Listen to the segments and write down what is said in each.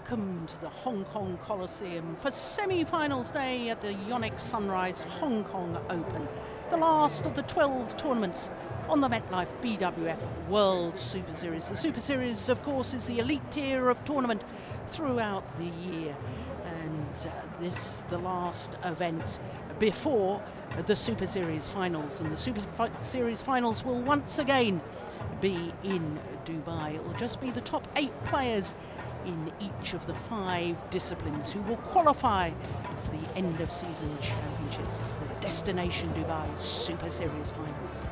welcome to the Hong Kong Coliseum for semi-finals day at the Yonex Sunrise Hong Kong Open, the last of the 12 tournaments on the MetLife BWF World Superseries. The Superseries, of course, is the elite tier of tournament throughout the year, and this the last event before the Superseries finals, and the Superseries finals will once again be in Dubai. It will just be the top 8 players in each of the 5 disciplines who will qualify for the end of season championships, the Destination Dubai Superseries finals.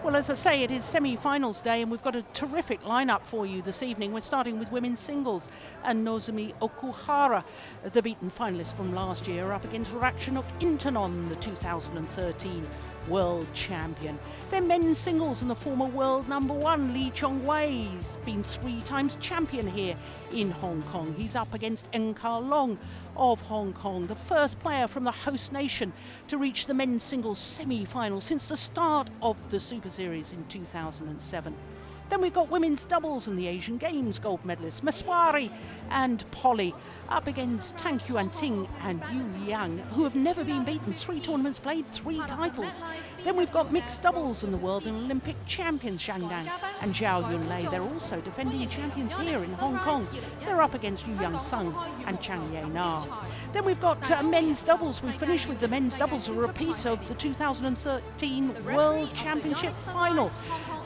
Well, as I say, it is semi-finals day, and we've got a terrific lineup for you this evening. We're starting with women's singles, and Nozomi Okuhara, the beaten finalist from last year, up against Ratchanok Intanon, the 2013 world champion. Then men's singles, and the former world #1 Lee Chong-wei's been 3 times champion here in Hong Kong. He's up against Long of Hong Kong, the first player from the host nation to reach the men's singles semi-final since the start of the Super Series in 2007. Then we've got women's doubles and the Asian Games gold medalists Maheswari and Polii up against Tang, Yuanting and Yang, who have never been beaten. 3 tournaments played, 3 titles. Then we've got mixed doubles and the world and Olympic champions Zhang and Zhao Yunlei. They're also defending champions here in Hong Kong. They're up against Sung and Chang. Then we've got men's doubles. We finish with the men's doubles, a repeat of the 2013 World Championship final.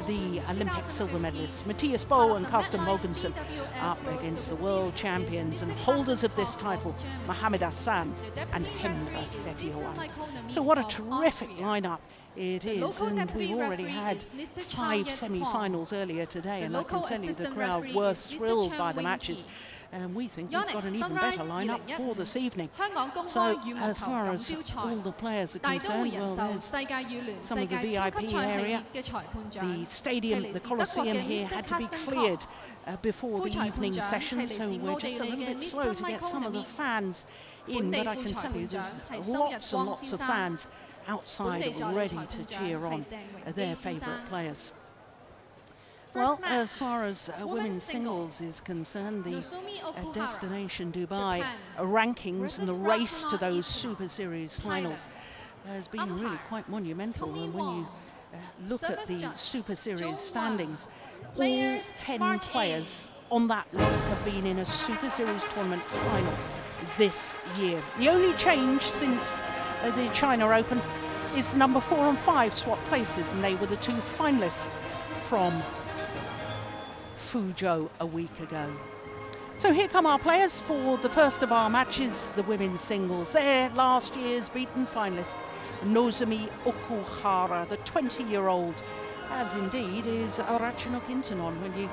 The Olympic silver medalists Mathias and Carsten Mogensen up against the world champions and holders of this title, Mohammad Ahsan and Hendra Setiawan. So what a terrific lineup it is, and we've already had 5 semi-finals earlier today, and I can tell you the crowd were thrilled by the matches. And we think we've got an even better lineup for this evening. So as far as all the players are concerned, well, there's some of the VIP area. The stadium, the Coliseum here had to be cleared before the evening session, so we're just a little bit slow to get some of the fans in, but I can tell you there's lots and lots of fans outside ready to cheer on their favourite players. Well, as far as women's singles is concerned, the Destination Dubai rankings and the race to those Super Series finals has been really quite monumental. And when you look at the Super Series standings, all 10 players on that list have been in a Super Series tournament final this year. The only change since the China Open is number 4 and 5 swap places, and they were the 2 finalists from Fuzhou a week ago. So here come our players for the first of our matches, the women's singles. They're last year's beaten finalist, Nozomi Okuhara, the 20-year-old, as indeed is Ratchanok Intanon. When you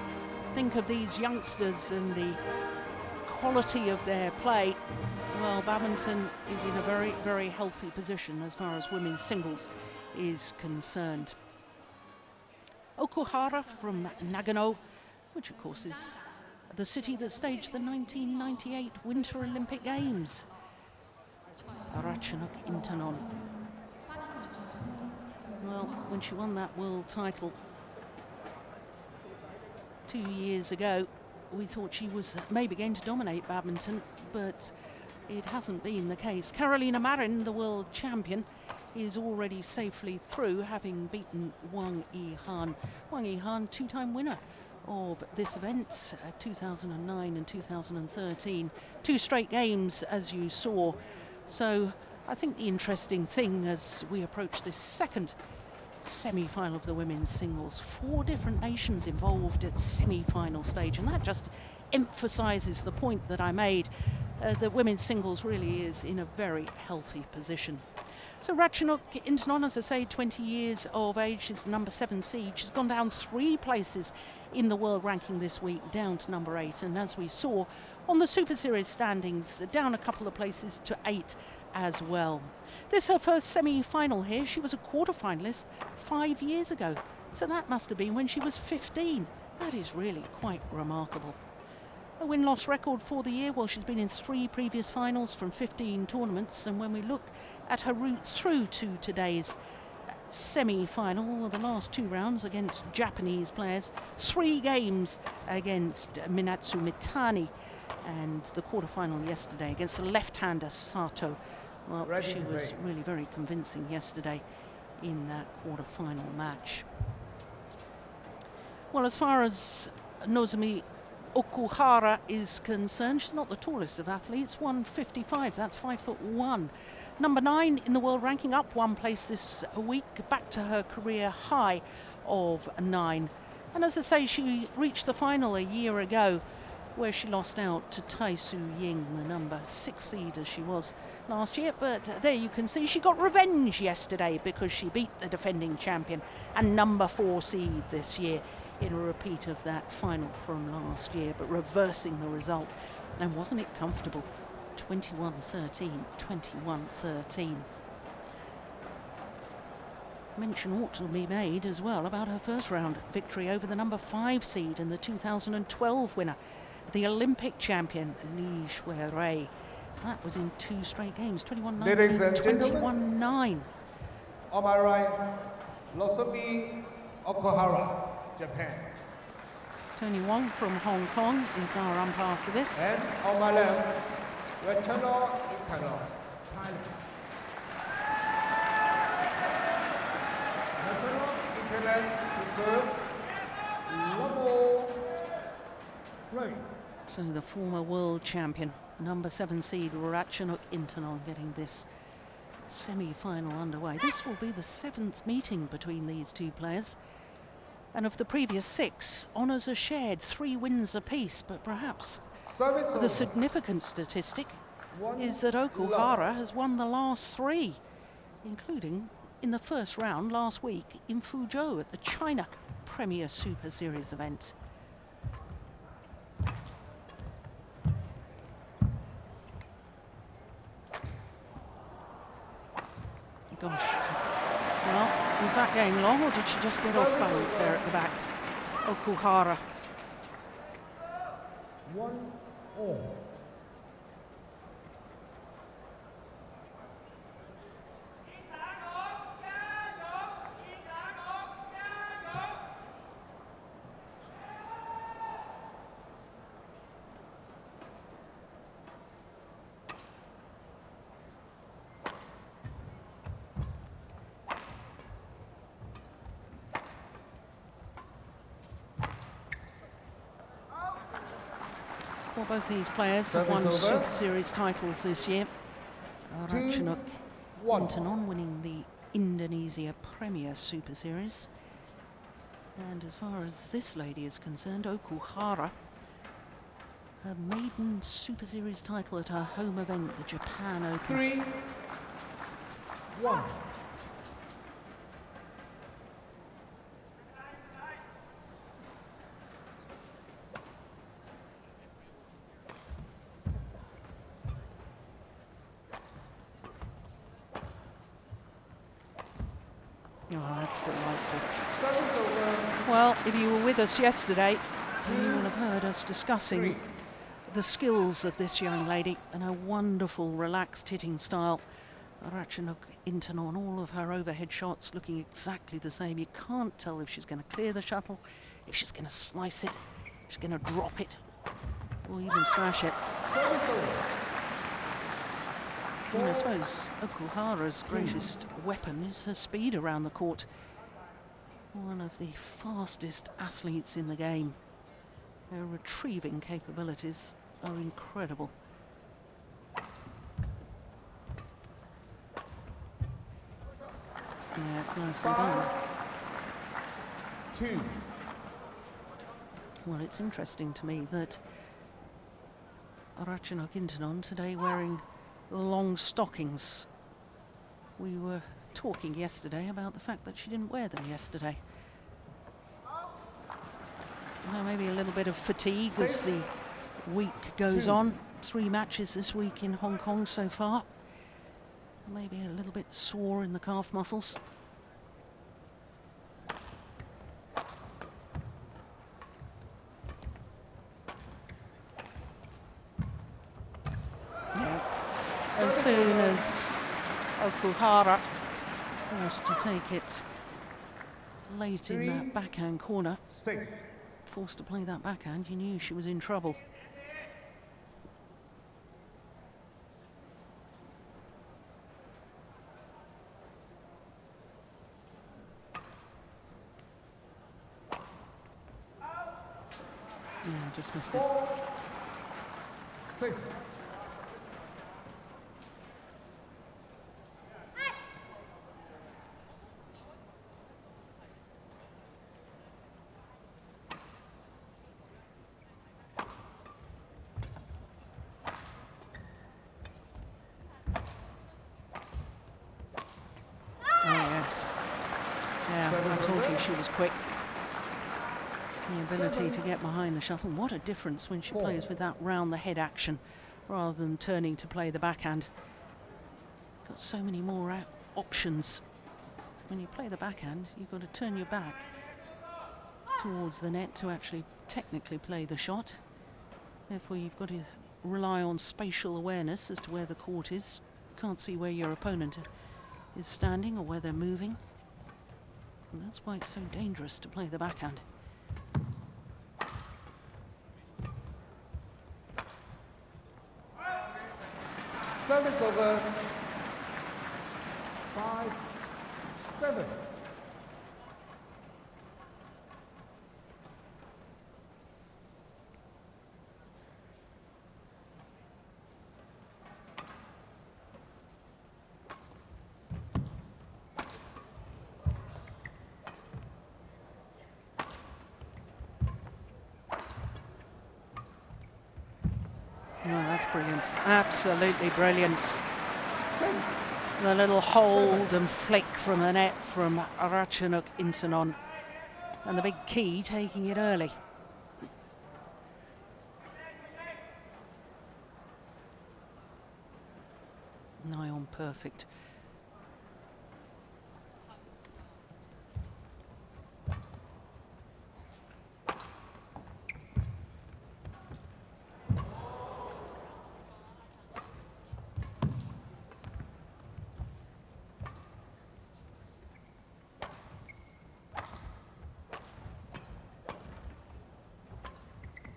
think of these youngsters and the quality of their play, well, badminton is in a very, very healthy position as far as women's singles is concerned. Okuhara from Nagano, which of course is the city that staged the 1998 Winter Olympic Games. Ratchanok Intanon. Well, when she won that world title 2 years ago, we thought she was maybe going to dominate badminton, but it hasn't been the case. Carolina Marin, the world champion, is already safely through, having beaten Wang Yihan. Wang Yihan, 2-time winner of this event, 2009 and 2013. 2 straight games, as you saw. So I think the interesting thing as we approach this second semi-final of the women's singles, 4 different nations involved at semi-final stage, and that just emphasizes the point that I made, that women's singles really is in a very healthy position. So Ratchanok Intanon, as I say, 20 years of age, she's the number 7 seed. She's gone down 3 places in the world ranking this week, down to number 8. And as we saw on the Super Series standings, down a couple of places to 8 as well. This is her first semi-final here. She was a quarter-finalist 5 years ago. So that must have been when she was 15. That is really quite remarkable. A win-loss record for the year, well, she's been in 3 previous finals from 15 tournaments, and when we look at her route through to today's semi-final, the last 2 rounds against Japanese players, 3 games against Minatsu Mitani, And the quarterfinal yesterday against the left-hander Sato. Well, she was really very convincing yesterday in that quarterfinal match. Well, as far as Nozomi Okuhara is concerned, she's not the tallest of athletes, 155, that's 5'1". Number 9 in the world ranking, up 1 place this week, back to her career high of 9. And as I say, she reached the final a year ago, where she lost out to Tai Su Ying, the number 6 seed as she was last year. But there you can see she got revenge yesterday because she beat the defending champion and number 4 seed this year in a repeat of that final from last year, but reversing the result. And wasn't it comfortable? 21-13, 21-13. Mention ought to be made as well about her first round victory over the number 5 seed and the 2012 winner, the Olympic champion Li Shuirui. That was in 2 straight games, 21-19, 21-9. On my right, Nozomi Okuhara, Japan. Tony Wong from Hong Kong is our umpire for this. And on my left, Ratchanok, Intanon, Thailand. Ratchanok, Intanon to serve. Level right. So the former world champion, number 7 seed Ratchanok Intanon, getting this semi-final underway. This will be the 7th meeting between these two players. And of the previous 6, honours are shared, 3 wins apiece. But perhaps the significant statistic is that Okuhara has won the last 3, including in the first round last week in Fuzhou at the China Premier Super Series event. Gosh. Well, was that going long, or did she just get off balance there at the back? Okuhara. 1-all. Well, both these players have won Super Series titles this year. Ratchanok Intanon winning the Indonesia Premier Super Series. And as far as this lady is concerned, Okuhara, her maiden Super Series title at her home event, the Japan Open. 3-1. Oh, that's delightful. Well, if you were with us yesterday, you will have heard us discussing the skills of this young lady and her wonderful relaxed hitting style. Ratchanok Intanon, all of her overhead shots looking exactly the same. You can't tell if she's going to clear the shuttle, if she's going to slice it, if she's going to drop it, or even smash it. And I suppose Okuhara's greatest weapon is her speed around the court. One of the fastest athletes in the game. Her retrieving capabilities are incredible. Yeah, it's nicely done. 2. Well, it's interesting to me that Ratchanok Intanon today wearing long stockings. We were talking yesterday about the fact that she didn't wear them yesterday. Now maybe a little bit of fatigue as the week goes on. 3 matches this week in Hong Kong so far. Maybe a little bit sore in the calf muscles. Yeah. As soon as Okuhara forced to take it late in that backhand corner, 6. forced to play that backhand, you knew she was in trouble. Just missed it. 4-6. She was quick. The ability to get behind the shuttle. What a difference when she plays with that round the head action rather than turning to play the backhand. Got so many more options. When you play the backhand, you've got to turn your back towards the net to actually technically play the shot. Therefore, you've got to rely on spatial awareness as to where the court is. You can't see where your opponent is standing or where they're moving. And that's why it's so dangerous to play the backhand. Service over. 5-7. Oh, that's brilliant. Absolutely brilliant. The little hold and flick from the net from Ratchanok Intanon. And the big key taking it early. Nigh on perfect.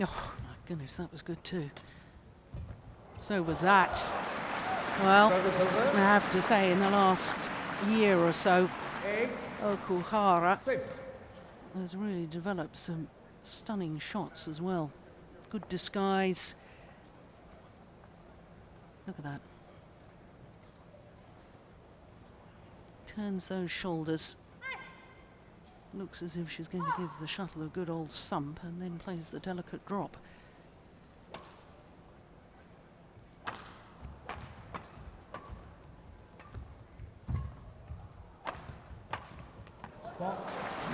Oh, my goodness, that was good too. So was that. Well, I have to say, in the last year or so, Okuhara has really developed some stunning shots as well. Good disguise. Look at that. Turns those shoulders. Looks as if she's going to give the shuttle a good old thump and then plays the delicate drop. Oh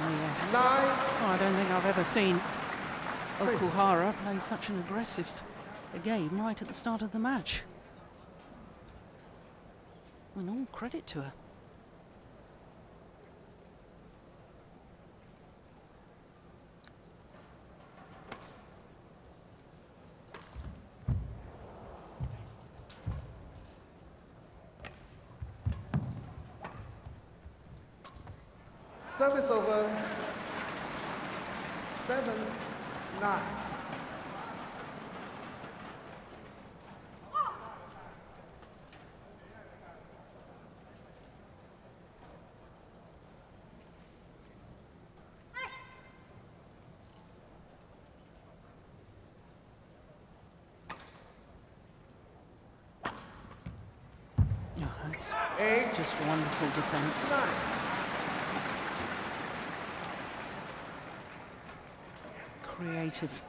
yes. Oh, I don't think I've ever seen Okuhara play such an aggressive game right at the start of the match. And all credit to her. Service over. 7-9. Oh, that's just wonderful defense. 9. Creative.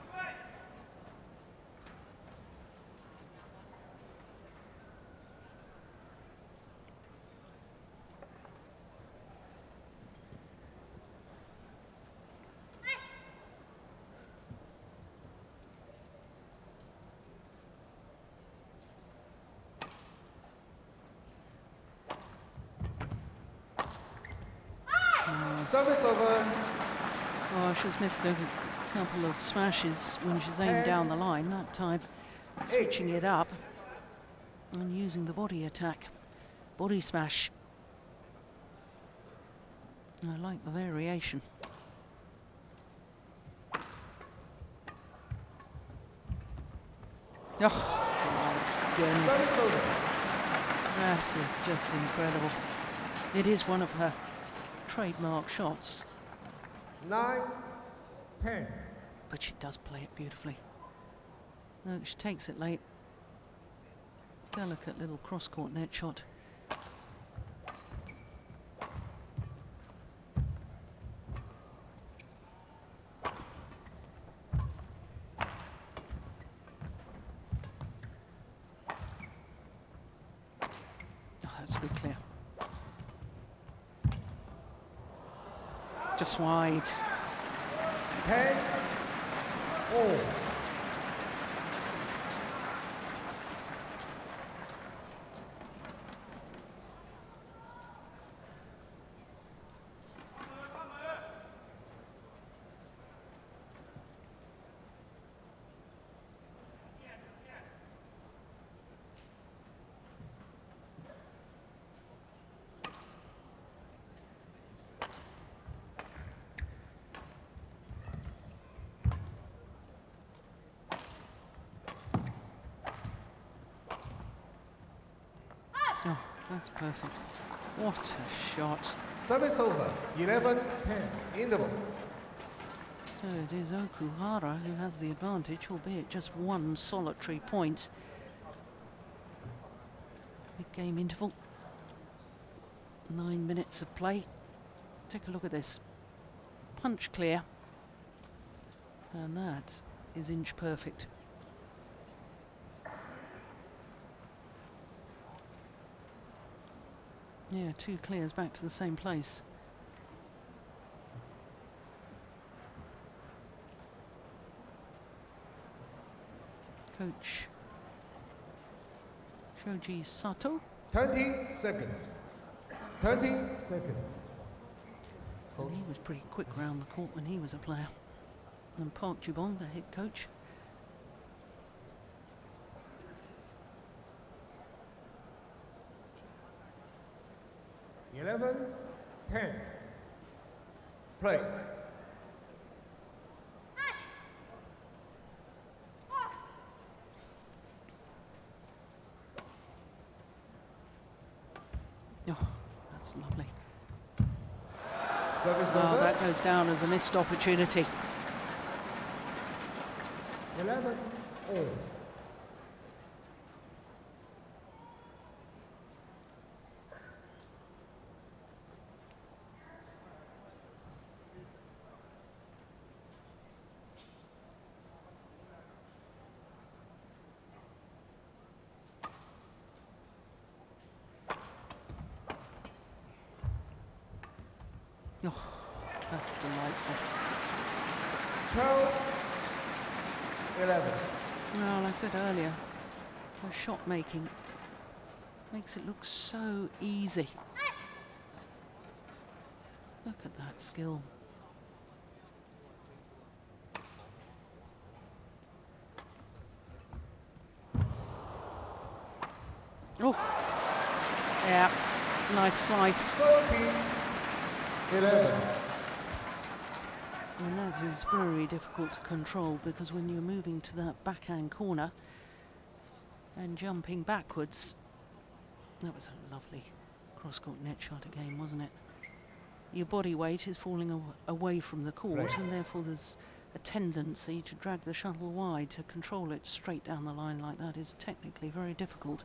Service over. Oh, she's missed a couple of smashes when she's aimed down the line. That time switching it up and using the body attack. Body smash. I like the variation. Oh, my goodness. That is just incredible. It is one of her trademark shots. 9-10. But she does play it beautifully. No, she takes it late. Delicate little cross-court net shot. Oh, that's a good clear. Just wide. 10-all. Oh, that's perfect. What a shot. Service over. 11-10. Interval. So it is Okuhara who has the advantage, albeit just one solitary point. Big game interval. 9 minutes of play. Take a look at this. Punch clear. And that is inch perfect. Yeah, 2 clears back to the same place. Coach Shoji Sato. 20 seconds. 20 seconds. And he was pretty quick round the court when he was a player. And Park Jubong, the head coach. Eleven, 10. Play. Oh, that's lovely. Service Oh, over. that goes down as a missed opportunity. 11-all. Oh, that's delightful. Chong, 11. Well, I said earlier, her shot making makes it look so easy. Look at that skill. Oh, yeah, nice slice. 11. And that is very difficult to control because when you're moving to that backhand corner and jumping backwards, that was a lovely cross-court net shot again, wasn't it? Your body weight is falling away from the court, Right. and therefore there's a tendency to drag the shuttle wide. To control it straight down the line like that is technically very difficult.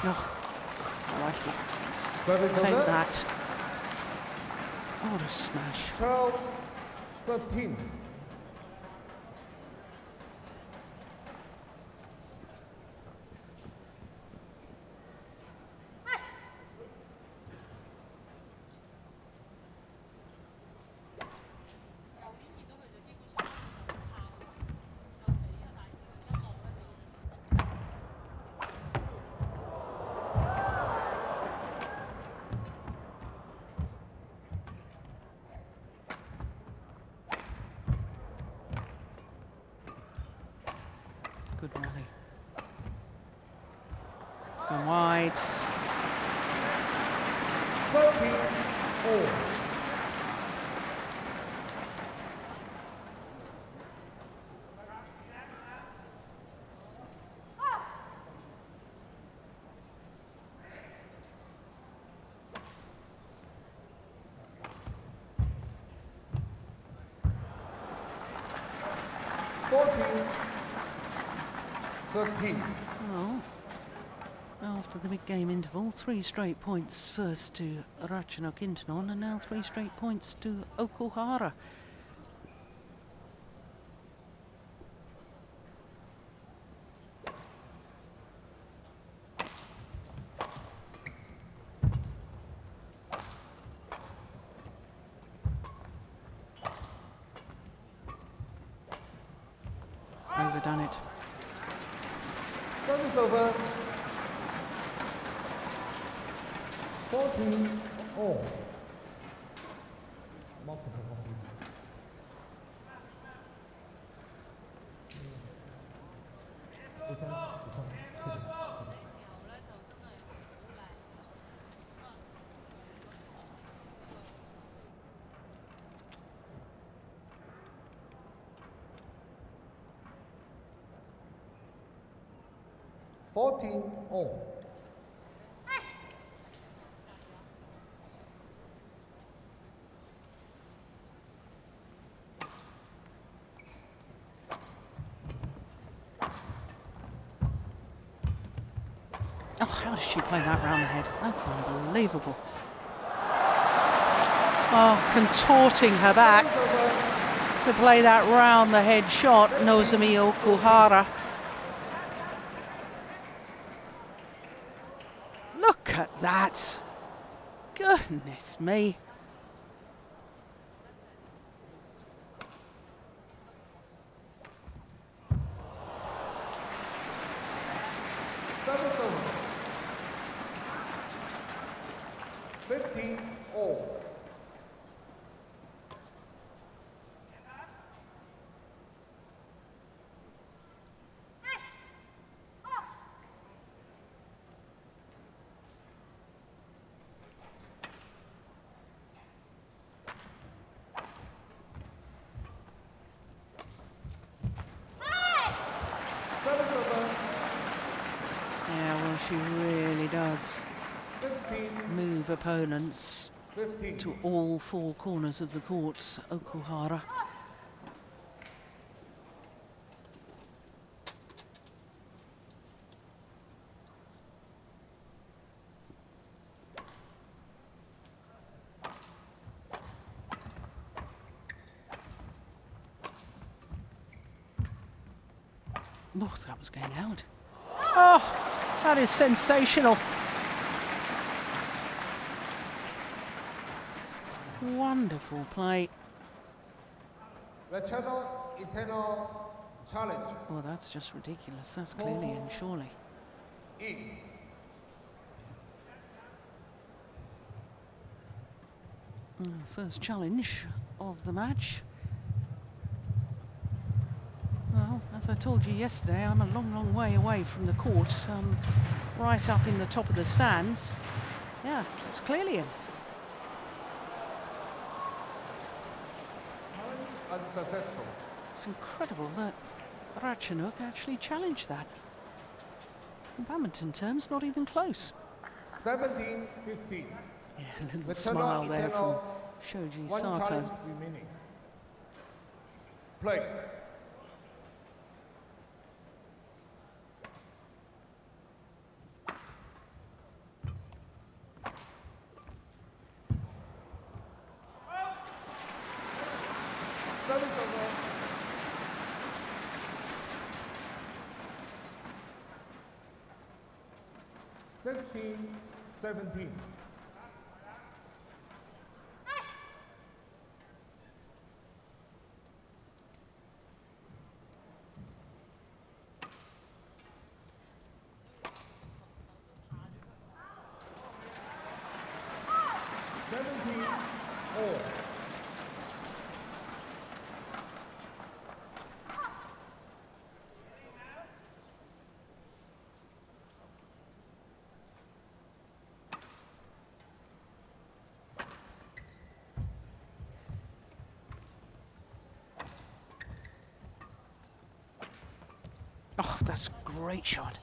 Oh, I like it. Service Take over. that. What a smash. 12-13. Good rally. Gone wide. 13-all. 13. Well, after the mid-game interval, 3 straight points first to Ratchanok Intanon, and now 3 straight points to Okuhara. Overdone it. Service over. 14 all. Multiple copies. all. Oh, how did she play that round the head? That's unbelievable. Oh, contorting her back to play that round the head shot, Nozomi Okuhara. Look at that. Goodness me. Service over. 15 all. Service over. Yeah, well, she really does 16, move opponents 15. to all 4 corners of the court, Okuhara. Oh, that was going out. Oh, that is sensational. Wonderful play. Ratchanok Intanon challenge. Well, that's just ridiculous. That's clearly in, surely. In. First challenge of the match. Well, as I told you yesterday, I'm a long, long way away from the court. Right up in the top of the stands. Yeah, it's clearly in. Unsuccessful. It's incredible that Ratchanok actually challenged that. In badminton terms, not even close. 17-15. Yeah, a little Ratchanok smile there from Intanon. Shoji One Sato. challenge remaining. Play. Service over. 16-17. All. Oh, that's a great shot.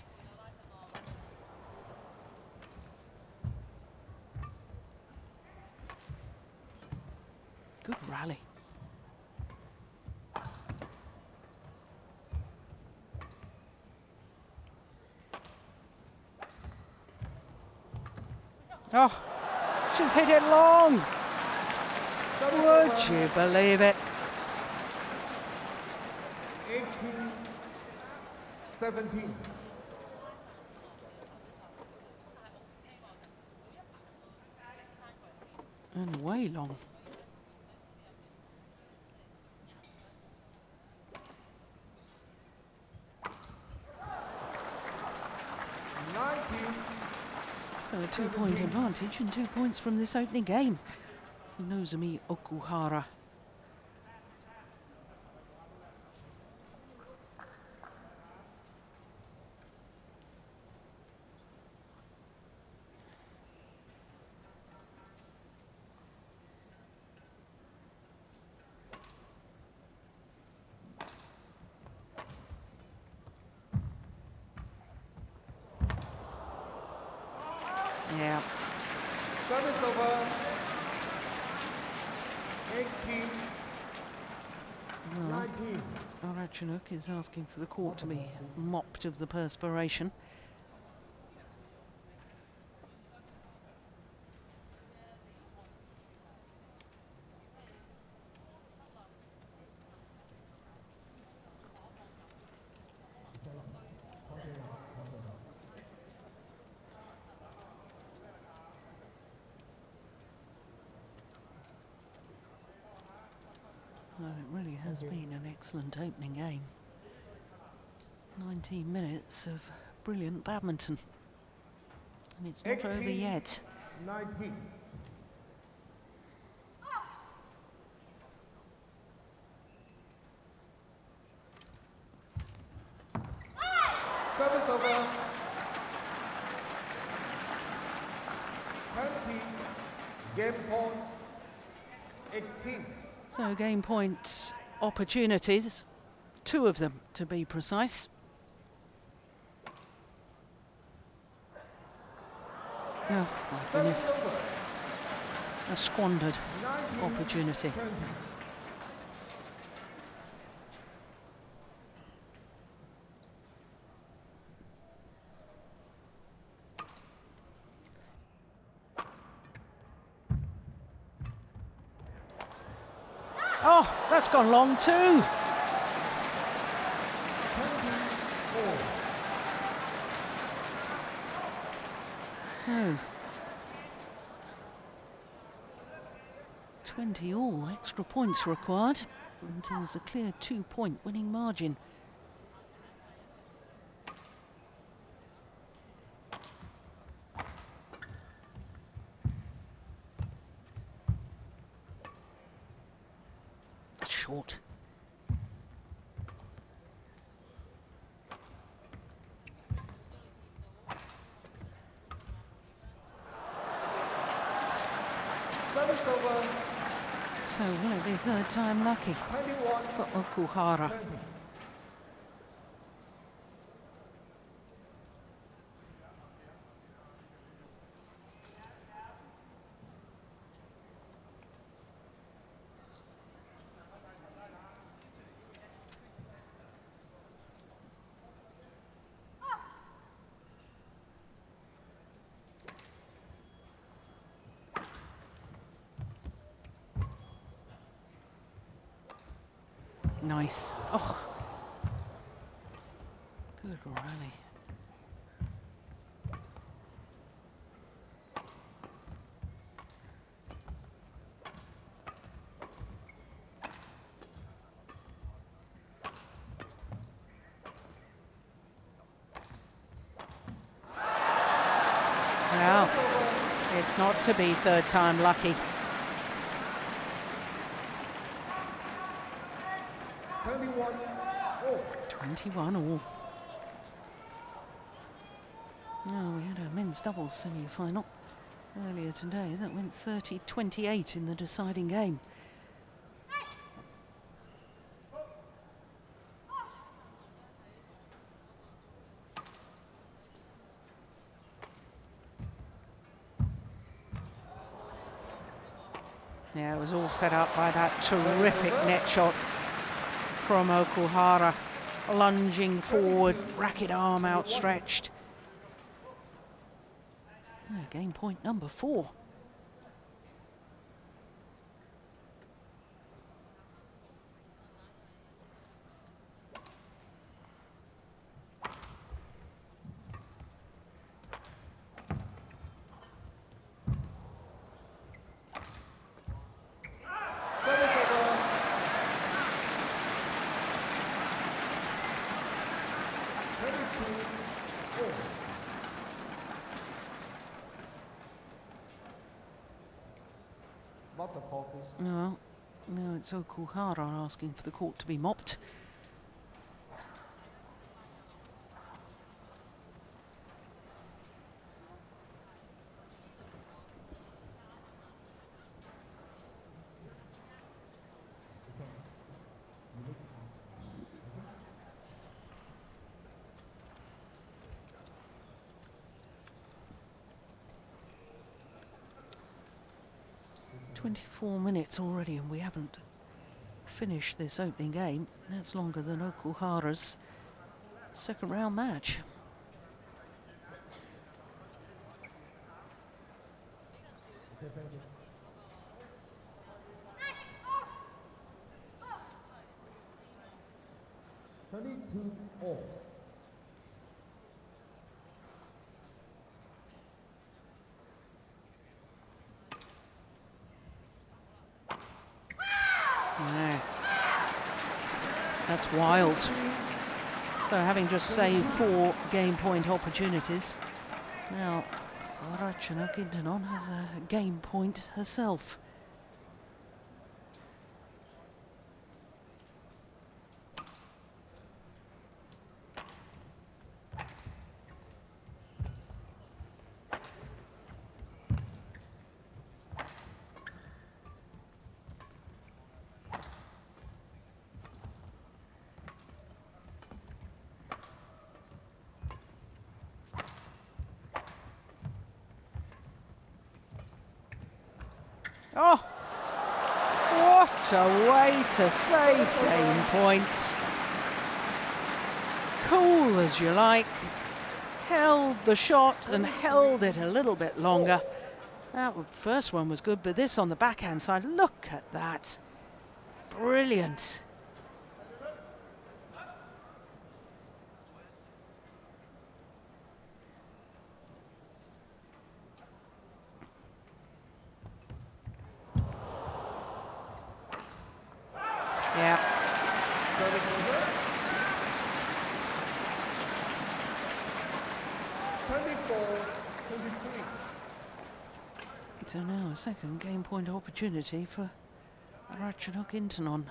Good rally. Oh, she's hit it long. Would you believe it? 18-17. And way long. So a 2-point advantage and 2 points from this opening game. Nozomi Okuhara. Yeah. Service over. 18. Well, 19. Ratchanok is asking for the court to be mopped of the perspiration. Well, it really has been an excellent opening game. 19 minutes of brilliant badminton. And it's not over yet. 19. Service over. 20. Game point. 18. So game point opportunities, 2 of them to be precise. Oh my goodness, a squandered opportunity. 20. Oh, that's gone long too. 24. So, 20 all, extra points required until there's a clear 2-point winning margin. Short. Service over. So will it be third time lucky 21. for Okuhara? 20. Nice. Oh, good rally. Well, it's not to be third time lucky. 21 all. No, we had a men's doubles semi-final earlier today. That went 30-28 in the deciding game. Yeah, it was all set up by that terrific net shot from Okuhara. Lunging forward, racket arm outstretched. Game point number 4. Well, no, it's Okuhara asking for the court to be mopped. Minutes already, and we haven't finished this opening game. That's longer than Okuhara's second round match. That's wild. So having just saved 4 game point opportunities, now Ratchanok Intanon has a game point herself. Oh, what a way to save game points. Cool as you like. Held the shot and held it a little bit longer. That first one was good, but this on the backhand side, look at that. Brilliant. Yeah. So now a second game point opportunity for Ratchanok Intanon.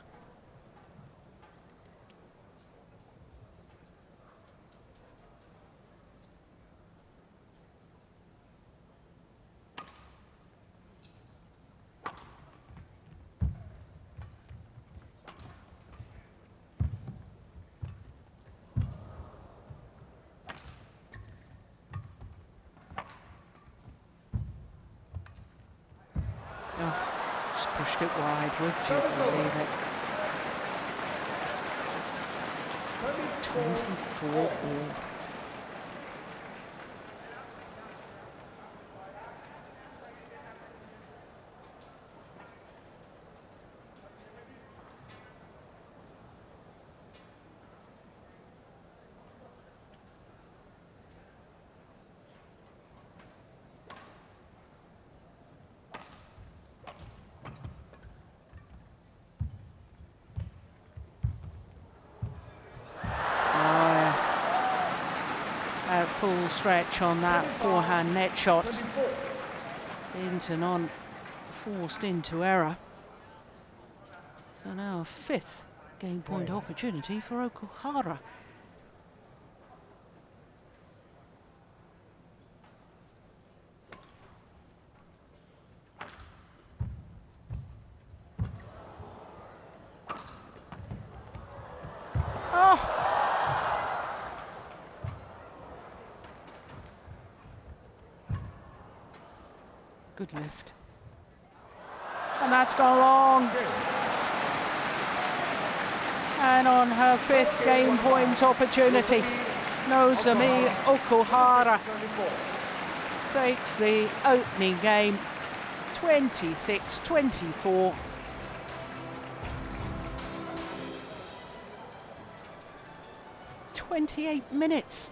Pushed it wide, would you believe it? 24 all. Full stretch on that forehand net shot. Intanon forced into error. So now a 5th game point opportunity for Okuhara. Good lift. And that's gone long. And on her 5th game point opportunity, Nozomi Okuhara takes the opening game 26-24. "28 minutes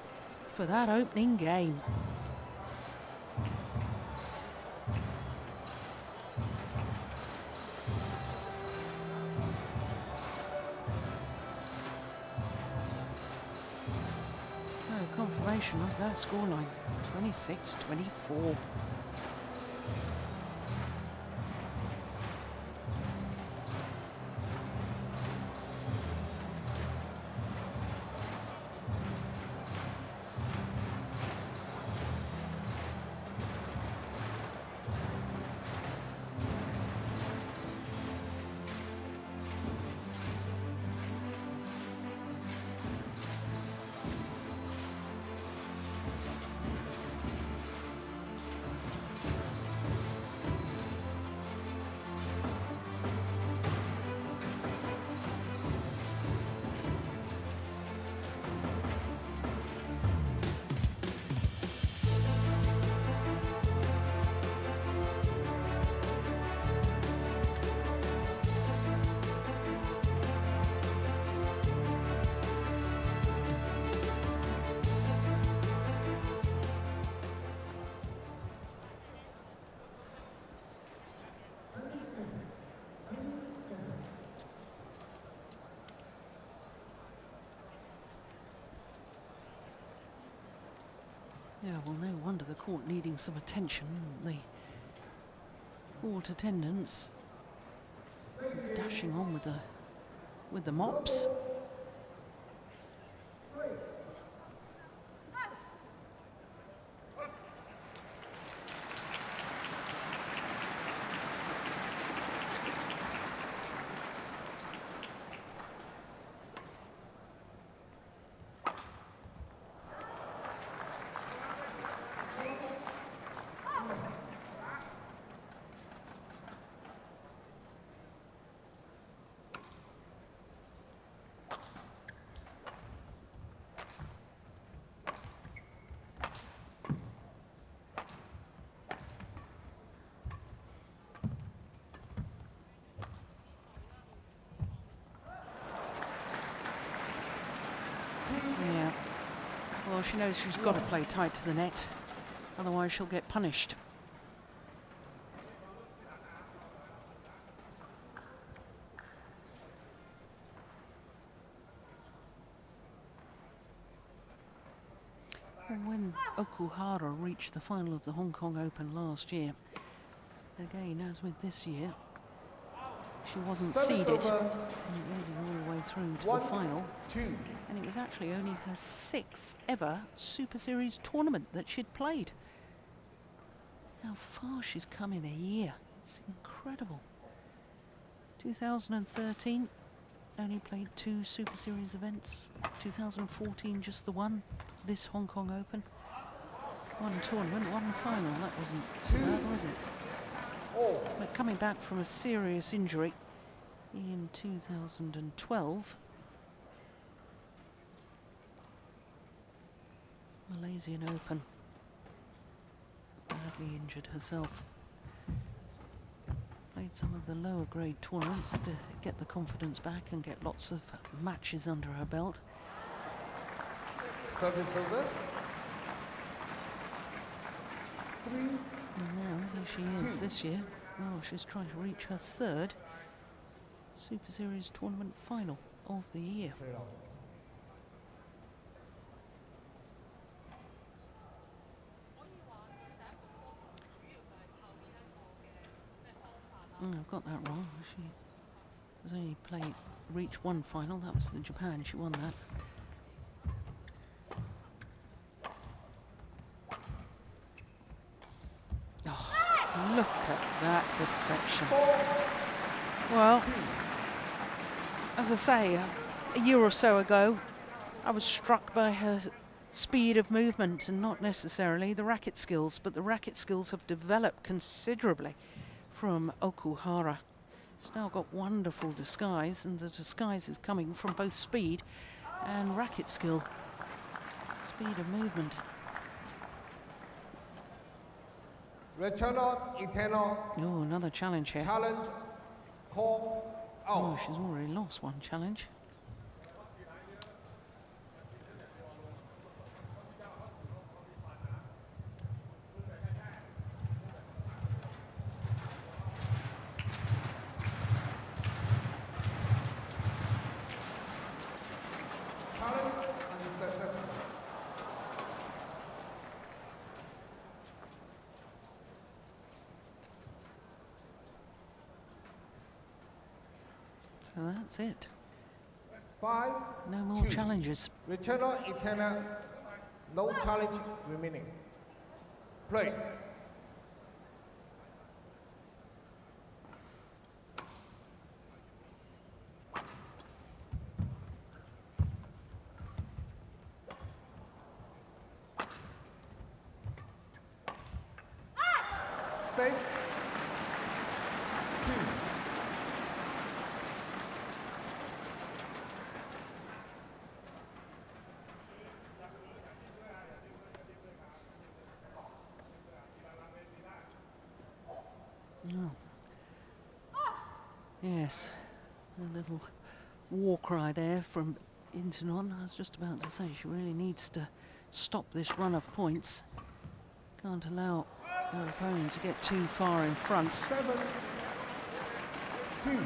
for that opening game. So confirmation of that scoreline, 26-24. Yeah, well, no wonder the court needing some attention. The court attendants dashing on with the mops. Yeah. Well, she knows she's got to play tight to the net, otherwise she'll get punished. When Okuhara reached the final of the Hong Kong Open last year, again, as with this year, she wasn't seeded. And it made it all the way through to the final. And it was actually only her 6th ever Super Series tournament that she'd played. How far she's come in a year. It's incredible. 2013, only played 2 Super Series events. 2014, just the one. This Hong Kong Open. 1 tournament, 1 final. That wasn't so bad, was it? But coming back from a serious injury in 2012, Malaysian Open, badly injured herself. Played some of the lower grade tournaments to get the confidence back and get lots of matches under her belt. Service over. And now here she is this year. Oh, she's trying to reach her 3rd Super Series tournament final of the year. Oh, I've got that wrong. She has only reached 1 final. That was in Japan. She won that. Oh, look at that deception. Well, as I say, a year or so ago, I was struck by her speed of movement and not necessarily the racket skills, but the racket skills have developed considerably from Okuhara. She's now got wonderful disguise, and the disguise is coming from both speed and racket skill. Speed of movement. Ratchanok, Intanon. Oh, another challenge here. Challenge. Call out. Oh, she's already lost one challenge. Challenge unsuccessful. So that's it. 5. No more challenges. Ratchanok, Intanon. No challenge remaining. Play. Six. 2. Oh. Yes, a little war cry there from Intanon. I was just about to say she really needs to stop this run of points. Can't allow her opponent to get too far in front. 7. 2.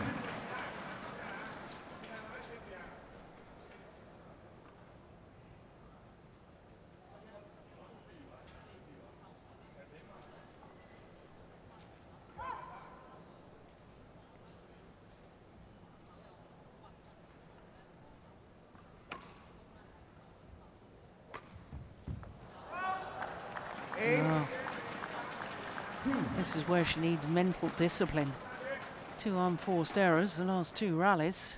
Oh. This is where she needs mental discipline. 2 unforced errors, the last 2 rallies.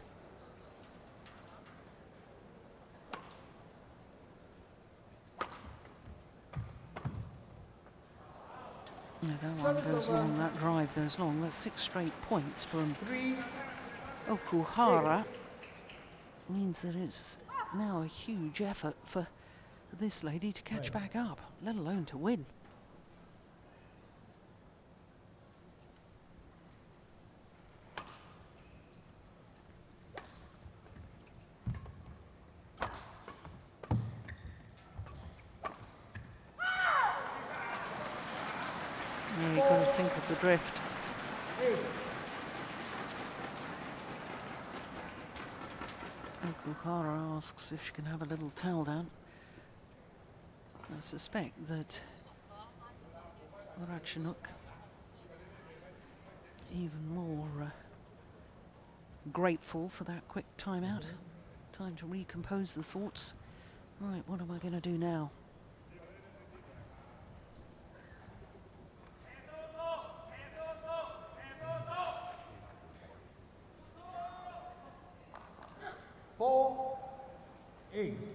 No, that one goes long, that drive goes long. That's 6 straight points from 3. Okuhara. Means that it's now a huge effort for this lady to catch back up, let alone to win. Yeah, you've got to think of the drift. 8. Okuhara asks if she can have a little towel down. I suspect that Ratchanok even more grateful for that quick timeout. Time to recompose the thoughts. Right, what am I going to do now? Four. 8.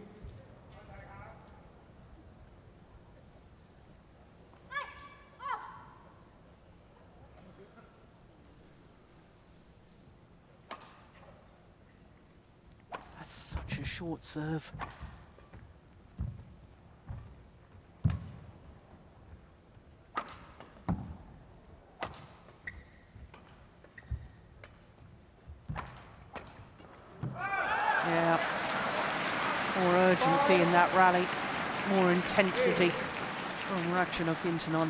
That's such a short serve. Yeah, more urgency in that rally, more intensity from Ratchanok Intanon.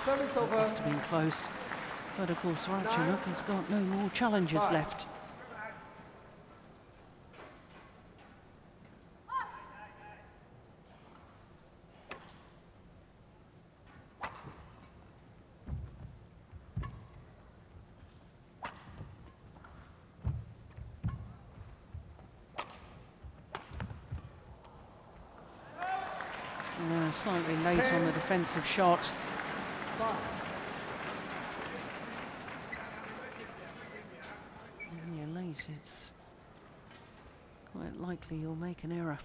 Service over. Must have been close. But of course, Ratchanok has got no more challenges left. Slightly late on the defensive shot. When you're late, it's quite likely you'll make an error.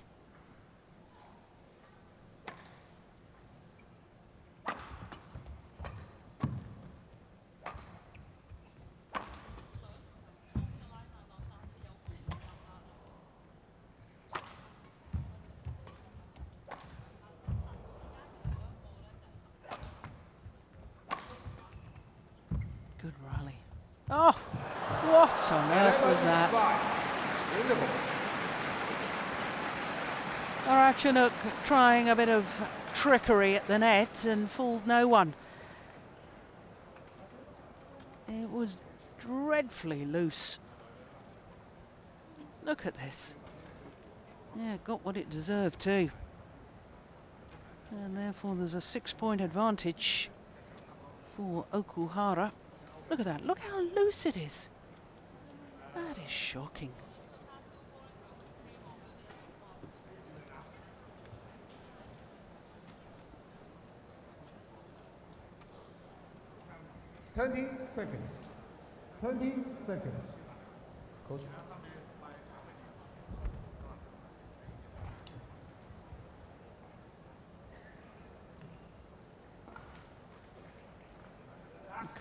Good rally. Oh, what on earth was that? Ratchanok trying a bit of trickery at the net and fooled no one. It was dreadfully loose. Look at this. Yeah, got what it deserved too. And therefore there's a 6-point advantage for Okuhara. Look at that, look how loose it is. That is shocking. Twenty seconds. 20 seconds. Coach.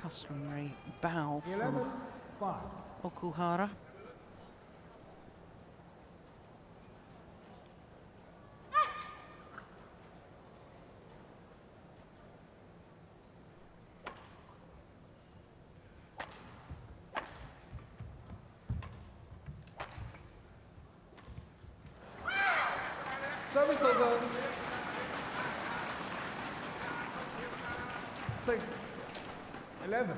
Customary bow 11, from Okuhara. Service over. 6, 11.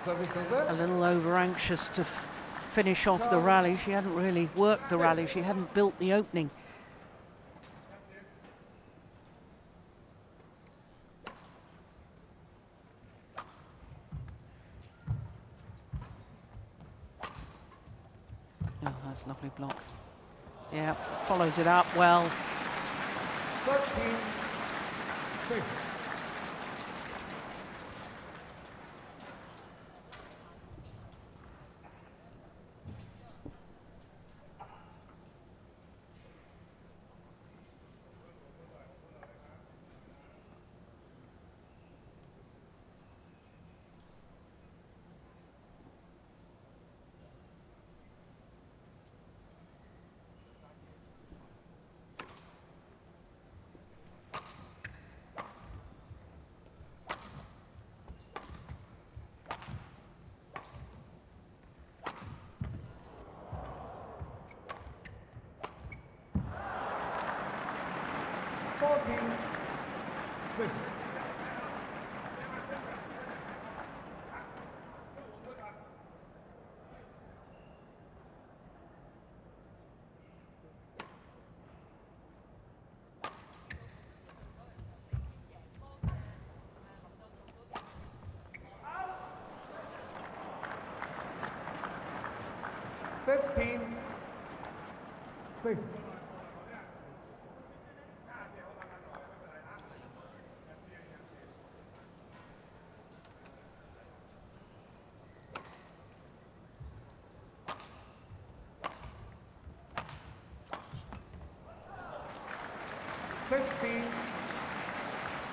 Service over. A little over anxious to finish off the rally. She hadn't really worked the rally. She hadn't built the opening. Oh, that's a lovely block. Yeah, follows it up well. 13, 6. Six. $15, 6.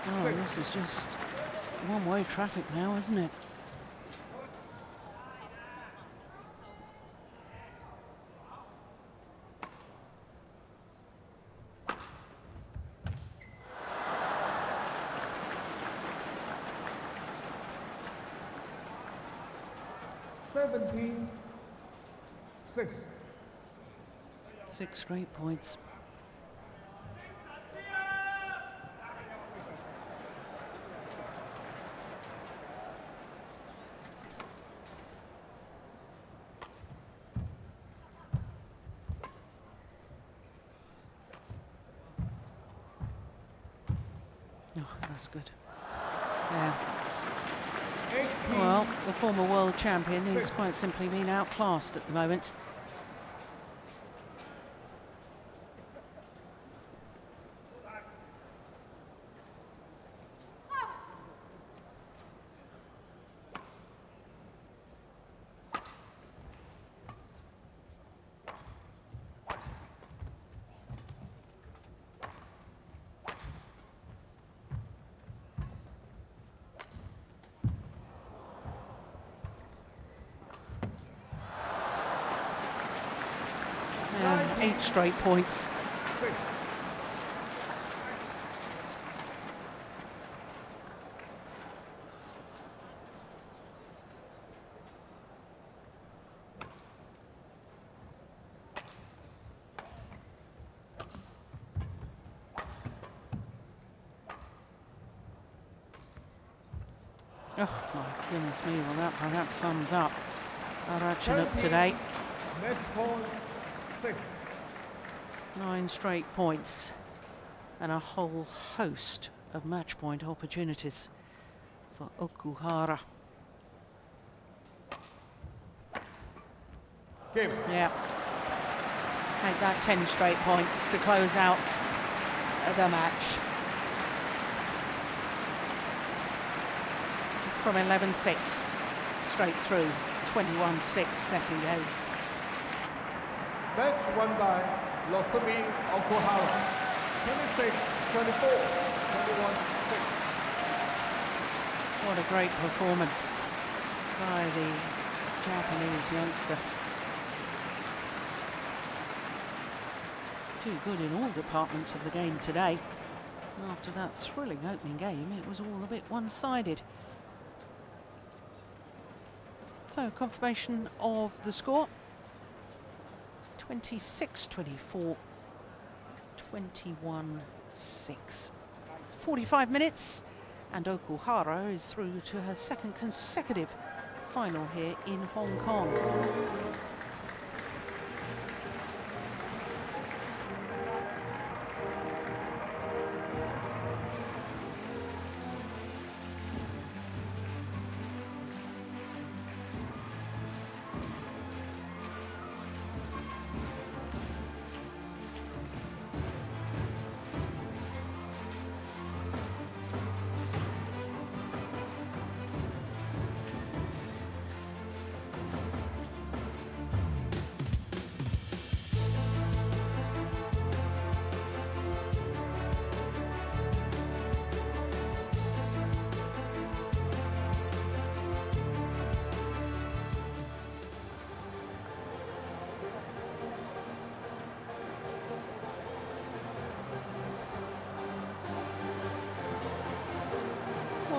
Oh, this is just one-way traffic now, isn't it? Six. 6 straight points. that's good. Yeah. Well, the former world champion is quite simply being outclassed at the moment. And 8 straight points. Oh my goodness me, well that perhaps sums up Ratchanok today. Next point, 6. 9 straight points and a whole host of match point opportunities for Okuhara. Game. Yeah. Make that 10 straight points to close out the match. From 11-6 straight through 21-6 second game. Match won by Nozomi Okuhara. 26-24, 21-6. What a great performance by the Japanese youngster. Too good in all departments of the game today. And after that thrilling opening game, it was all a bit one-sided. So, confirmation of the score. 26-24, 21-6. 45 minutes, and Okuhara is through to her second consecutive final here in Hong Kong.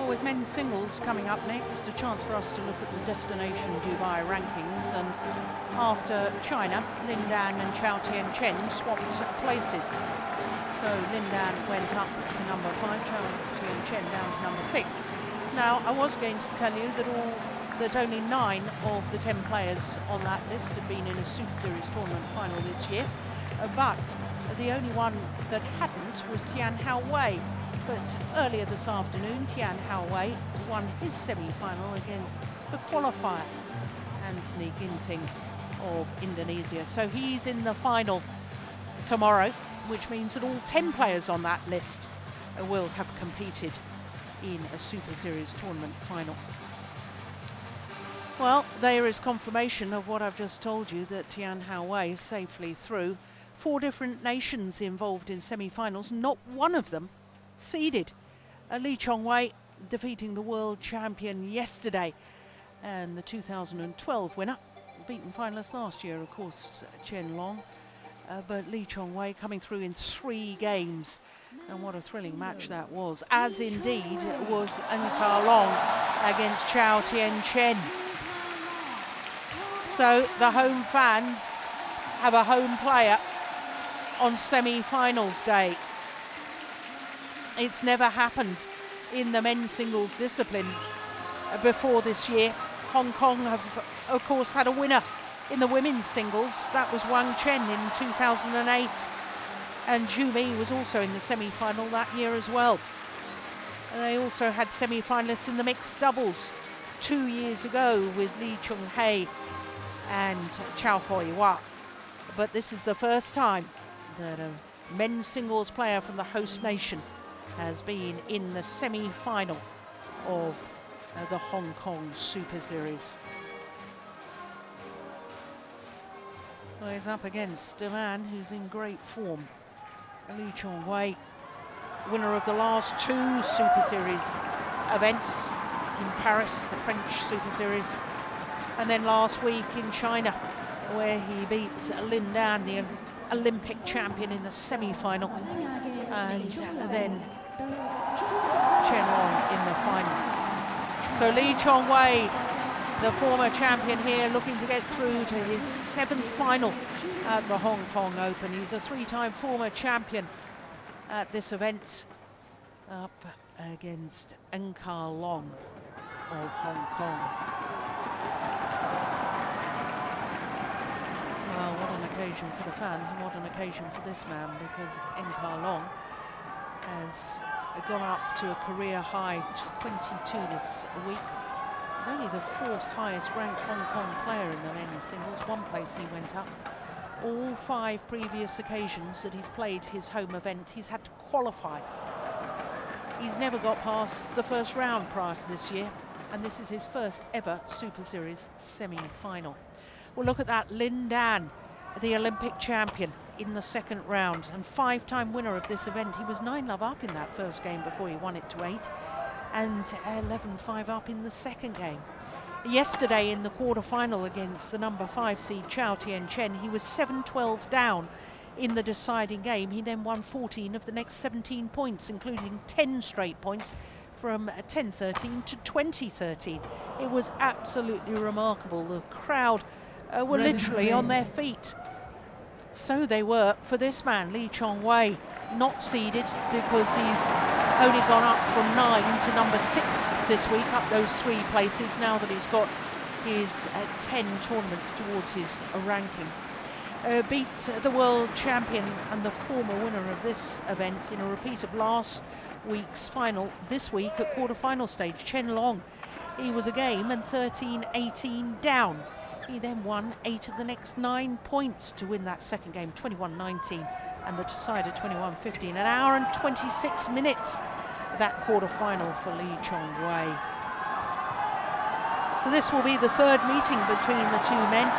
With men's singles coming up next, a chance for us to look at the Destination Dubai rankings, and after China, Lindan and Chao Tianchen swapped places. So Lindan went up to number 5, Chao Tianchen down to number 6. Now, I was going to tell you that only 9 of the 10 players on that list have been in a Super Series tournament final this year, but the only one that hadn't was Tian Hao Wei. But earlier this afternoon, Tian Hao Wei won his semi-final against the qualifier, Anthony Ginting of Indonesia. So he's in the final tomorrow, which means that all 10 players on that list will have competed in a Super Series tournament final. Well, there is confirmation of what I've just told you, that Tian Hao Wei is safely through. 4 different nations involved in semi-finals, not one of them seeded. Lee Chong-wei defeating the world champion yesterday, and the 2012 winner, beaten finalist last year, of course, Chen Long. But Lee Chong-wei coming through in 3 games, and what a thrilling match that was, as indeed was Enkar Long against Chao Tianchen. So the home fans have a home player on semi-finals day. It's never happened in the men's singles discipline before this year. Hong Kong have, of course, had a winner in the women's singles. That was Wang Chen in 2008. And Zhu Mi was also in the semi-final that year as well. They also had semi-finalists in the mixed doubles 2 years ago with Lee Chung-hae and Chow Hoi-wa. But this is the first time that a men's singles player from the host nation has been in the semi-final of the Hong Kong Super Series. Well, he's up against a man who's in great form, Lee Chong-wei, winner of the last 2 Super Series events in Paris, the French Super Series, and then last week in China, where he beat Lin Dan, the Olympic champion, in the semi-final, and then Chen Long in the final. So Lee Chong-wei, the former champion here, looking to get through to his 7th final at the Hong Kong Open. He's a 3-time former champion at this event, up against Eun-Kar Long of Hong Kong. Well, what an occasion for the fans and what an occasion for this man, because Eun-Kar Long has gone up to a career high 22 this week. He's only the 4th highest ranked Hong Kong player in the men's singles. 1 place he went up. All 5 previous occasions that he's played his home event, he's had to qualify. He's never got past the first round prior to this year, and this is his first ever Super Series semi-final. Well, look at that, Lin Dan, the Olympic champion, in the 2nd round and 5-time winner of this event. He was 9-love up in that first game before he won it to 8, and 11-5 up in the 2nd game. Yesterday in the quarter-final against the number 5 seed Chao Tien-chen, he was 7-12 down in the deciding game. He then won 14 of the next 17 points, including 10 straight points from 10-13 to 20-13. It was absolutely remarkable. The crowd were literally on their feet. So they were for this man, Lee Chong-wei, not seeded because he's only gone up from 9 to number 6 this week, up those 3 places now that he's got his 10 tournaments towards his ranking. Beat the world champion and the former winner of this event in a repeat of last week's final this week at quarter-final stage, Chen Long. He was a game and 13-18 down. He then won 8 of the next 9 points to win that 2nd game, 21-19, and the decider 21-15. An hour and 26 minutes, that quarter-final for Lee Chong-wei. So this will be the 3rd meeting between the 2 men.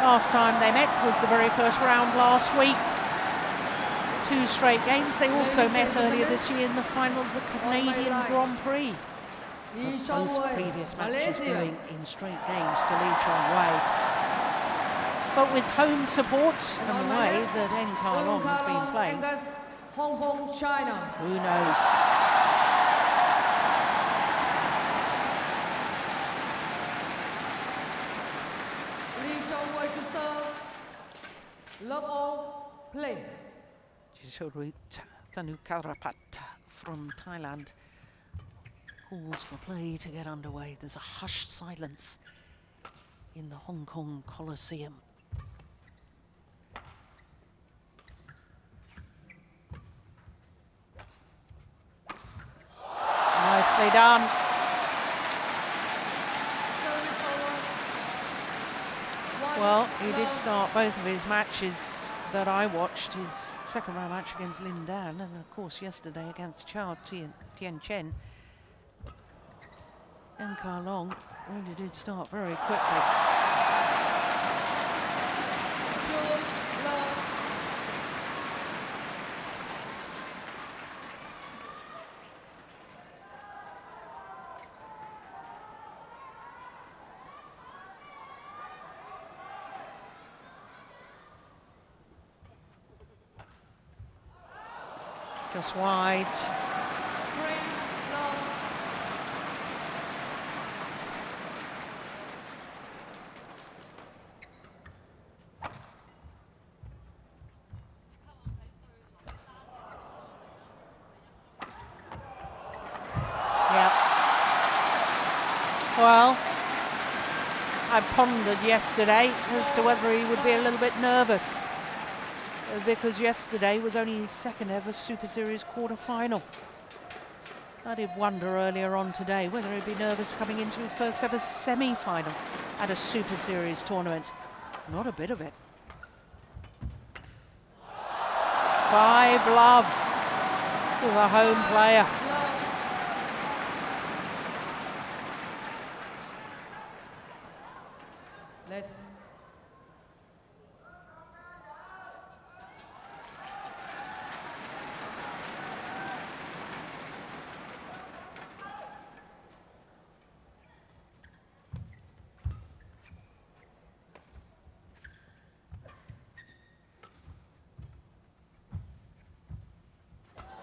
Last time they met was the very first round last week. 2 straight games. They also met earlier this year in the final of the Canadian Grand Prix. Both previous matches going in straight games to Lee Chong-wei. But with home support and the way that Eun-Kar Long has been playing, Hong Kong, China. Who knows? Lee Chong-wei to serve. Love all, play. Jisurit Thanukarapat from Thailand calls for play to get underway. There's a hushed silence in the Hong Kong Coliseum. Nicely done. Well, he did start both of his matches that I watched, his 2nd round match against Lin Dan, and of course yesterday against Chao Tien-chen. Eun-Kar Long really did start very quickly. Just wide. Well, I pondered yesterday as to whether he would be a little bit nervous because yesterday was only his 2nd ever Super Series quarter-final. I did wonder earlier on today whether he'd be nervous coming into his first ever semi-final at a Super Series tournament. Not a bit of it. 5-love to the home player. Let's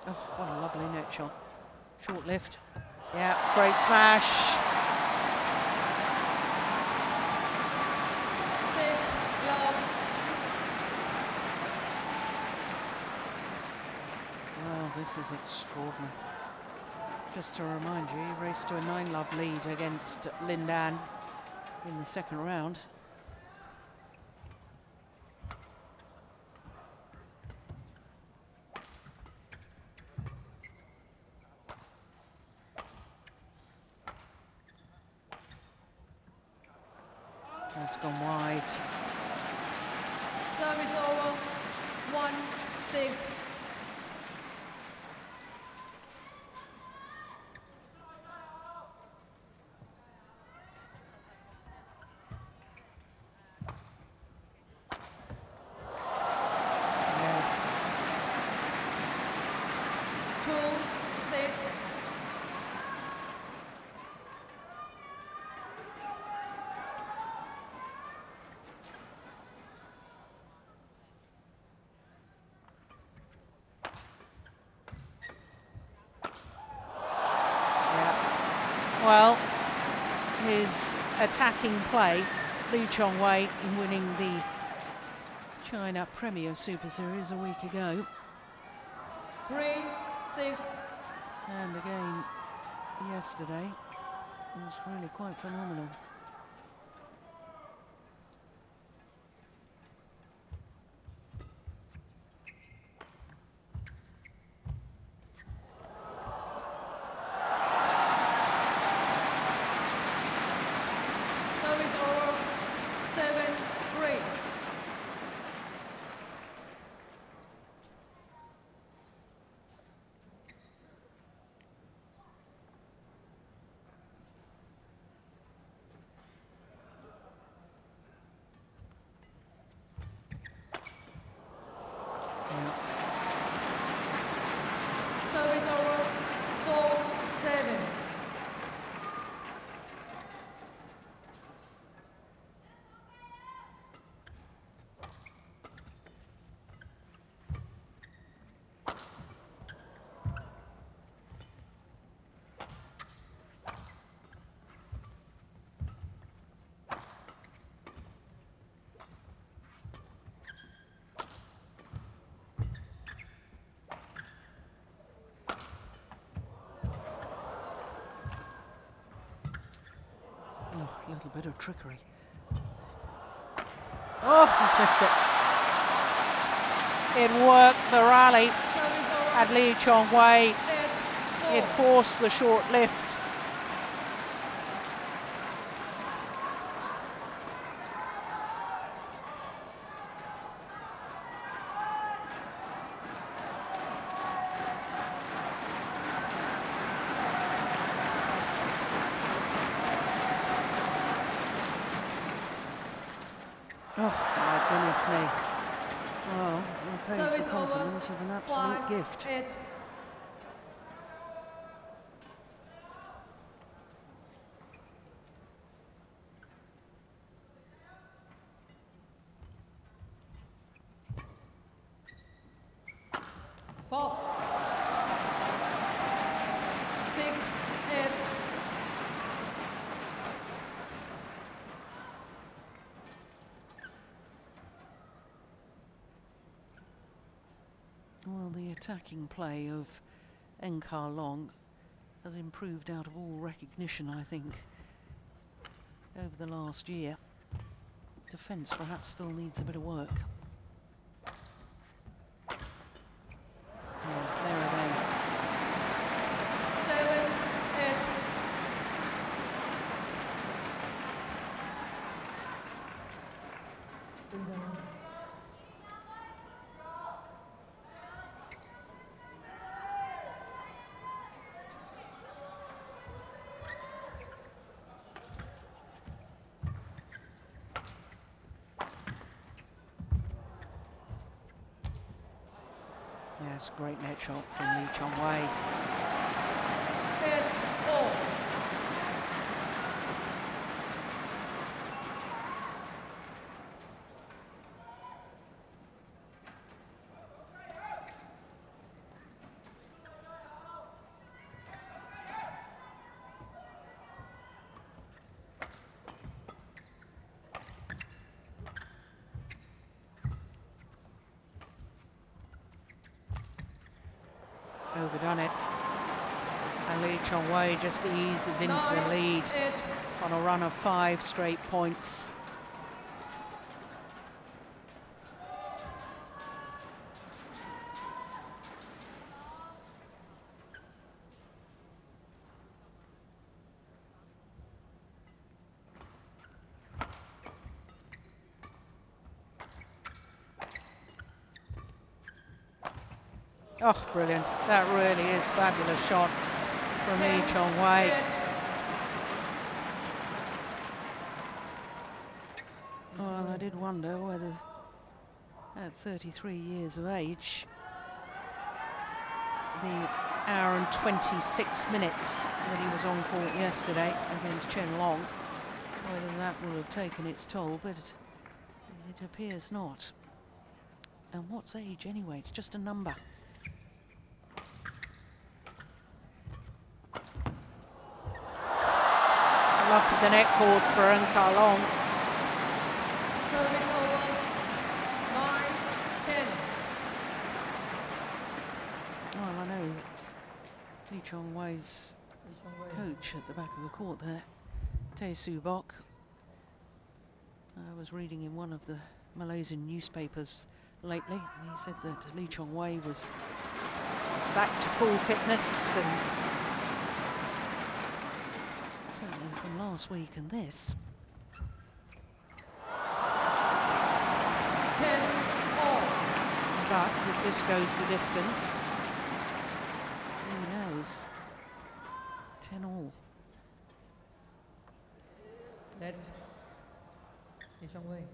Oh, what a lovely net shot. Short lift. Yeah, great smash. Well, this is extraordinary. Just to remind you, he raced to a 9-love lead against Lindan in the second round. It's gone wide. service over. 1-6. Yeah. 2-6. Well, his attacking play, Lee Chong-wei, in winning the China Premier Super Series a week ago. 3-6. And again yesterday, it was really quite phenomenal. Service over. 7-3. Yeah. Service over. 4-7. Oh, a little bit of trickery. Oh, he's missed it. It worked the rally Service over. at Lee Chong-wei. 8-4. It forced the short lift. Oh, my goodness me. Well, he pays the Service over. compliment of an absolute gift. 5-8. Four. 6-8. Well, the attacking play of Enkar Long has improved out of all recognition, I think, over the last year. Defence perhaps still needs a bit of work. Yeah, there again. 7 Intanon. Yes, great net shot from Lee Chong-wei. 8-4. Overdone it. And Lee Chong-wei just eases into the lead 9-8. on a run of 5 straight points. Oh, brilliant. That really is fabulous shot from Lee Chong-wei. Well, I did wonder whether at 33 years of age, the hour and 26 minutes that he was on court yesterday against Chen Long, whether that will have taken its toll, but it appears not. And what's age anyway? It's just a number. Love the net cord for Eun Long. Service over. 9-10. Well, I know Lee Chong-wei's coach at the back of the court there, Tae Soo Bok. I was reading in one of the Malaysian newspapers lately, and he said that Lee Chong-wei was back to full fitness, and certainly from last week and this. 10-4. But if this goes the distance, who knows? 10-all. Net. Lee Chong-wei.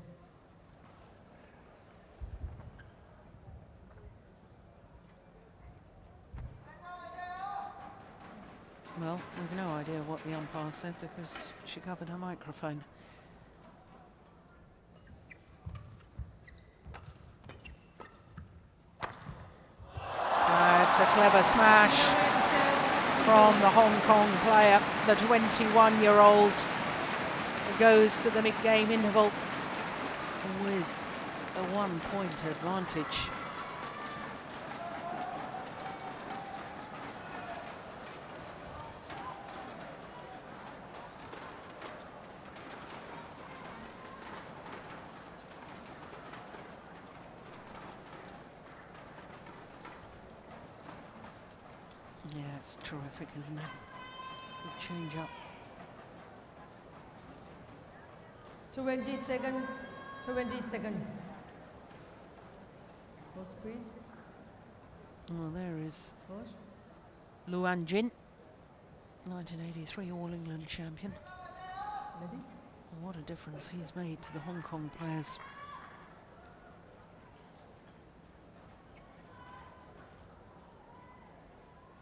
Well, we've no idea what the umpire said because she covered her microphone. It's a clever smash from the Hong Kong player, the 21-year-old, who goes to the mid-game interval with a 1-point advantage. Yeah, it's terrific, isn't it? Good change up. 20 seconds. 20 seconds. Pause, please. Well, there is Pause. Luan Jin, 1983 All England champion. Ready? And what a difference he's made to the Hong Kong players.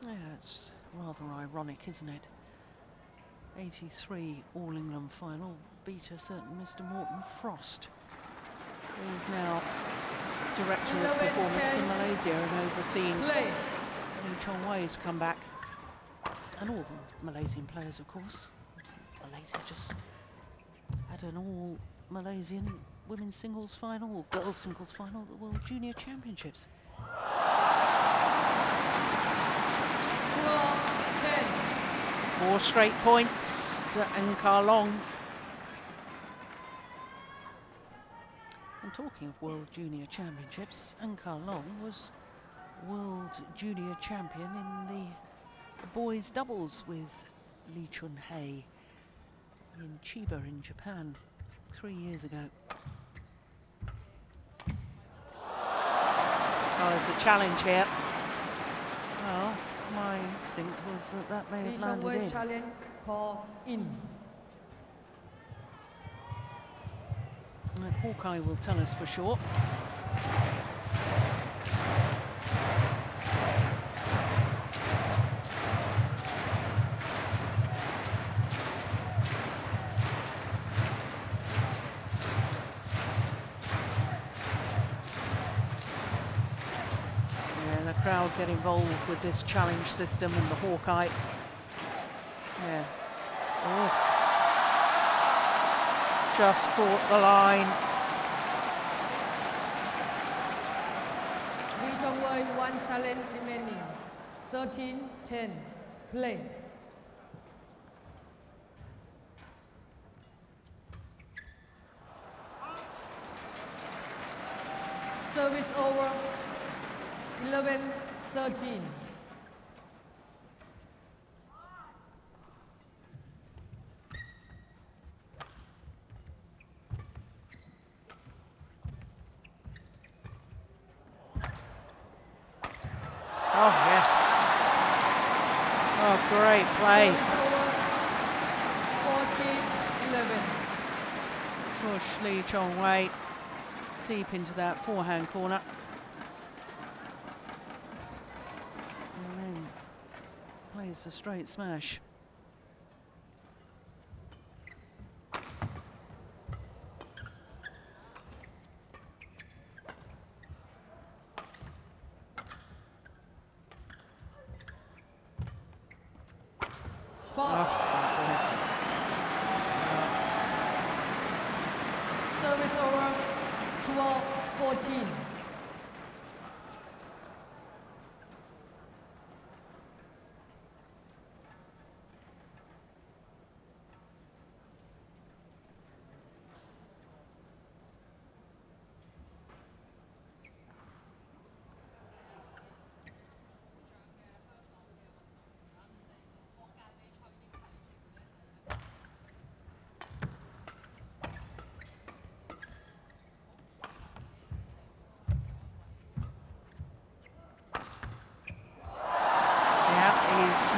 Yeah, it's rather ironic, isn't it? 83 All England final beat a certain Mr. Morton Frost, who is now Director of Performance in Malaysia and overseeing Play. Lee Chong-wei's comeback. And all the Malaysian players, of course. Malaysia just had an all-Malaysian women's singles final, or girls singles final at the World Junior Championships. 4-10. 4 straight points to Eun Long. And talking of World Junior Championships, Eun Long was World Junior Champion in the boys' doubles with Lee Chun-hae in Chiba in Japan 3 years ago. Oh, there's a challenge here. Well, my instinct was that that may have landed in. challenge call in. And Hawkeye will tell us for sure. Crowd get involved with this challenge system and the Hawkeye. Yeah. Oh. Just caught the line. One challenge remaining. 13-10. Play. Service over. 11-13. Oh, yes. Oh, great play. 14-11. Push Lee Chong Wei deep into that forehand corner. And then plays a straight smash. Service over 12-14.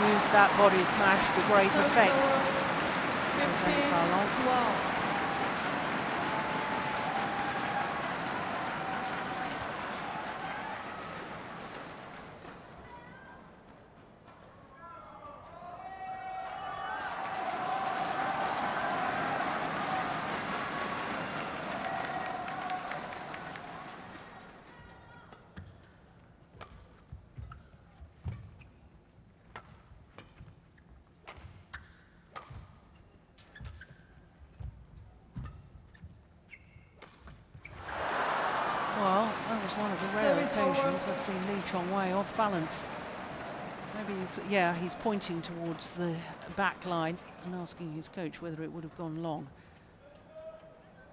Used that body smash to great effect. 15-12. Well, that was one of the rare occasions I've seen Lee Chong Wei off balance. Maybe, yeah, he's pointing towards the back line and asking his coach whether it would have gone long.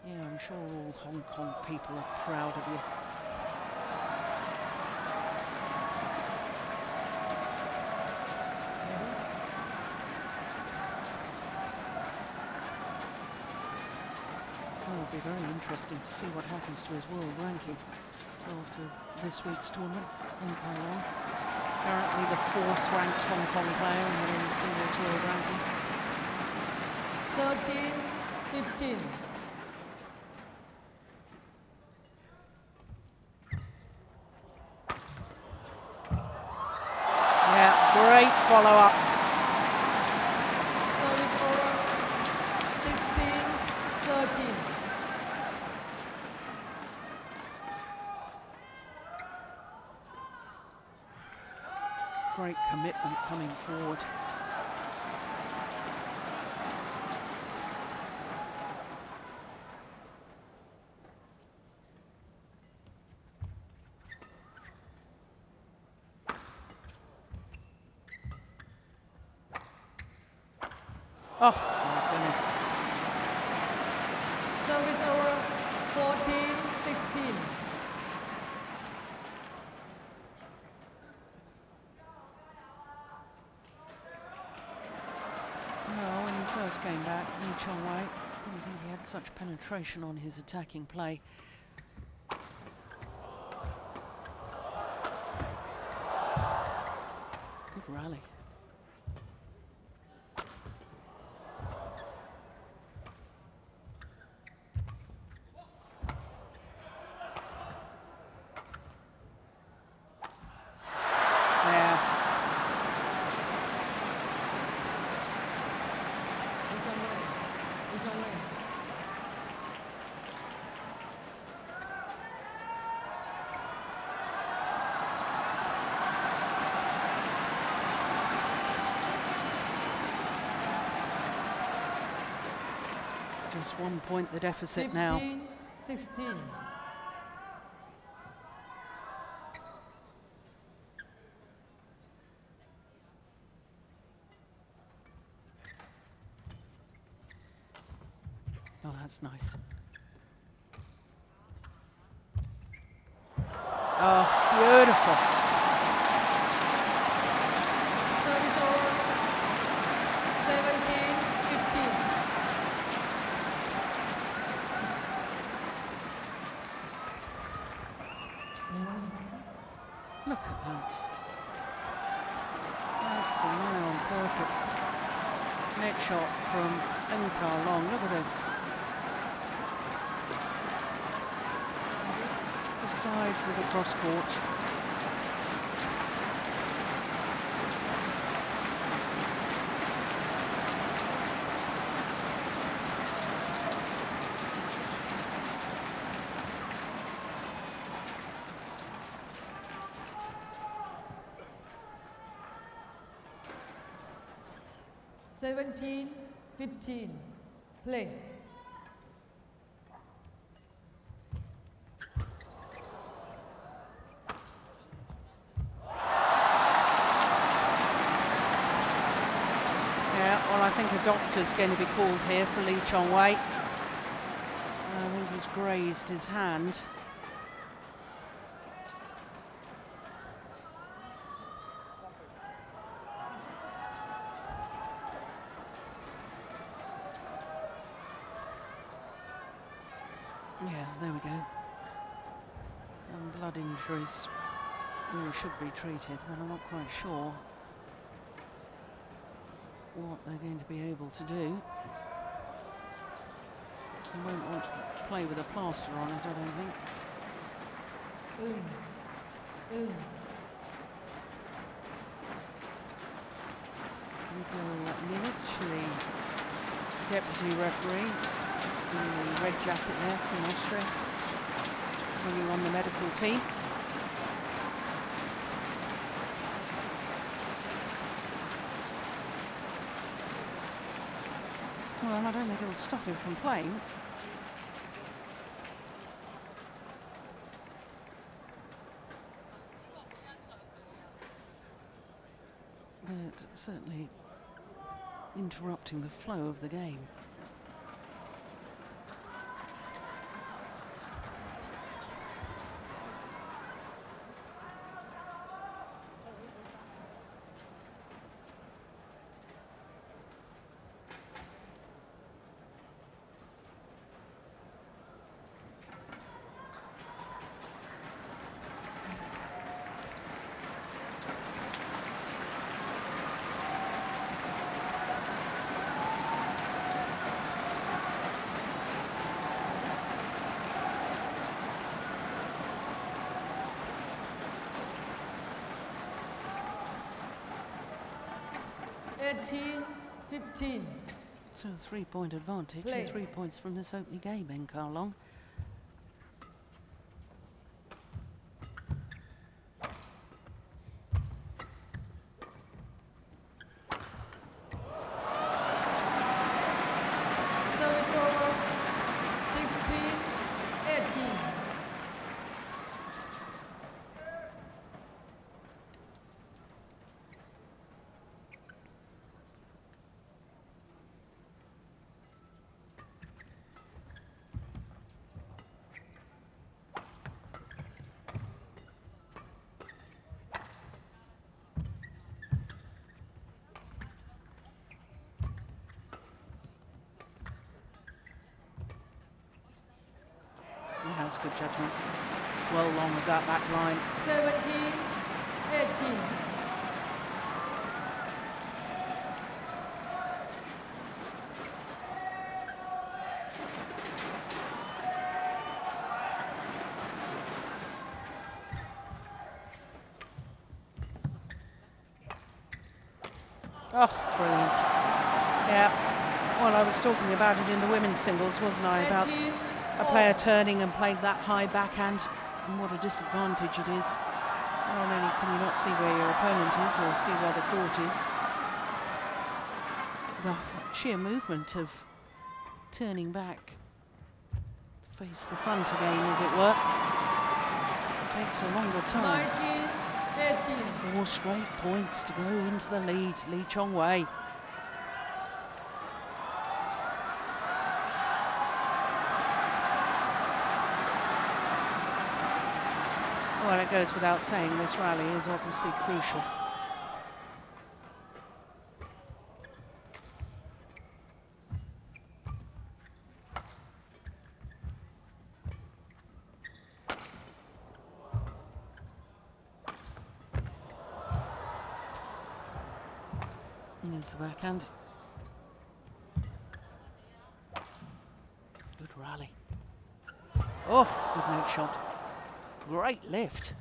Yeah, I'm sure all Hong Kong people are proud of you. It will be very interesting to see what happens to his world ranking after this week's tournament in Taiwan. Currently the 4th ranked Hong Kong player in the men's singles world ranking. 13-15. Yeah, great follow-up. Service over 16-13. Great commitment coming forward. Oh, my goodness. Service over 14-16. Well, when he first came back, Lee Chong Wei didn't think he had such penetration on his attacking play. rally. Just 1 point the deficit now. 16. Oh, that's nice. Oh, beautiful. Service over. 17-15. Look at that. That's a nigh-on perfect net shot from Long. Look at this. Just guides it across court. Seventeen, 15. Play. Yeah, well, I think a doctor's going to be called here for Lee Chong-wei. I think he's grazed his hand. Yeah, there we go. And blood injuries really should be treated, but I'm not quite sure what they're going to be able to do. They won't want to play with a plaster on it, I don't think. Nico Milic, the deputy referee, in the red jacket there from Austria, running on the medical team. Well, I don't think it'll stop him from playing. But certainly interrupting the flow of the game. Eighteen, 15. So a 3-point advantage, Play. and 3 points from this opening game in Long. Service over. 16, 18. Yeah, that's good judgment. Well long of that back line. 17, 18. Oh, brilliant. Yeah. Well, I was talking about it in the women's singles, wasn't I? About a player turning and playing that high backhand, and what a disadvantage it is. Not only can you not see where your opponent is or see where the court is, the sheer movement of turning back, face the front again, as it were, takes a longer time. 19, 18. 4 straight points to go into the lead. Lee Chong-wei. Well, it goes without saying, this rally is obviously crucial. Here's the backhand. Good rally. Oh, good note shot. Great lift.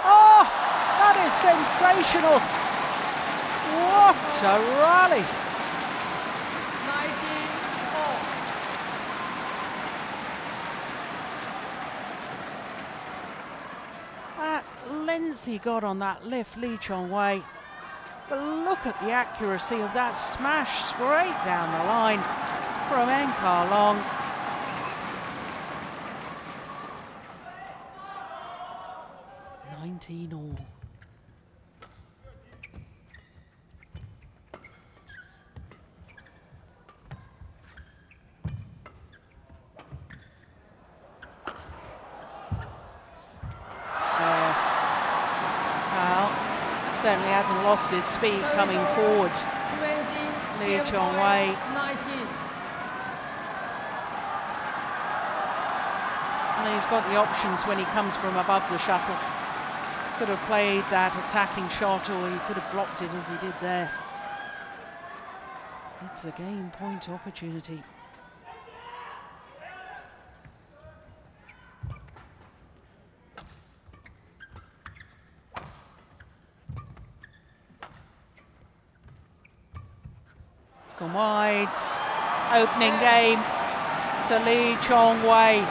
Oh, that is sensational. What a rally. 19, 4. That length he got on that lift, Lee Chong-wei. But look at the accuracy of that smash straight down the line from Enkar Long. All. Yes. Well, certainly hasn't lost his speed coming forward. 20, Lee Chong-wei. 19. And he's got the options when he comes from above the shuttle. Could have played that attacking shot, or he could have blocked it as he did there. It's a game point opportunity. It's gone wide. Opening game to Lee Chong-wei.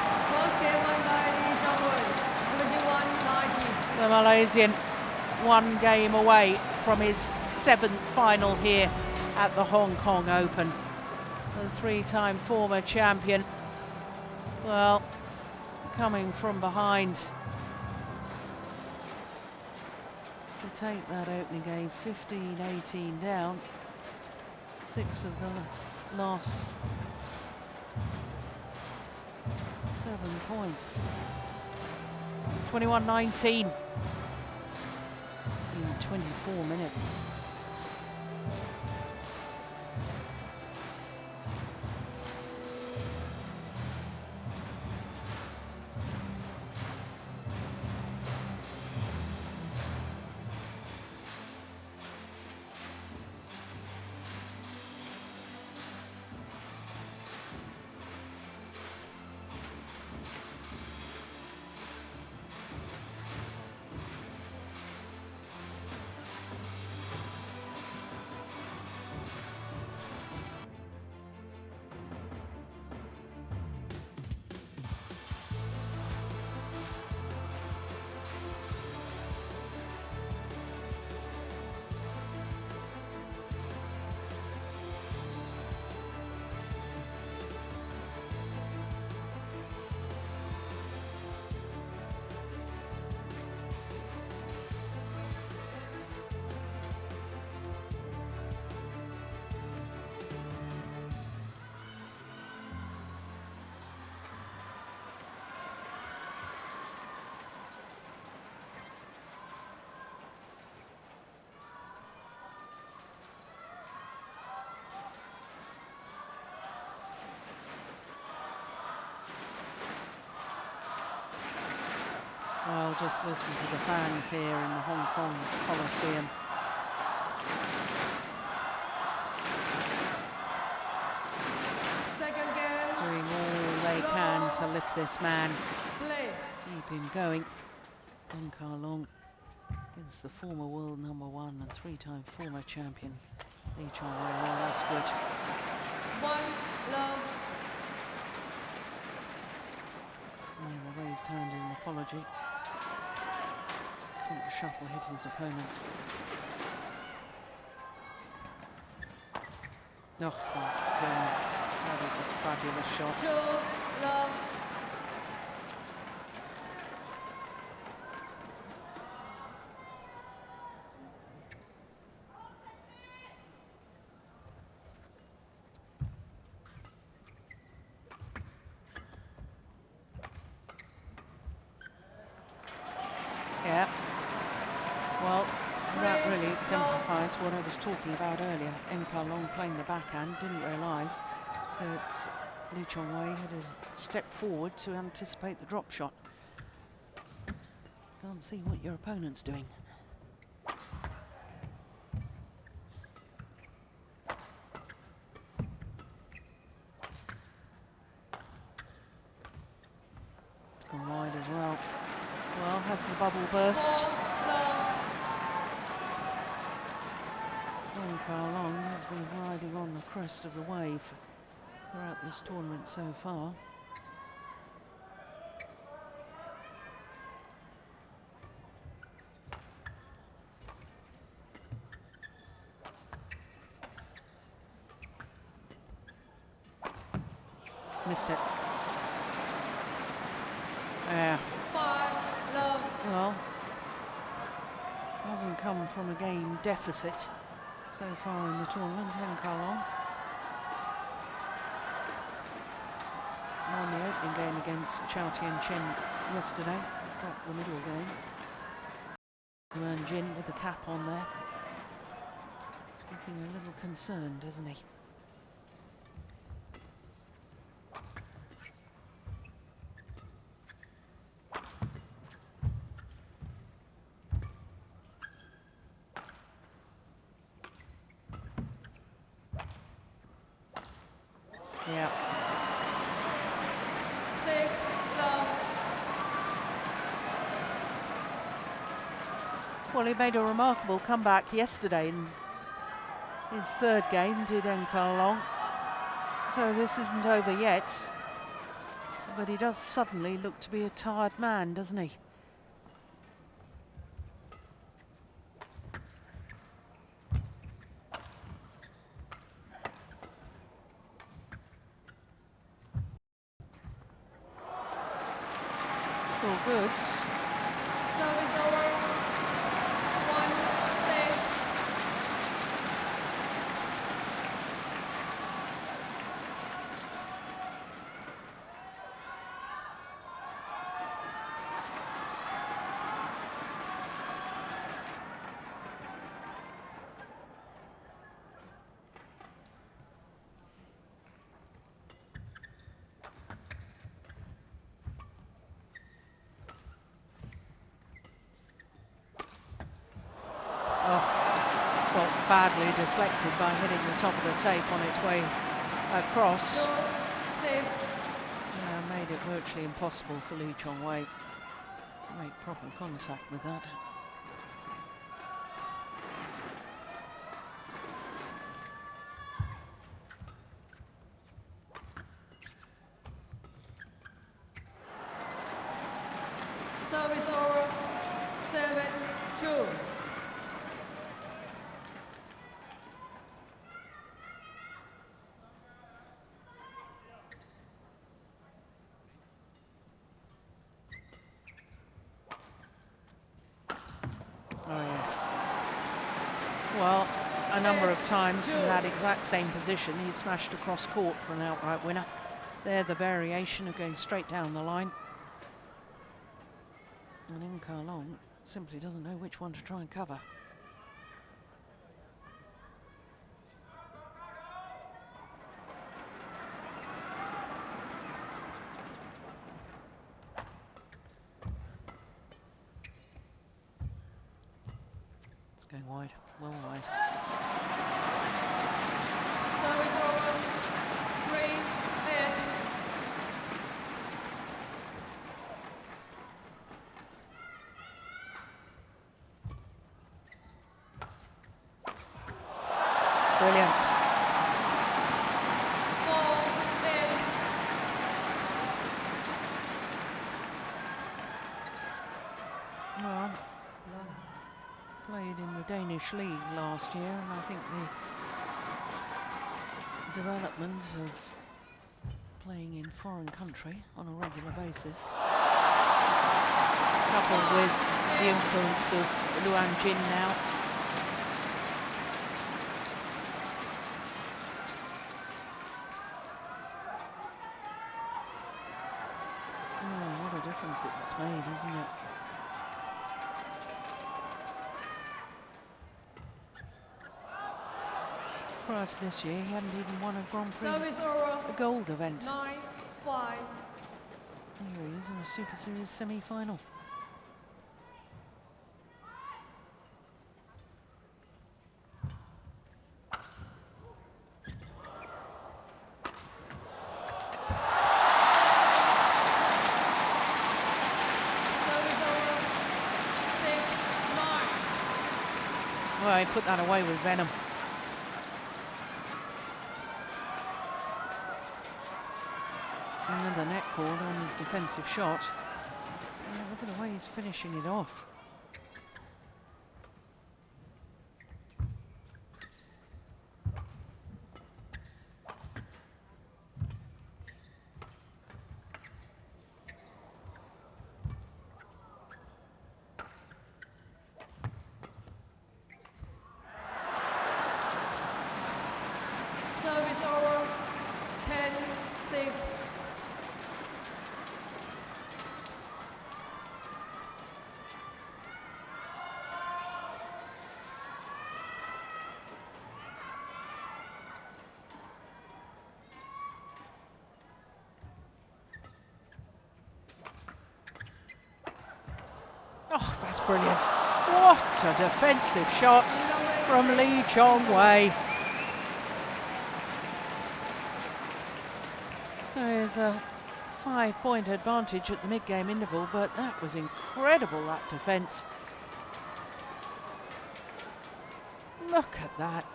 The Malaysian 1 game away from his 7th final here at the Hong Kong Open. The 3-time former champion, well, coming from behind to take that opening game 15-18 down. 6 of the last 7 points. 21-19 in 24 minutes. Well, just listen to the fans here in the Hong Kong Coliseum. Second game. Doing all they can to lift this man. Play. Keep him going. Enkar Long against the former world #1 and 3-time former champion Lee Chong. Oh, that's good. 1-love. Yeah, the raised hand in an apology. Think the shuttle hit his opponent. Oh, my goodness. That is a fabulous shot. 2-love. Yeah. Well, that really exemplifies what I was talking about earlier. Long playing the backhand, didn't realise that Lee Chong-wei had a step forward to anticipate the drop shot. Can't see what your opponent's doing. It's gone wide as well. Well, has the bubble burst? Long has been riding on the crest of the wave throughout this tournament so far. Missed it. Yeah. 5-love. Well, hasn't come from a game deficit so far in the tournament. Long won the opening game against Chao Tian-chen yesterday, got the middle game. Yuan Jin with the cap on there. He's looking a little concerned, isn't he? Yeah. 6-love. Well, he made a remarkable comeback yesterday in his third game, did Long. So this isn't over yet. But he does suddenly look to be a tired man, doesn't he? All good. Service over. 1-6. Badly deflected by hitting the top of the tape on its way across. 2-6. Made it virtually impossible for Lee Chong-wei to make proper contact with that. Service over. 7-2. Oh yes. Well, a number of times from that exact same position, he smashed across court for an outright winner. There, the variation of going straight down the line. And Long simply doesn't know which one to try and cover. It's going wide, well wide. Service over. 3-8. Well, played in the Danish league last year, and I think the development of playing in foreign country on a regular basis, coupled with the influence of Yuanting now. Oh, what a difference it's made, isn't it? Prior to this year, he hadn't even won a Grand Prix, a gold event. 9-5. Here he is in a Super Series semi-final. Well, he put that away with venom. Another net cord on his defensive shot. Look at the way he's finishing it off. Service over 10-6. Oh, that's brilliant. What a defensive shot from Lee Chong-wei. So there's a 5-point advantage at the mid-game interval, but that was incredible, that defence. Look at that.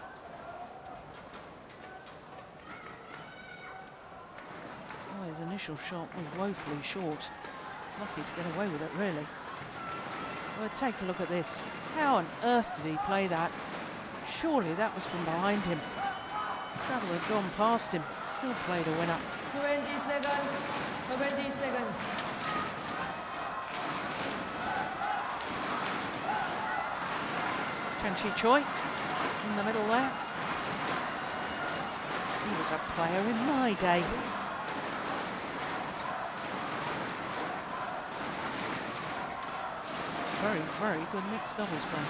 Oh, his initial shot was woefully short. He's lucky to get away with it, really. Well, take a look at this. How on earth did he play that? Surely that was from behind him. That would have gone past him. Still played a winner. 20 seconds. 20 seconds. Chen Choi in the middle there. He was a player in my day. Very, very good mixed doubles play.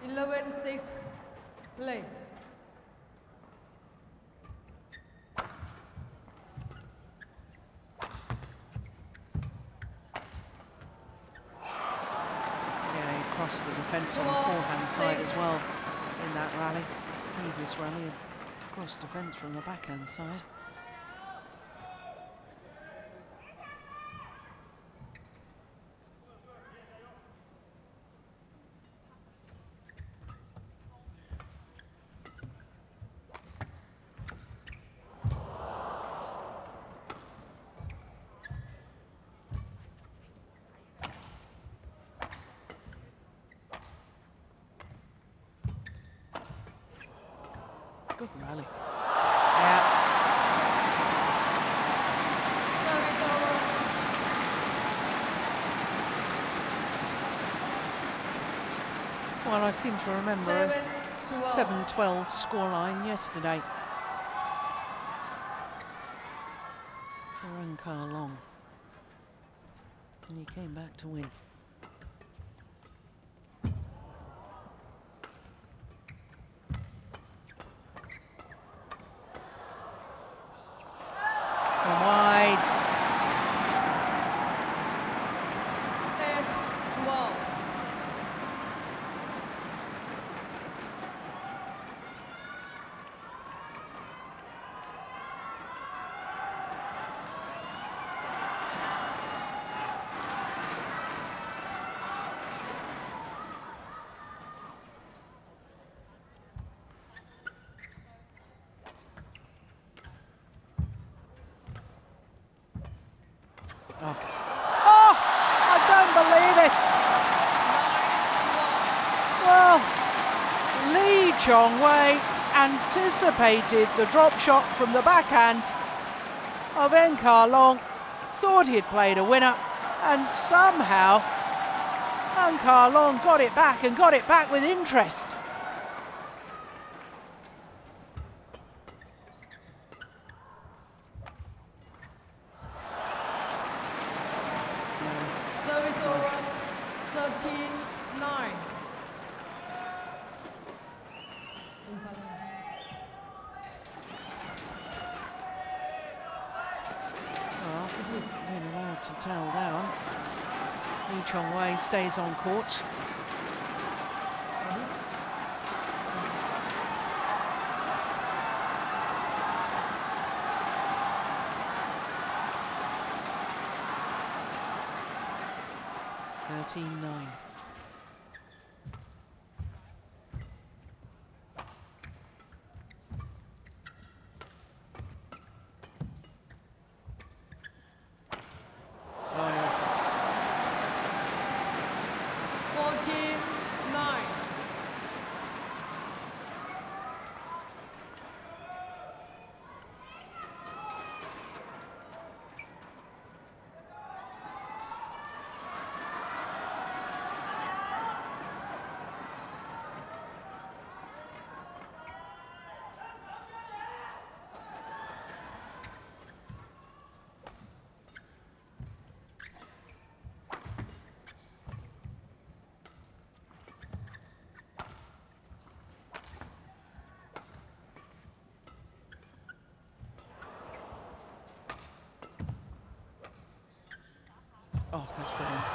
11-6. Play. Yeah, he crossed the defence on the forehand side as well in that rally. Previous rally, crossed defence from the backhand side. Good rally. Yeah. Service over. Well, I seem to remember a 7-12 scoreline yesterday for Enkar Long. And he came back to win. Wide. 8-12. Oh. Oh, I don't believe it. Well, Lee Chong-wei anticipated the drop shot from the backhand of Long, thought he'd played a winner, and somehow Long got it back and got it back with interest. Service over 39. Well, being allowed to tail down. Lee Chong-wei stays on court. Nine. Oh yes. 49. Oh, that's brilliant.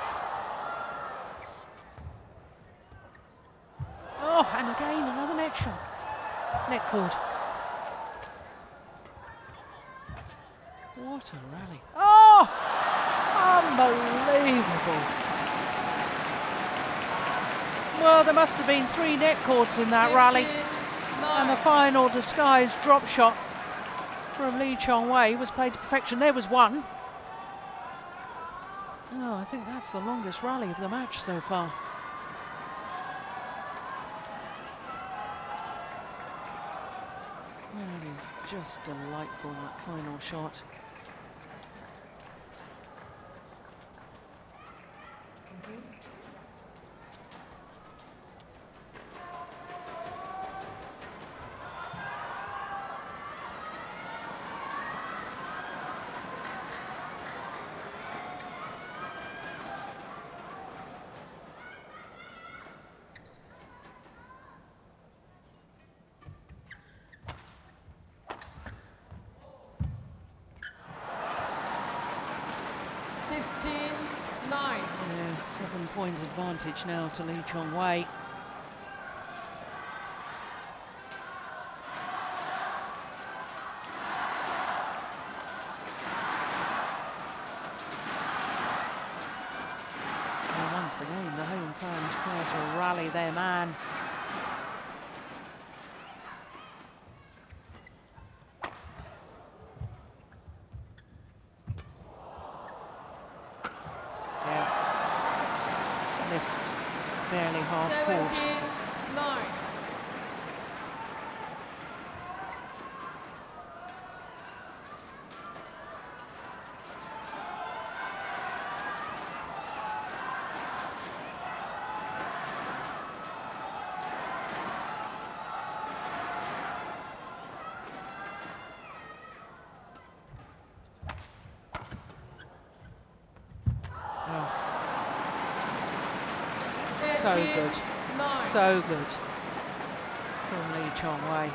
Oh, and again, another net shot. Net cord. What a rally. Oh, unbelievable. Well, there must have been 3 net cords in that rally. And the final disguised drop shot from Lee Chong-wei was played to perfection. There was one. Oh, I think that's the longest rally of the match so far. That is just delightful, that final shot. Yeah, 7-point advantage now to Lee Chong-wei. And once again, the home fans try to rally their man. Barely half court. 79. So good, so good from Lee Chong-wei.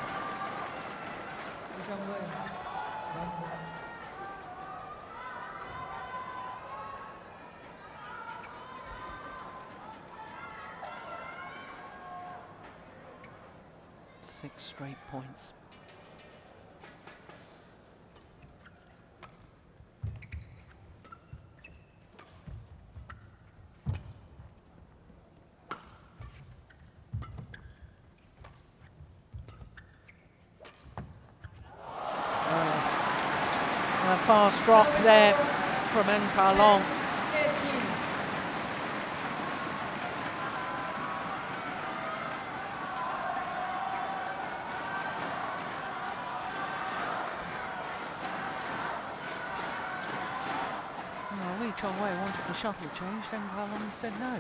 Six straight points. Fast drop there from Enkarlong. 18. Well, Lee Chong-wei wanted the shuttle changed, Enkarlong said no.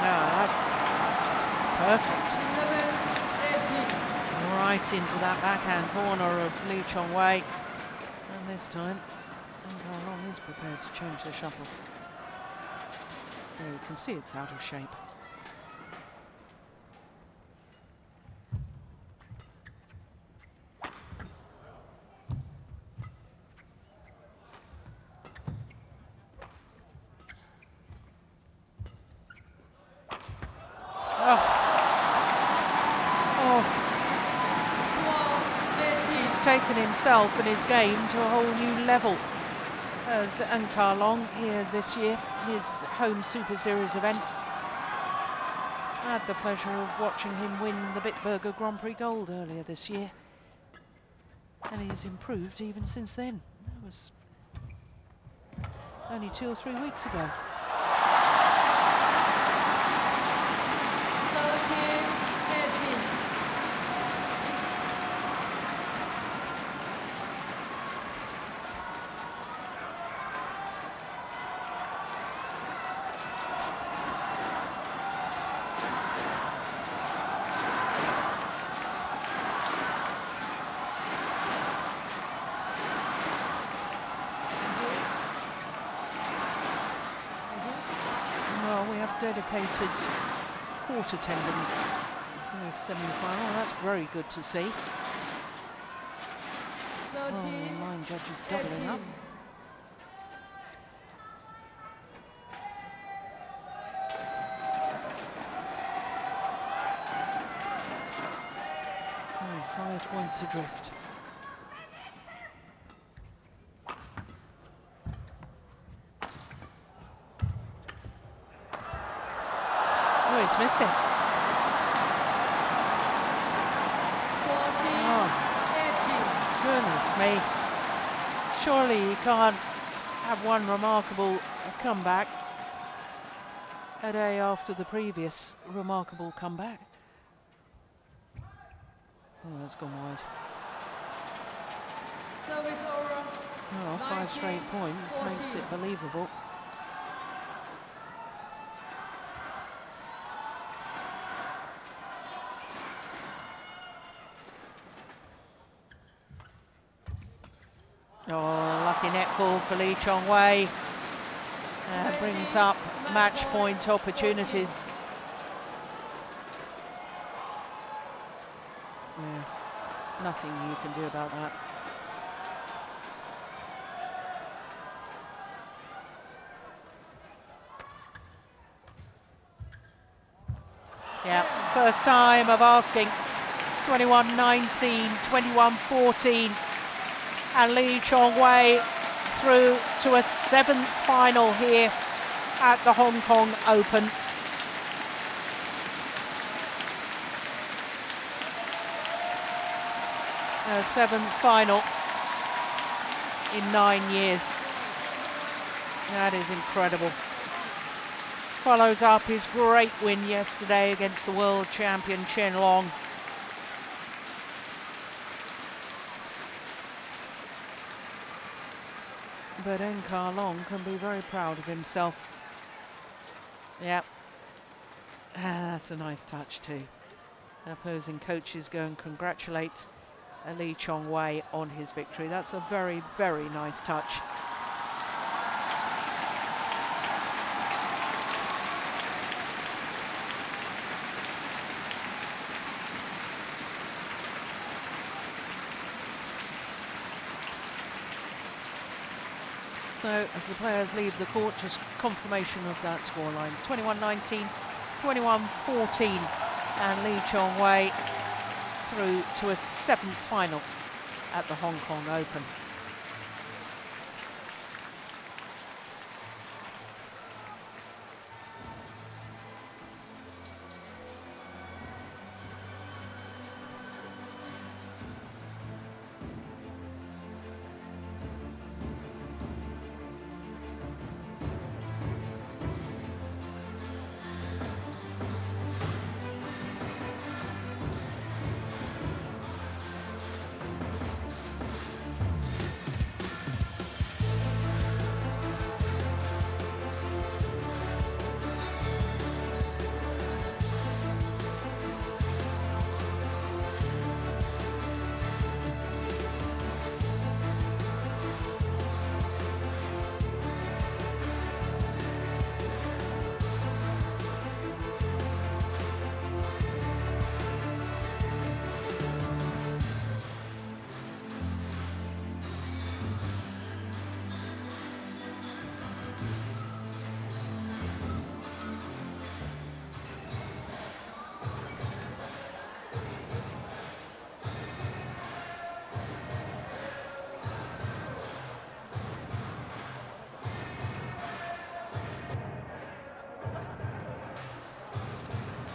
No, that's perfect. 11, 18. Right into that backhand corner of Lee Chong-wei. And this time, Enkarlong is prepared to change the shuttle. There you can see it's out of shape. Taken himself and his game to a whole new level as Enkarlong here this year, his home Super Series event. I had the pleasure of watching him win the Bitburger Grand Prix Gold earlier this year, and he's improved even since then. That was only 2 or 3 weeks ago. 13, 18. Dedicated court attendance for the semi-final. That's very good to see. 13, Line judges doubling up. 5 points adrift. Oh, he's missed it. 14, 18. Goodness me. Surely you can't have one remarkable comeback a day after the previous remarkable comeback. Oh, that's gone wide. Service over. Oh, 5 straight 19, points 14. makes it believable. Oh, lucky net ball for Lee Chong-wei. Brings up match point opportunities. Yeah, nothing you can do about that. Yeah, first time of asking. 21-19, 21-14. And Lee Chong-wei through to a 7th final here at the Hong Kong Open. A 7th final in 9 years. That is incredible. Follows up his great win yesterday against the world champion Chen Long. But Enkarlong can be very proud of himself. Yep. That's a nice touch too. Opposing coaches go and congratulate Lee Chong-wei on his victory. That's a very, very nice touch. So as the players leave the court, just confirmation of that scoreline. 21-19, 21-14, and Lee Chong-wei through to a 7th final at the Hong Kong Open.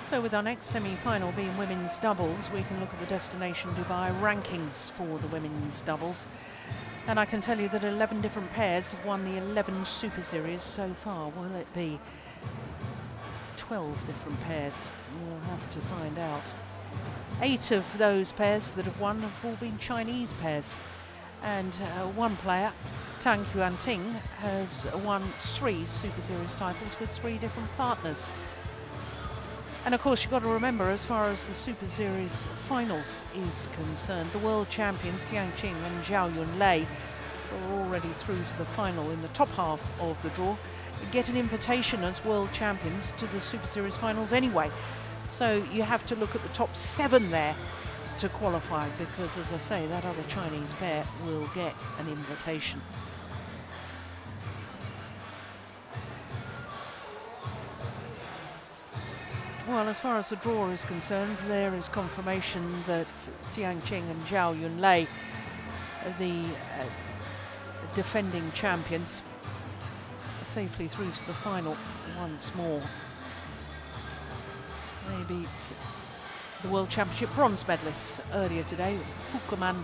So with our next semi-final being women's doubles, we can look at the Destination Dubai rankings for the women's doubles. And I can tell you that 11 different pairs have won the 11 Super Series so far. Will it be 12 different pairs? We'll have to find out. 8 of those pairs that have won have all been Chinese pairs. And one player, Tang Yuanting, has won 3 Super Series titles with 3 different partners. And of course, you've got to remember, as far as the Super Series finals is concerned, the world champions Tang and Zhao Yunlei are already through to the final in the top half of the draw, get an invitation as world champions to the Super Series finals anyway. So you have to look at the top 7 there to qualify, because, as I say, that other Chinese pair will get an invitation. Well, as far as the draw is concerned, there is confirmation that Tang and Zhao Yunlei, the defending champions, are safely through to the final once more. They beat the World Championship bronze medalists earlier today, Fukuman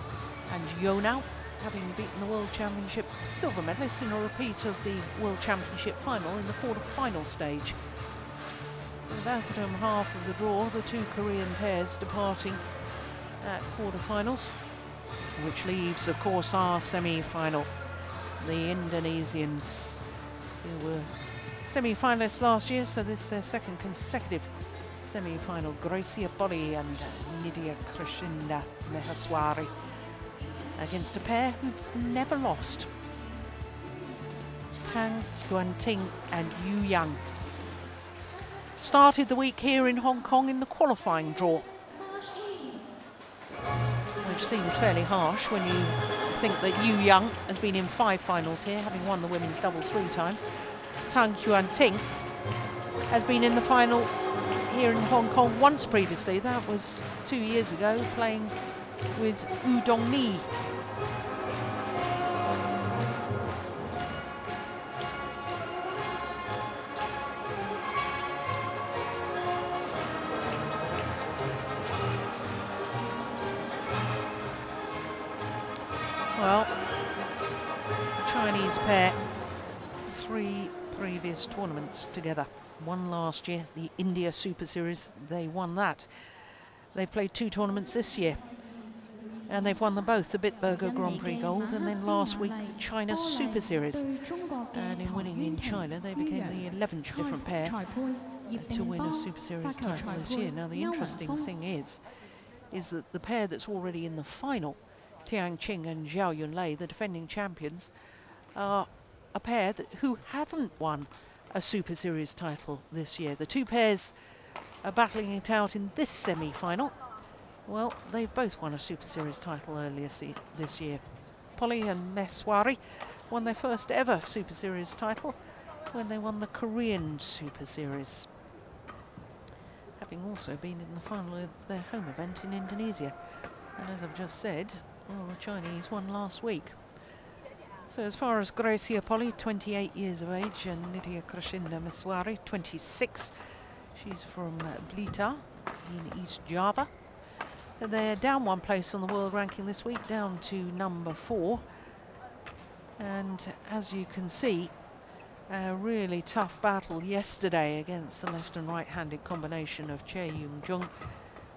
and Yeon, having beaten the World Championship silver medalists in a repeat of the World Championship final in the quarter-final stage. So the bottom half of the draw, the 2 Korean pairs departing at quarter-finals, which leaves, of course, our semi-final. The Indonesians, who were semi-finalists last year, so this is their 2nd consecutive semi-final. Greysia, Polii and Nitya, Krishinda, Maheswari, against a pair who's never lost. Tang, Yuanting and Yoon. Started the week here in Hong Kong in the qualifying draw, which seems fairly harsh when you think that Yoon has been in 5 finals here, having won the women's doubles 3 times. Tang Yuanting has been in the final here in Hong Kong once previously. That was 2 years ago, playing with Udong-ni. Well, the Chinese pair, 3 previous tournaments together. One last year, the India Super Series, they won that. They've played 2 tournaments this year, and they've won them both, the Bitburger Grand Prix Gold, and then last week, the China Super Series. And in winning in China, they became the 11th different pair to win a Super Series title this year. Now, the interesting thing is that the pair that's already in the final, Tang and Zhao Yunlei, the defending champions, are a pair who haven't won a Super Series title this year. The 2 pairs are battling it out in this semi-final. Well, they've both won a Super Series title earlier this year. Polii and Maheswari won their first ever Super Series title when they won the Korean Super Series, having also been in the final of their home event in Indonesia. And as I've just said, well, the Chinese won last week. So as far as Greysia Polii, 28 years of age, and Nitya Krishinda Maheswari, 26. She's from Blitar in East Java. They're down 1 place on the world ranking this week, down to number 4. And as you can see, a really tough battle yesterday against the left and right-handed combination of Chae Yoon-jung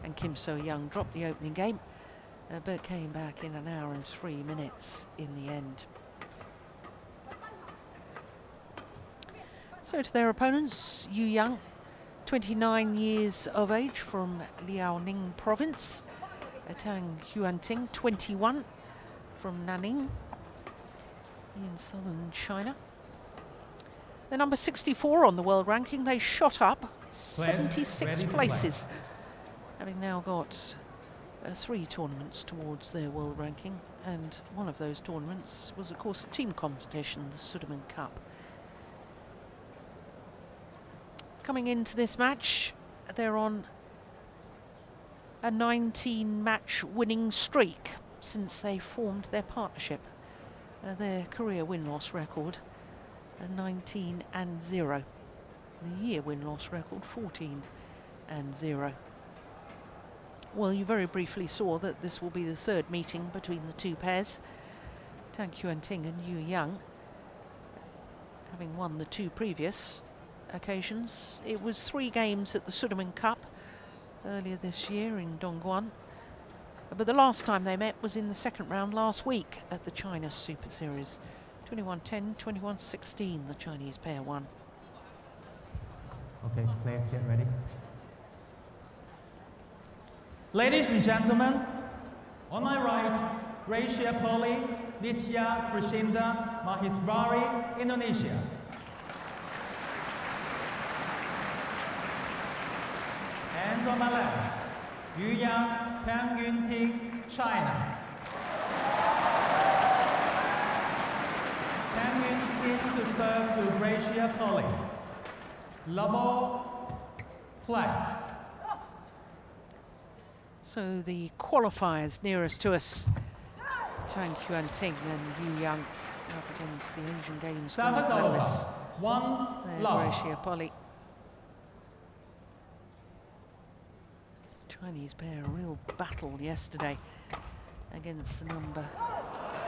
and Kim So-young. Dropped the opening game, but came back in 1 hour and 3 minutes in the end. So to their opponents, Yoon, 29 years of age, from Liaoning province. Tang Yuanting, 21, from Nanning in southern China. They're number 64 on the world ranking. They shot up 76 places, having now got 3 tournaments towards their world ranking. And one of those tournaments was, of course, a team competition, the Sudirman Cup. Coming into this match, they're on a 19-match winning streak since they formed their partnership. Their career win-loss record, 19-0. The year win-loss record, 14-0. 0. Well, you very briefly saw that this will be the third meeting between the two pairs. Tang Yuanting and Young, having won the two previous occasions. It was 3 games at the Sudirman Cup earlier this year in Dongguan. But the last time they met was in the second round last week at the China Super Series. 21-10, 21-16, the Chinese pair won. Okay, players get ready. Ladies and gentlemen, on my right, Greysia, Polii, Nitya, Krishinda, Maheswari, Indonesia. And on my left, Yuanting, Tang, Yuanting, China. Tang Yuanting to serve to Greysia, Polii. Level, play. So the qualifiers nearest to us, Tang Yuanting and Young up against the Asian Games gold medalists. Greysia, Polii. Chinese pair, a real battle yesterday against the number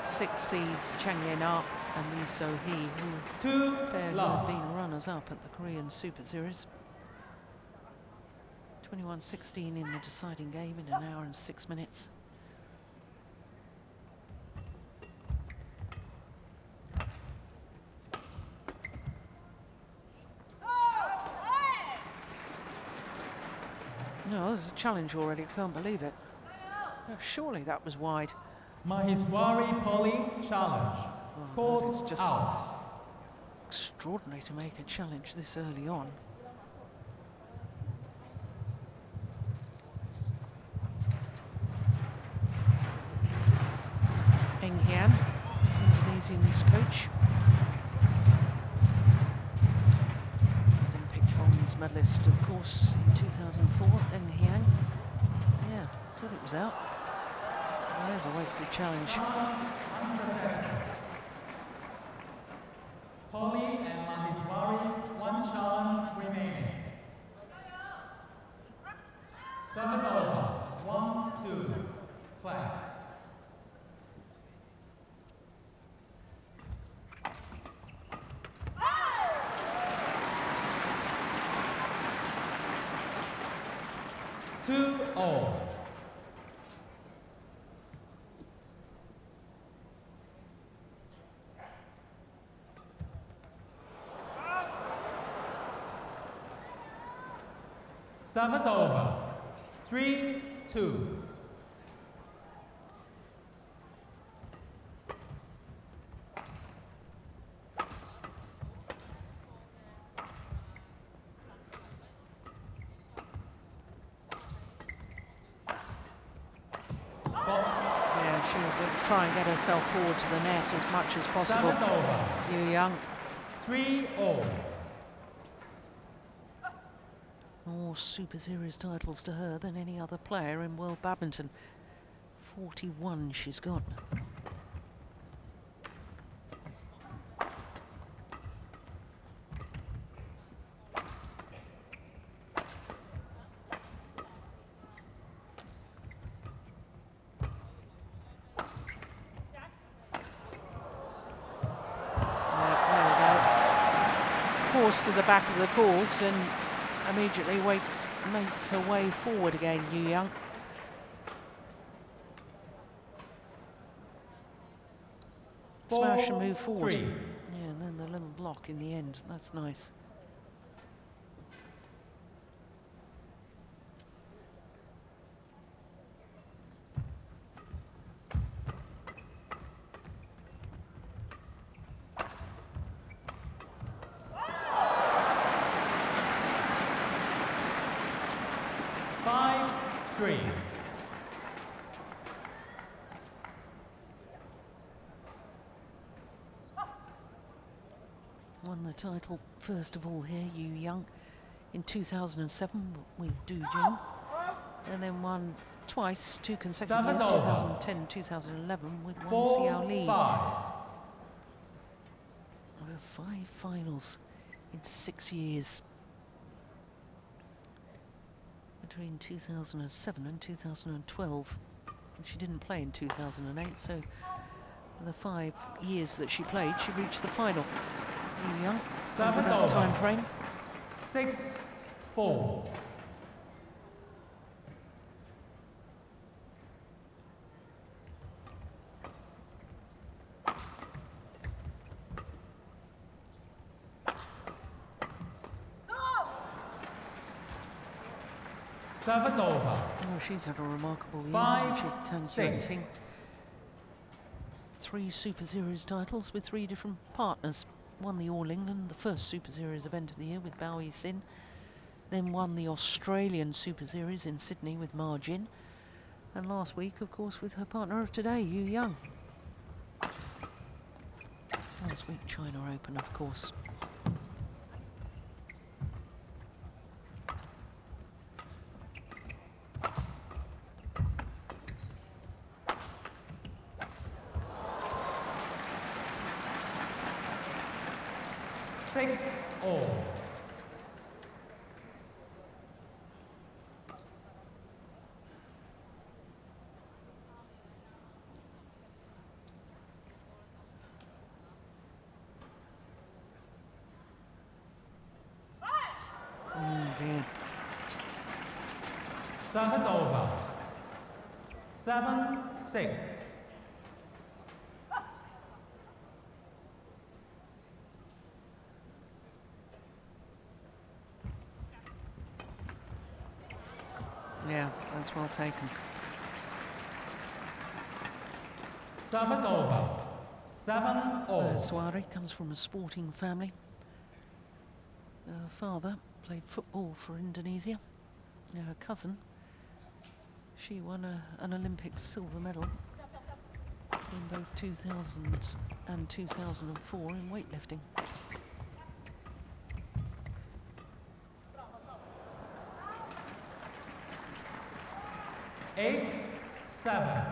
6 seeds Chang and Lee So-hee, who had been runners-up at the Korean Super Series. 21-16 in the deciding game in 1 hour and 6 minutes. No, there's a challenge already, I can't believe it. Oh, surely that was wide. Maheswari, Polii, challenge. Well, it's just extraordinary to make a challenge this early on. Hian, Indonesian's coach. Olympic bronze medalist, of course, in 2004. Hian. Yeah, thought it was out. There's a wasted challenge. Polii and Maheswari, 1 challenge remaining. Service over. 1-2. Play. Service over. 3-2. Yeah, she'll try and get herself forward to the net as much as possible. Young. 3-0. More Super Series titles to her than any other player in world badminton. 41 she's got. Forced to the back of the court and immediately makes her way forward again, Young. Smash and move forward. Yeah, and then the little block in the end. That's nice. Won the title first of all here, Young, in 2007 with Du Jing, and then won twice, 2 consecutive years, 2010 and 2011 with Wang Xiao Li. 5 finals in 6 years. between 2007 and 2012. And she didn't play in 2008, so for the 5 years that she played, she reached the final. Yu Yang, over that time frame. 6-4. Service over. Oh, she's had a remarkable year, 5, hasn't she, Tang 6. Yuanting? 3 Super Series titles with 3 different partners. Won the All England, the first Super Series event of the year with Maheswari. Then won the Australian Super Series in Sydney with Ma Jin. And last week, of course, with her partner of today, Yu Yang. Last week, China Open, of course. Service over. 7-6. Yeah, that's well taken. Service over. 7-all. Maheswari comes from a sporting family. Her father played football for Indonesia. Now her cousin, she won an Olympic silver medal in both 2000 and 2004 in weightlifting. Eight, 7.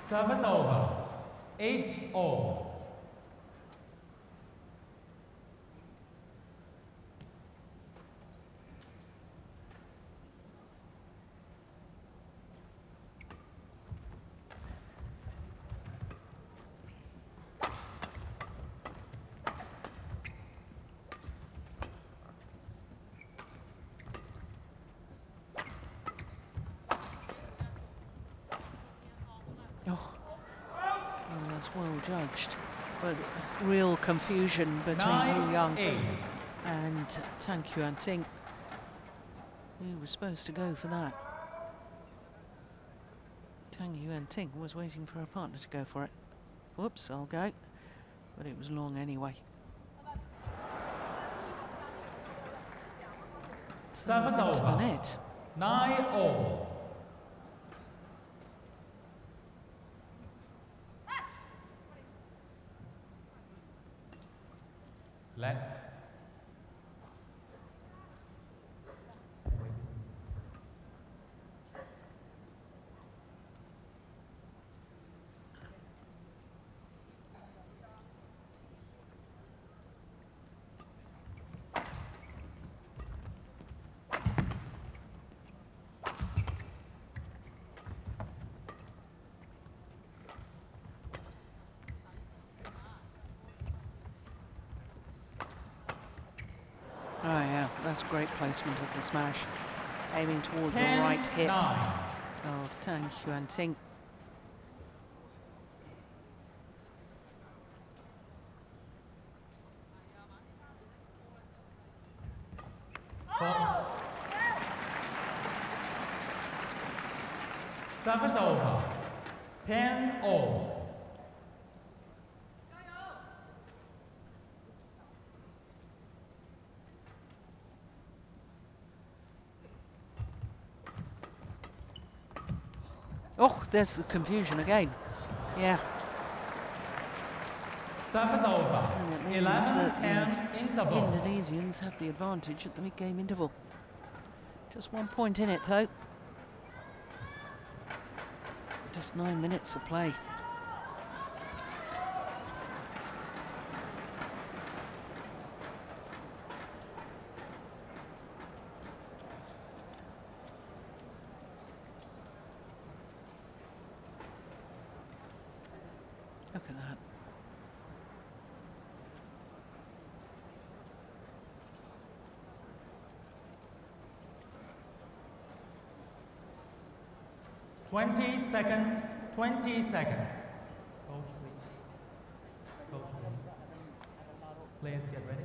Service over. 8-all. That's well judged, but real confusion between Yu Yang and Tang Yuanting. Who was supposed to go for that? Tang Yuanting was waiting for her partner to go for it. Whoops, I'll go. But it was long anyway. Service into over. the net. 9-all. Let. Oh yeah, that's great placement of the smash. Aiming towards the 10, right hip 9. of Tang Yuanting. Service over. 10-all. Oh, there's the confusion again. Yeah. Service over. And it means that 11-10 interval. Indonesians have the advantage at the mid-game interval. Just 1 point in it, though. Just 9 minutes of play. Look at that. Twenty seconds. 20 seconds. Coach, please. Coach, please. Players get ready.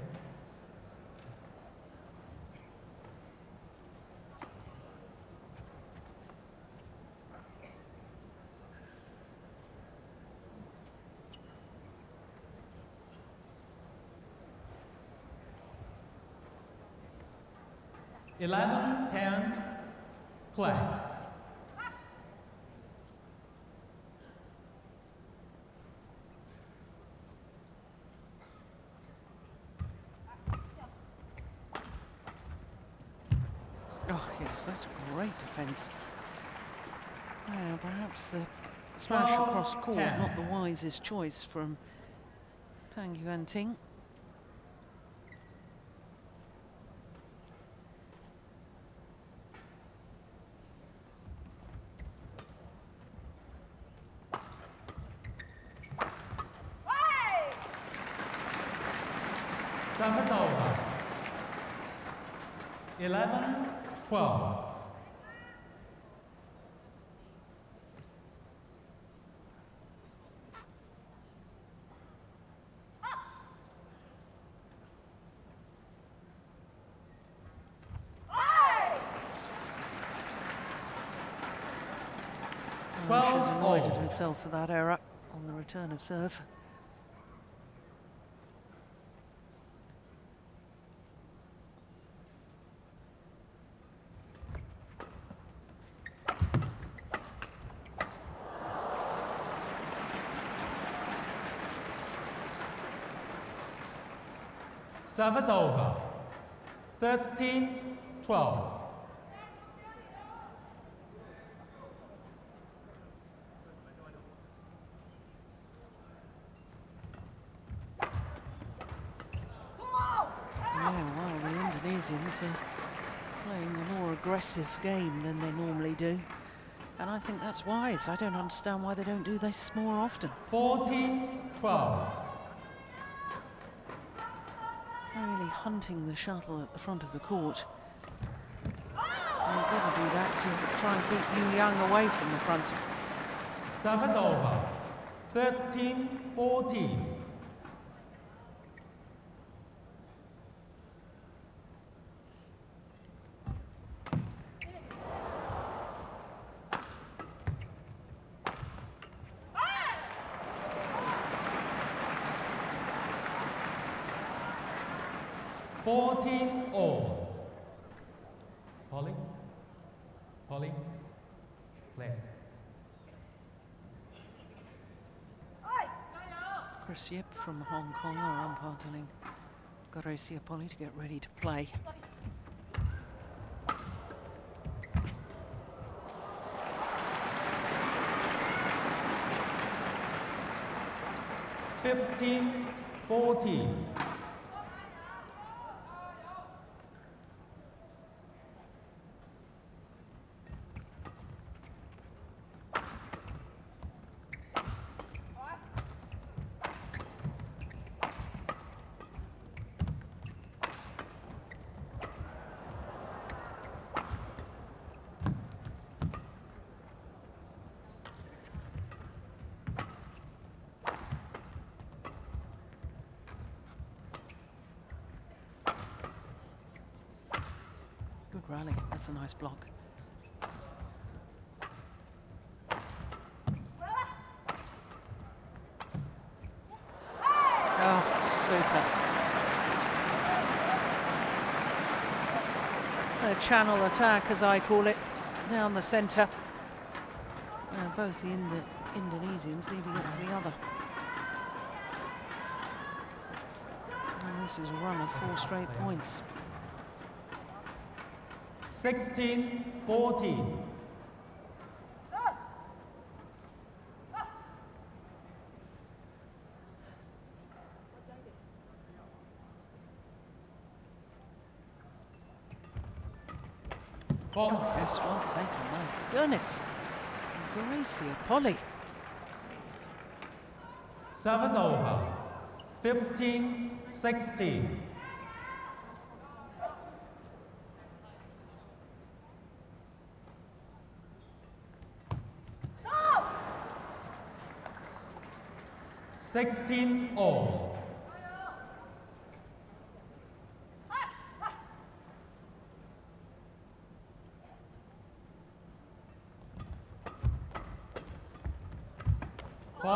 Eleven, 10, play. Oh, yes, that's great defence. Yeah, perhaps the smash across court, 10. not the wisest choice from Tang Yuanting. Service over. 11, 12. She's avoided herself for that error on the return of serve. Service over. 13, 12. The Indonesians are playing a more aggressive game than they normally do. And I think that's wise. I don't understand why they don't do this more often. 14, 12. They're really hunting the shuttle at the front of the court. And you've got to do that to try and keep Yu Yang away from the front. Service over. 13, 14. All. Polii. Polii. Place. Chris Yip from Hong Kong are umpire telling Greysia Polii to get ready to play. Fifteen, 14. Good rally, that's a nice block. Oh, super. A channel attack, as I call it, down the centre. both the Indonesians leaving it for the other. And this is a run of 4 straight points. 16-14. Oh, yes, well taken, my goodness. Greysia, Polii. Service over. 15-16. No! 16-all. No.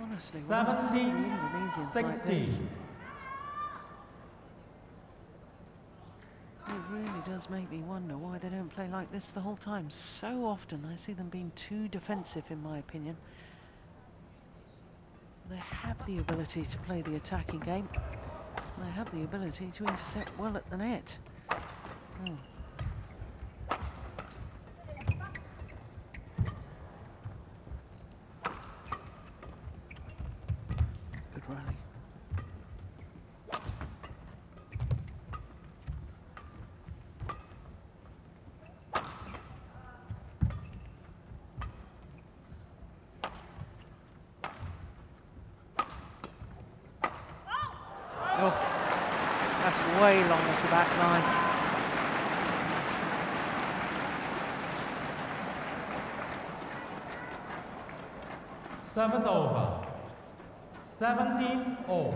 Honestly, when I see the Indonesians like this, it really does make me wonder why they don't play like this the whole time. So often I see them being too defensive, in my opinion. They have the ability to play the attacking game. They have the ability to intercept well at the net. Oh. Good rally. Oh, that's way long off the back line. Service over. 17-all. Oh,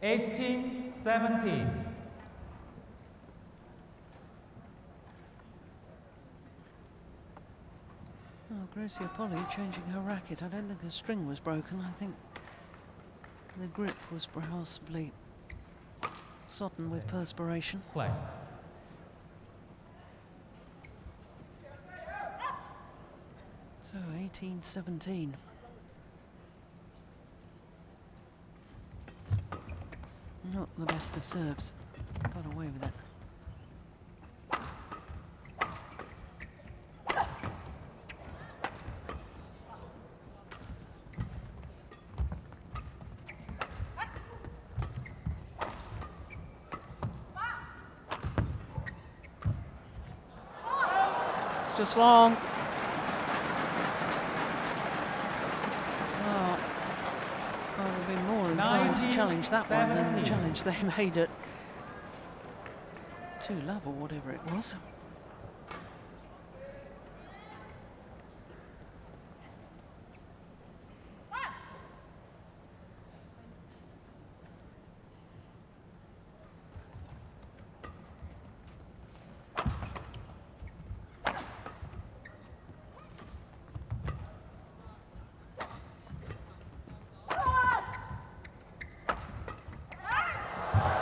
18-17. Greysia Polii changing her racket. I don't think the string was broken. I think the grip was possibly sodden with perspiration. Play. So 18-17. Not the best of serves. Got away with it. It's just long. I would have been more inclined to challenge that one than the challenge they made it. 2 love or whatever it was.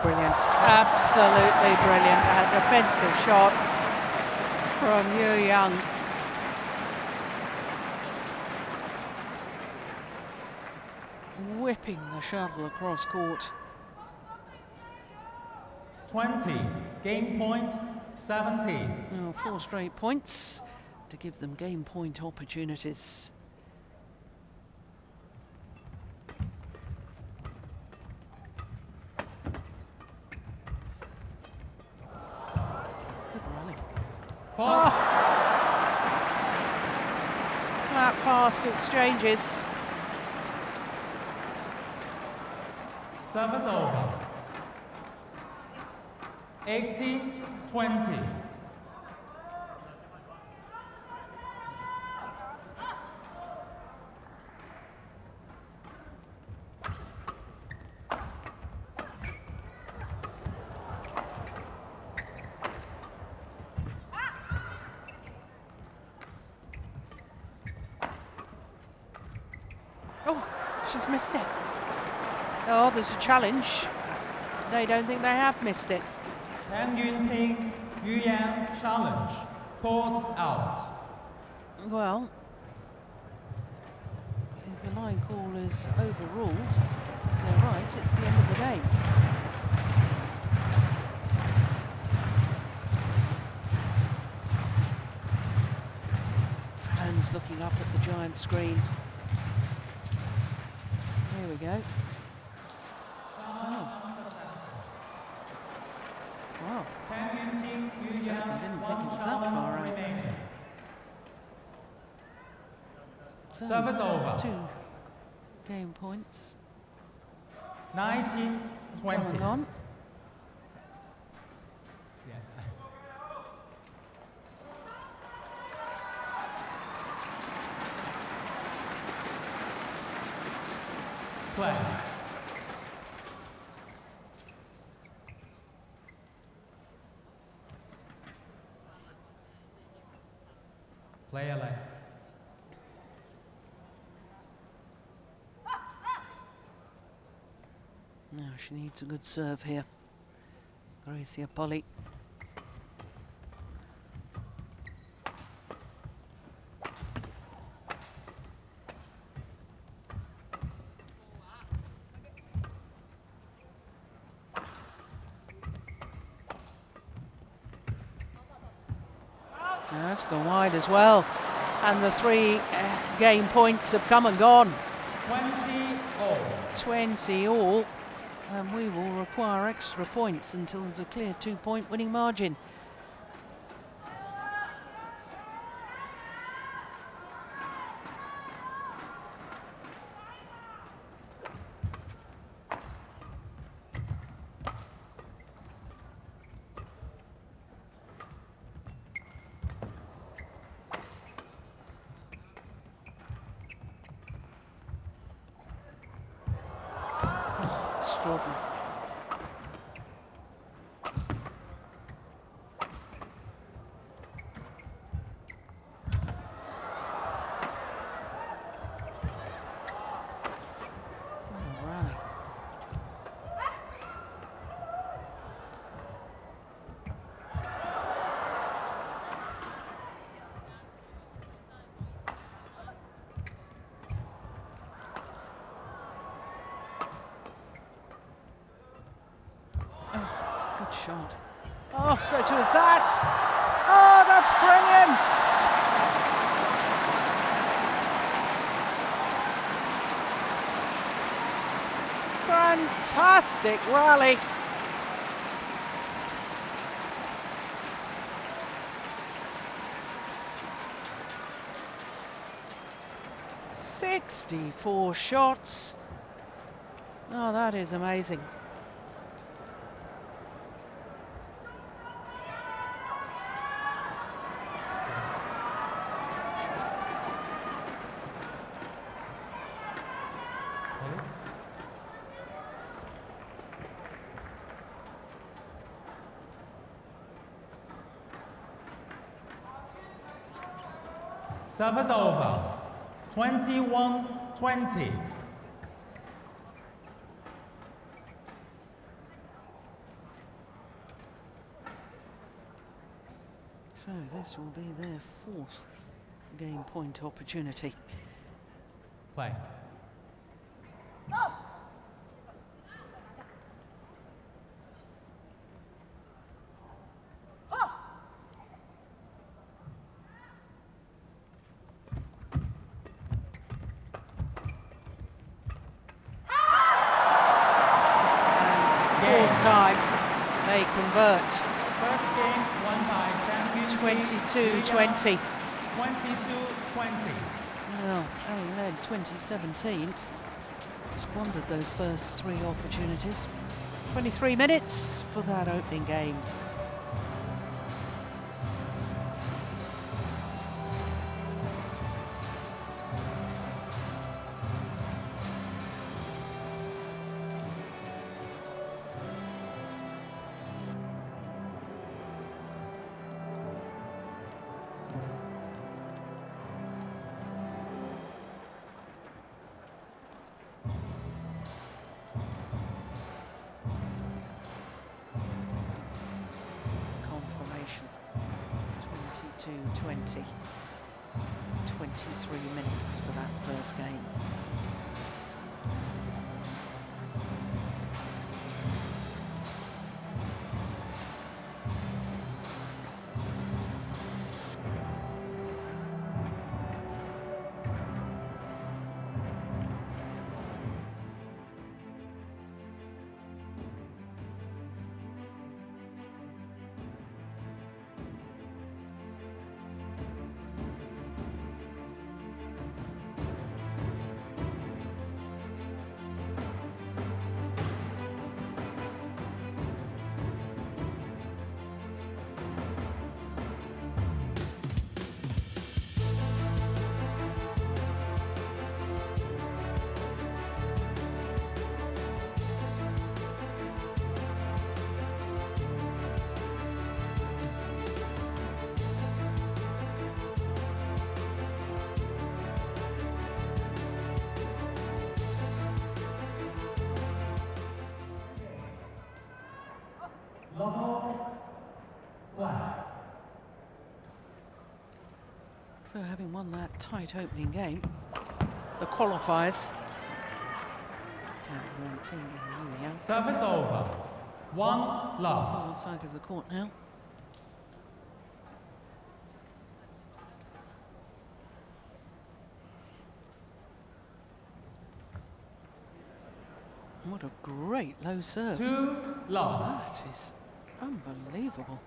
Brilliant, absolutely brilliant. A defensive shot from Yuanting. Whipping the shuttle across court. 20. Game point 17. Oh, 4 straight points to give them game point opportunities. Oh. Flat fast exchanges. Service over. 18-20. she's missed it. Oh, there's a challenge. They don't think they have missed it. Tang Yuanting Yuan challenge. Called out. Well, if the line call is overruled, they're right, it's the end of the game. Fans looking up at the giant screen. There we go. Oh. Wow. Certainly didn't think it was that far out. So, Service over. 2 game points. 19-20. Going on. Play. Player left. Now she needs a good serve here. Greysia Polii. That's gone wide as well. And the 3 game points have come and gone. 20 all. 20 all. And we will require extra points until there's a clear 2-point winning margin. Extraordinary. What a rally. Good shot. Oh, so too is that. Oh, that's brilliant. Fantastic rally. "64 shots. Oh, that is amazing. Service over. 21-20. So this will be their 4th game point opportunity. Play. Time they convert. First game won by Tang 22-20. 22-20. Well, having led 2017, squandered those first 3 opportunities. 23 minutes for that opening game. 22-20. 23 minutes for that first game. So having won that tight opening game, the qualifiers, Yuanting and Yuan, Service over. 1 love. on the side of the court now. What a great low serve. 2 love. That is unbelievable.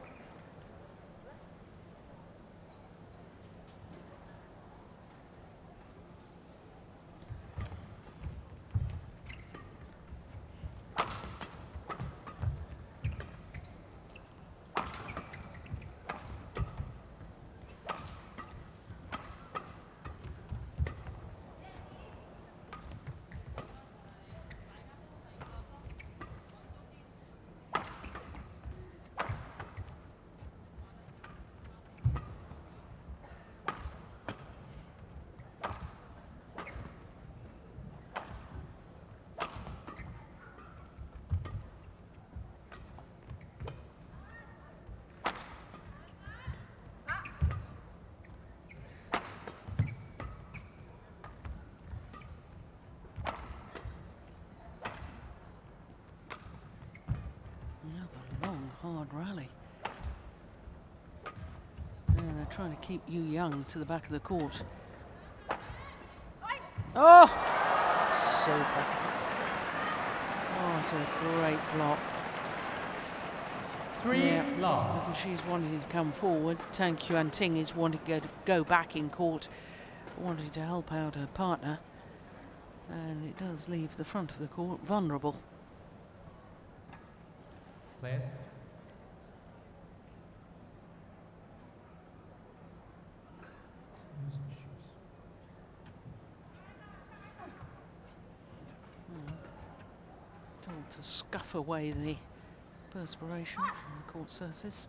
Hard rally. And they're trying to keep Yu Young to the back of the court. Oh! Super. What a great block. 3 love. Because she's wanting to come forward. Tang Yuanting is wanting to go back in court, wanting to help out her partner. And it does leave the front of the court vulnerable. Please. Told to scuff away the perspiration from the court surface.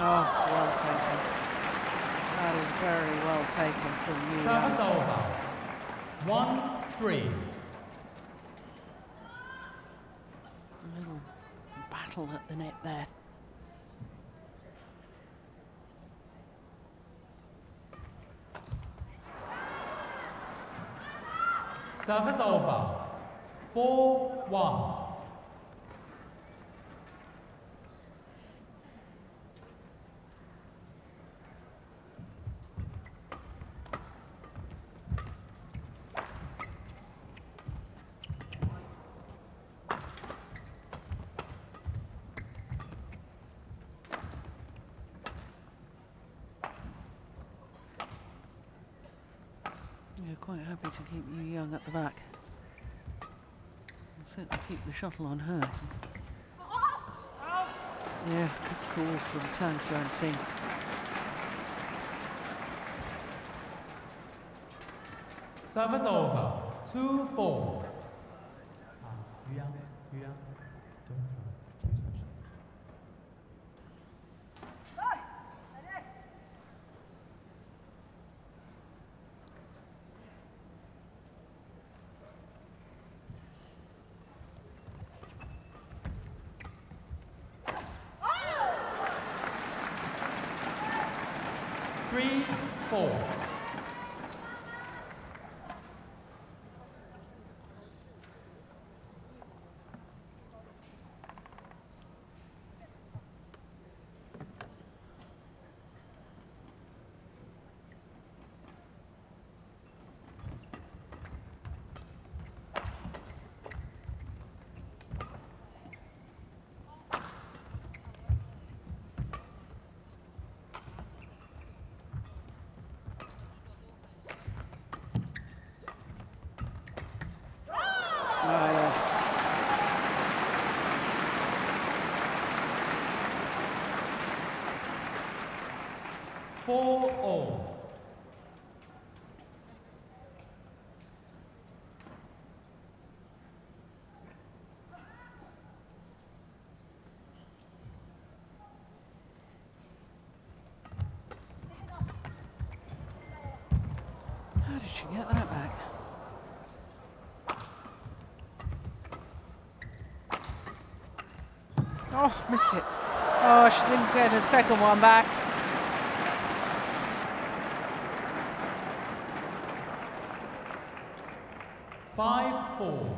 Oh, well taken. That is very well taken from you. Service over. 1-3. A little battle at the net there. Service over. 4-1. Yeah, quite happy to keep Yu Young at the back. Certainly keep the shuttle on her. Yeah, good call from Tang Yuanting. Service over. 2-4. Yuan, Yuan, don't throw. 6-4. Ah, yes. Four all. How did she get that back? Oh, miss it. Oh, she didn't get a second one back. Five, 4.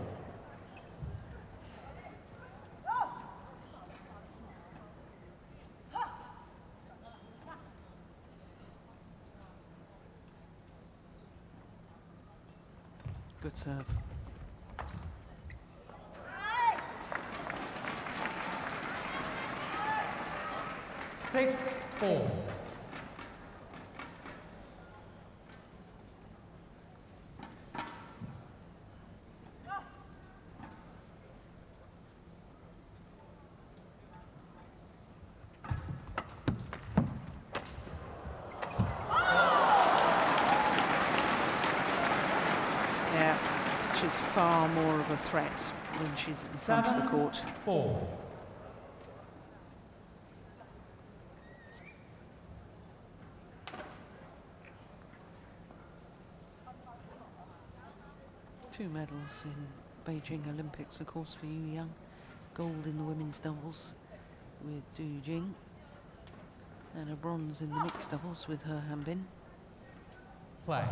Good serve. Six, 4. Yeah, she's far more of a threat when she's in front of the court. 4. Two medals in Beijing Olympics, of course, for Yu Yang. Gold in the women's doubles with Du Jing, and a bronze in the mixed doubles with her Hanbin. Play.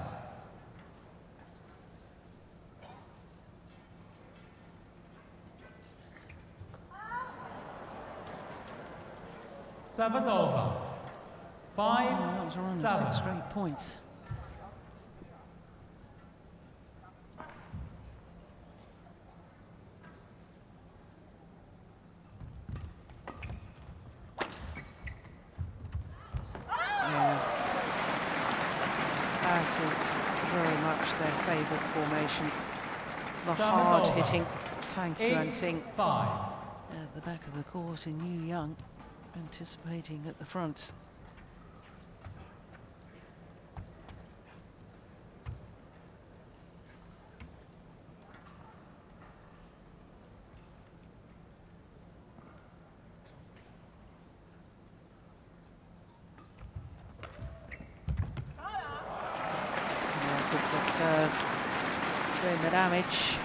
Service over. 5, Oh, that was a run of 7. 6 straight points. Yeah. That is very much their favourite formation. The Service hard over. hitting Tang Yuanting 8, 5. at the back of the court, and Yu Yang anticipating at the front. Yeah, good serve, doing the damage.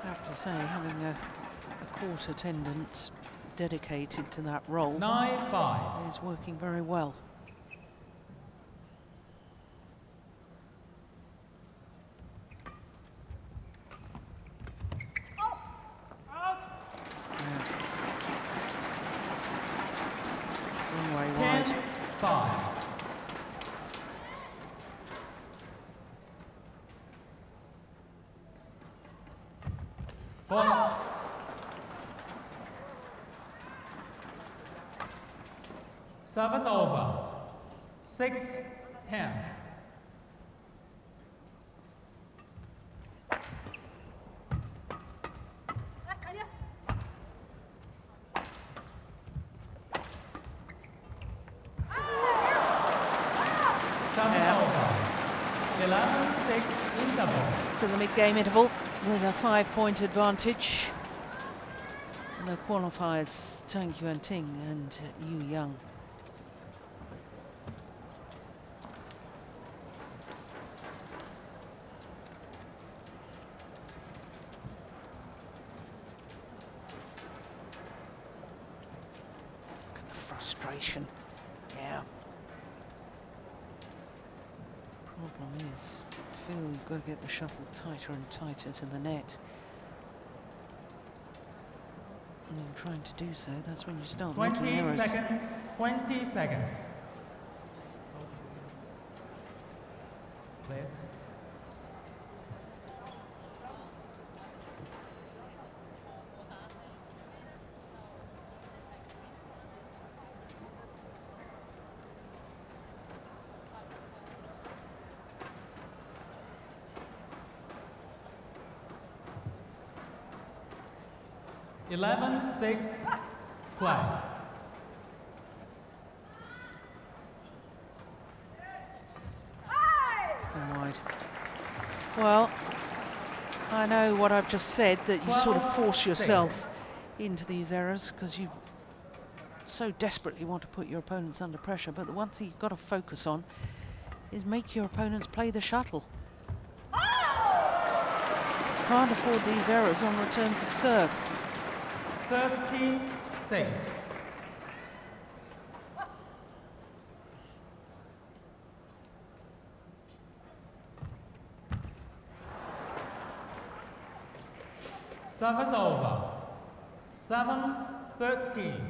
I have to say, having a court attendance dedicated to that role 9, 5. is working very well. Long way 10, wide. 5. Four. Service over. 6, 10. 11-6 interval. To the mid-game interval with a 5-point advantage. And the qualifiers, Tang, Yuanting and Young. Look at the frustration. Yeah. Problem is, I feel you've got to get the shuttle tighter and tighter to the net. And in trying to do so, that's when you start making 20 errors. seconds. 20 seconds. Please. Eleven, 6, play. It's gone wide. Well, I know what I've just said, that you sort of force yourself into these errors because you so desperately want to put your opponents under pressure, but the one thing you've got to focus on is make your opponents play the shuttle. Can't afford these errors on returns of serve. 13-6. Service over. 7-13.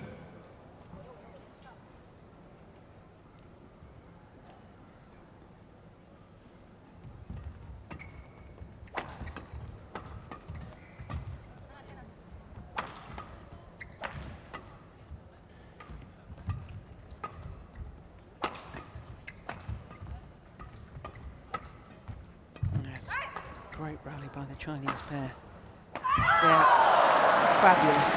Great rally by the Chinese pair. They're fabulous.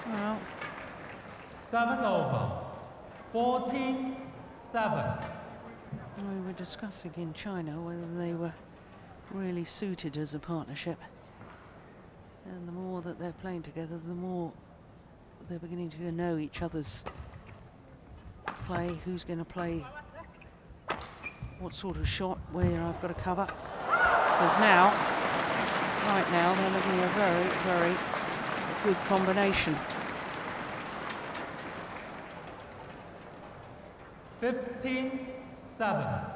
Well, Service over. 14-7. we were discussing in China whether they were really suited as a partnership. And the more that they're playing together, the more they're beginning to know each other's play, who's going to play what sort of shot, where I've got to cover. Because now, right now, they're looking at a very, very good combination. 15-7.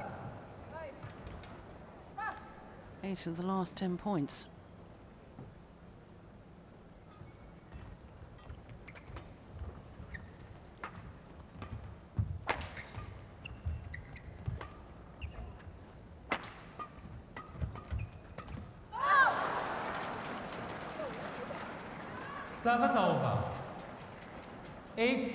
8 of the last 10 points. Service over. 8-15.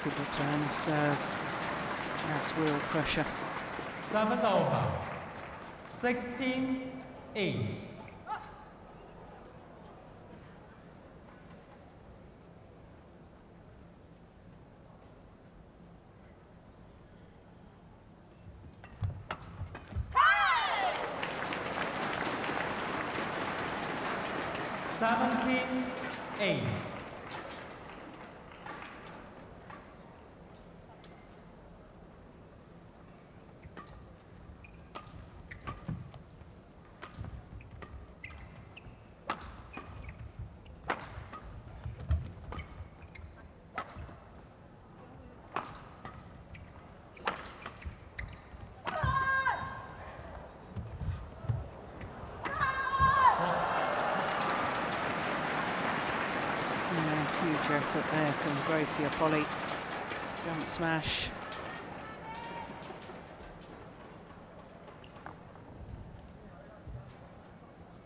Good return of serve. That's real pressure. Service over. 16-8. Huge effort there from Greysia Polii. Jump smash.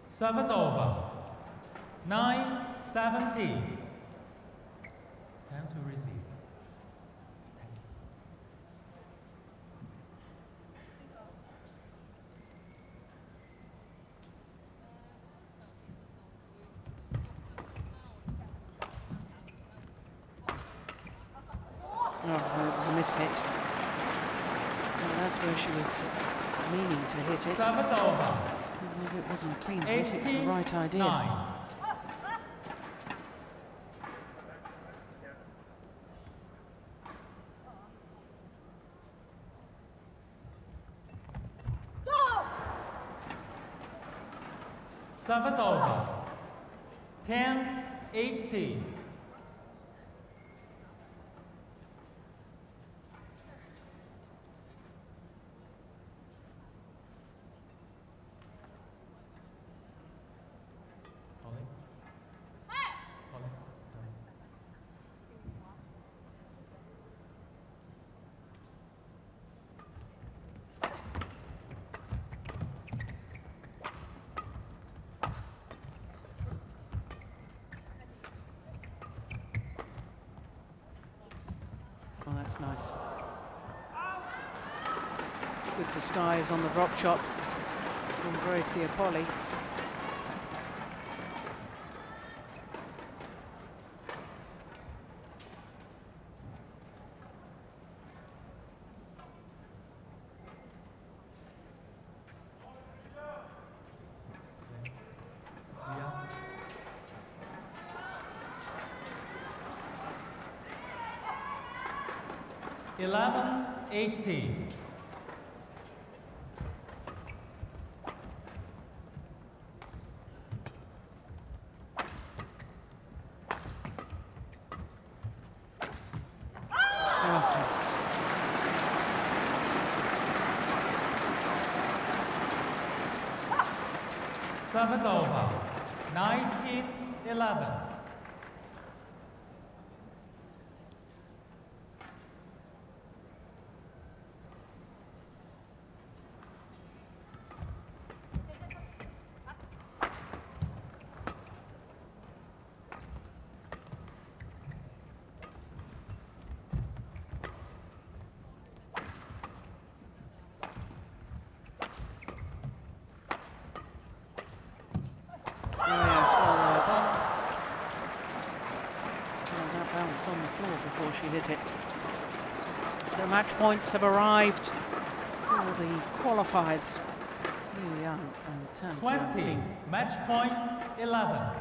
Service over. 9-17. Time to receive. Oh, it was a miss hit. Well, that's where she was meaning to hit it. Service over. Even if it wasn't a clean hit, it was the right 18-9. idea. Service over. 10-18. Oh, that's nice. Good disguise on the drop shot from Greysia Polii. Yeah. 11-18. Service over. 19-11. On the floor before she hit it. So match points have arrived for the qualifiers. Yeon and Tang. 20. Match point 11.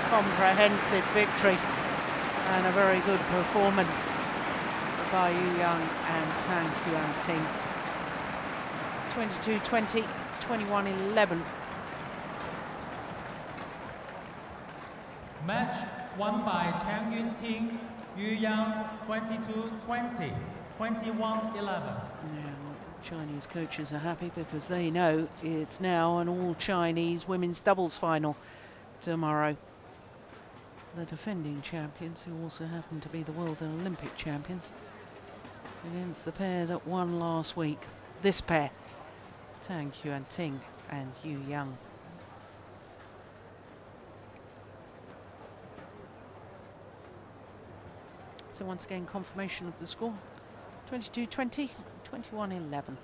Comprehensive victory and a very good performance by Yuanting and Tang Yuanting. 22-20, 21-11. Match won by Tang Yuanting, Yuan 22-20, 21-11. Yeah, Chinese coaches are happy because they know it's now an all-Chinese women's doubles final tomorrow. The defending champions, who also happen to be the world and Olympic champions, against the pair that won last week. This pair, Tang Yuanting and Yuanting. So once again, confirmation of the score, 22-20, 21-11.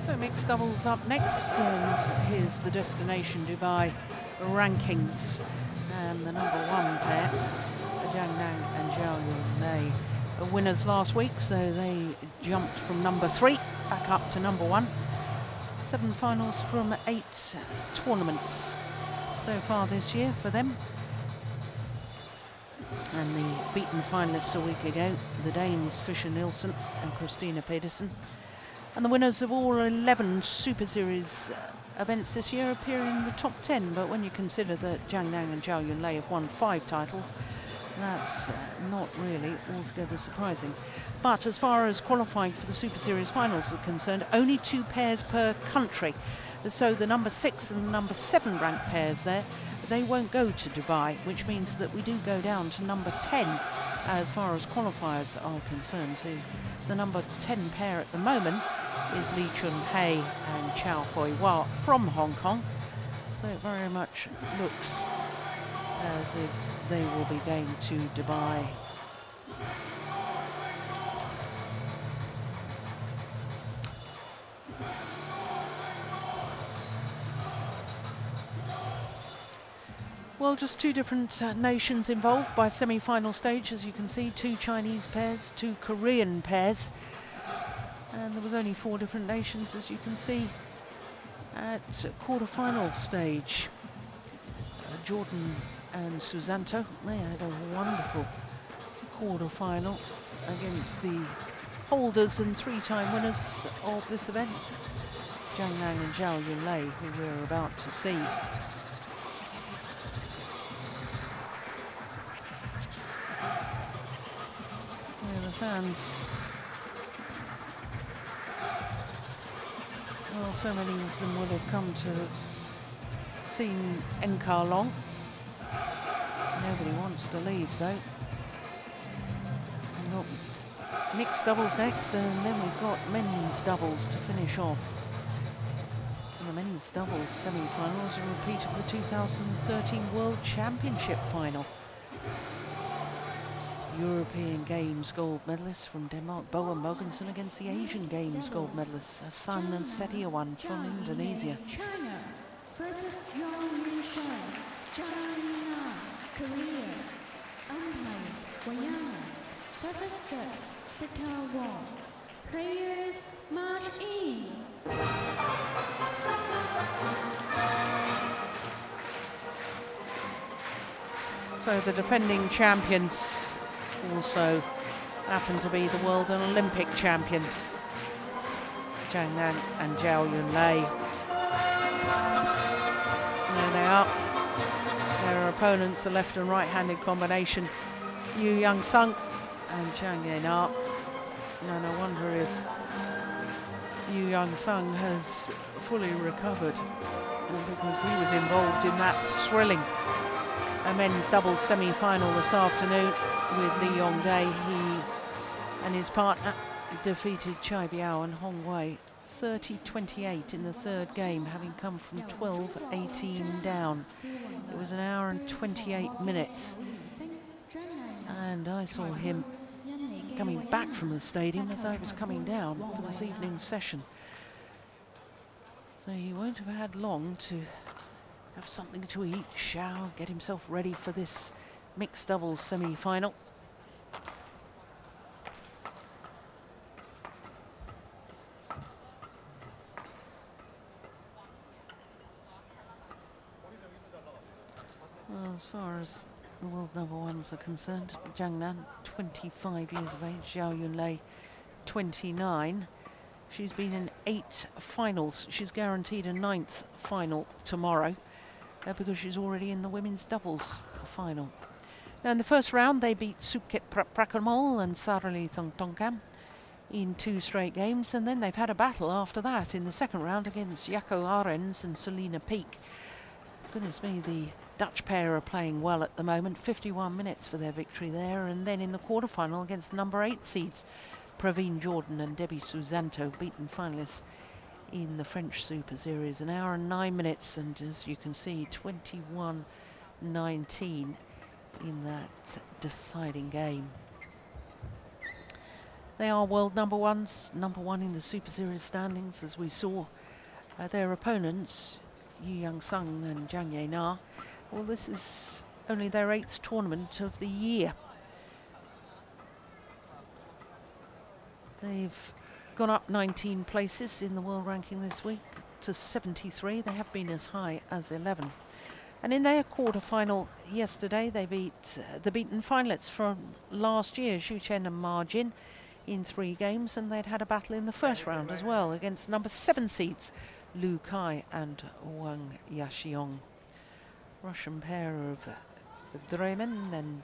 So mixed doubles up next, and here's the destination Dubai rankings. And the number 1 pair, Zhang and Zhao Yunlei, are winners last week, so they jumped from number 3 back up to number 1. 7 finals from 8 tournaments so far this year for them. And the beaten finalists a week ago, the Danes Fischer Nielsen and Christina Pedersen. And the winners of all 11 Super Series events this year appear in the top 10. But when you consider that Zhang and Zhao Yunlei have won 5 titles, that's not really altogether surprising. But as far as qualifying for the Super Series finals are concerned, only 2 pairs per country. So the number 6 and the number 7 ranked pairs there, they won't go to Dubai, which means that we do go down to number 10 as far as qualifiers are concerned. So the number 10 pair at the moment is Lee Chun-hei and Chow Hoi-Hwa from Hong Kong. So it very much looks as if they will be going to Dubai. Well, just 2 different nations involved by semi-final stage, as you can see. 2 Chinese pairs, 2 Korean pairs. And there was only 4 different nations, as you can see, at quarter-final stage. Jordan and Susanto, they had a wonderful quarter-final against the holders and 3-time winners of this event, Zhang and Zhao Yunlei, who we're about to see. Yeah, the fans, well, so many of them would have come to have seen Encarlong. Nobody wants to leave, though. We've got mixed doubles next, and then we've got men's doubles to finish off. And the men's doubles semi-finals are a repeat of the 2013 World Championship final. European Games gold medalists from Denmark, Bo and Mogensen, against the Asian Games gold medalists, Ahsan and Setiawan from Indonesia. China versus Yeon, China, Korea, umpire, Guyana, service set, Setiawan. Players march in. So the defending champions also happen to be the world and Olympic champions, Zhang and Zhao Yunlei. There they are. Their opponents, the left and right-handed combination, Yuanting and Chang. And I wonder if Yuanting has fully recovered, because he was involved in that thrilling men's doubles semi-final this afternoon with Lee Yongdae. He and his partner defeated Chai Biao and Hong Wei 30-28 in the 3rd game, having come from 12-18 down. It was an hour and 28 minutes. And I saw him coming back from the stadium as I was coming down for this evening's session. So he won't have had long to have something to eat, shower, get himself ready for this mixed doubles semi-final. Well, as far as the world number 1s are concerned, Zhang Nan, 25 years of age, Zhao Yunlei, 29. She's been in 8 finals. She's guaranteed a 9th final tomorrow, because she's already in the women's doubles final. Now, in the first round, they beat Sukhet Prakamol and Sarali Tongtongkam in 2 straight games, and then they've had a battle after that in the second round against Jaco Arens and Selina Peak. Goodness me, the Dutch pair are playing well at the moment. 51 minutes for their victory there, and then in the quarterfinal against number 8 seeds, Praveen Jordan and Debbie Susanto, beaten finalists in the French Super Series. An hour and 9 minutes, and as you can see, 21-19 in that deciding game. They are world number ones, number one in the Super Series standings, as we saw. Their opponents, Yuanting and Zhang. Well, this is only their 8th tournament of the year. They've gone up 19 places in the world ranking this week to 73. They have been as high as 11. And in their quarter-final yesterday, they beat the beaten finalists from last year, Zhuchen and Ma Jin, in 3 games, and they'd had a battle in the first round as well against number 7 seeds, Lu Kai and Wang Yashiong. Russian pair of Dremen and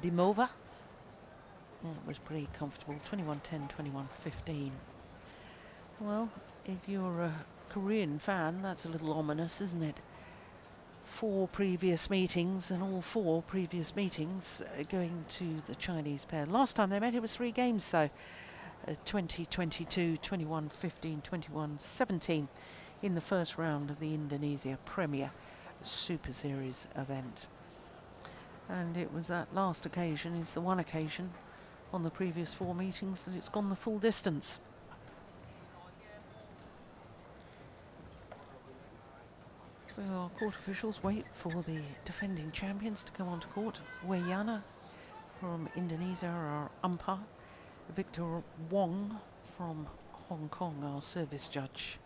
Dimova. That was pretty comfortable, 21-10, 21-15. Well, if you're a Korean fan, that's a little ominous, isn't it? 4 previous meetings, and all 4 previous meetings going to the Chinese pair. Last time they met, it was 3 games though. 20-22, 21-15, 21-17 in the first round of the Indonesia Premier Super Series event. And it was that last occasion, is the one occasion on the previous 4 meetings that it's gone the full distance. So our court officials wait for the defending champions to come onto court. Wei Yana from Indonesia, our umpire. Victor Wong from Hong Kong, our service judge.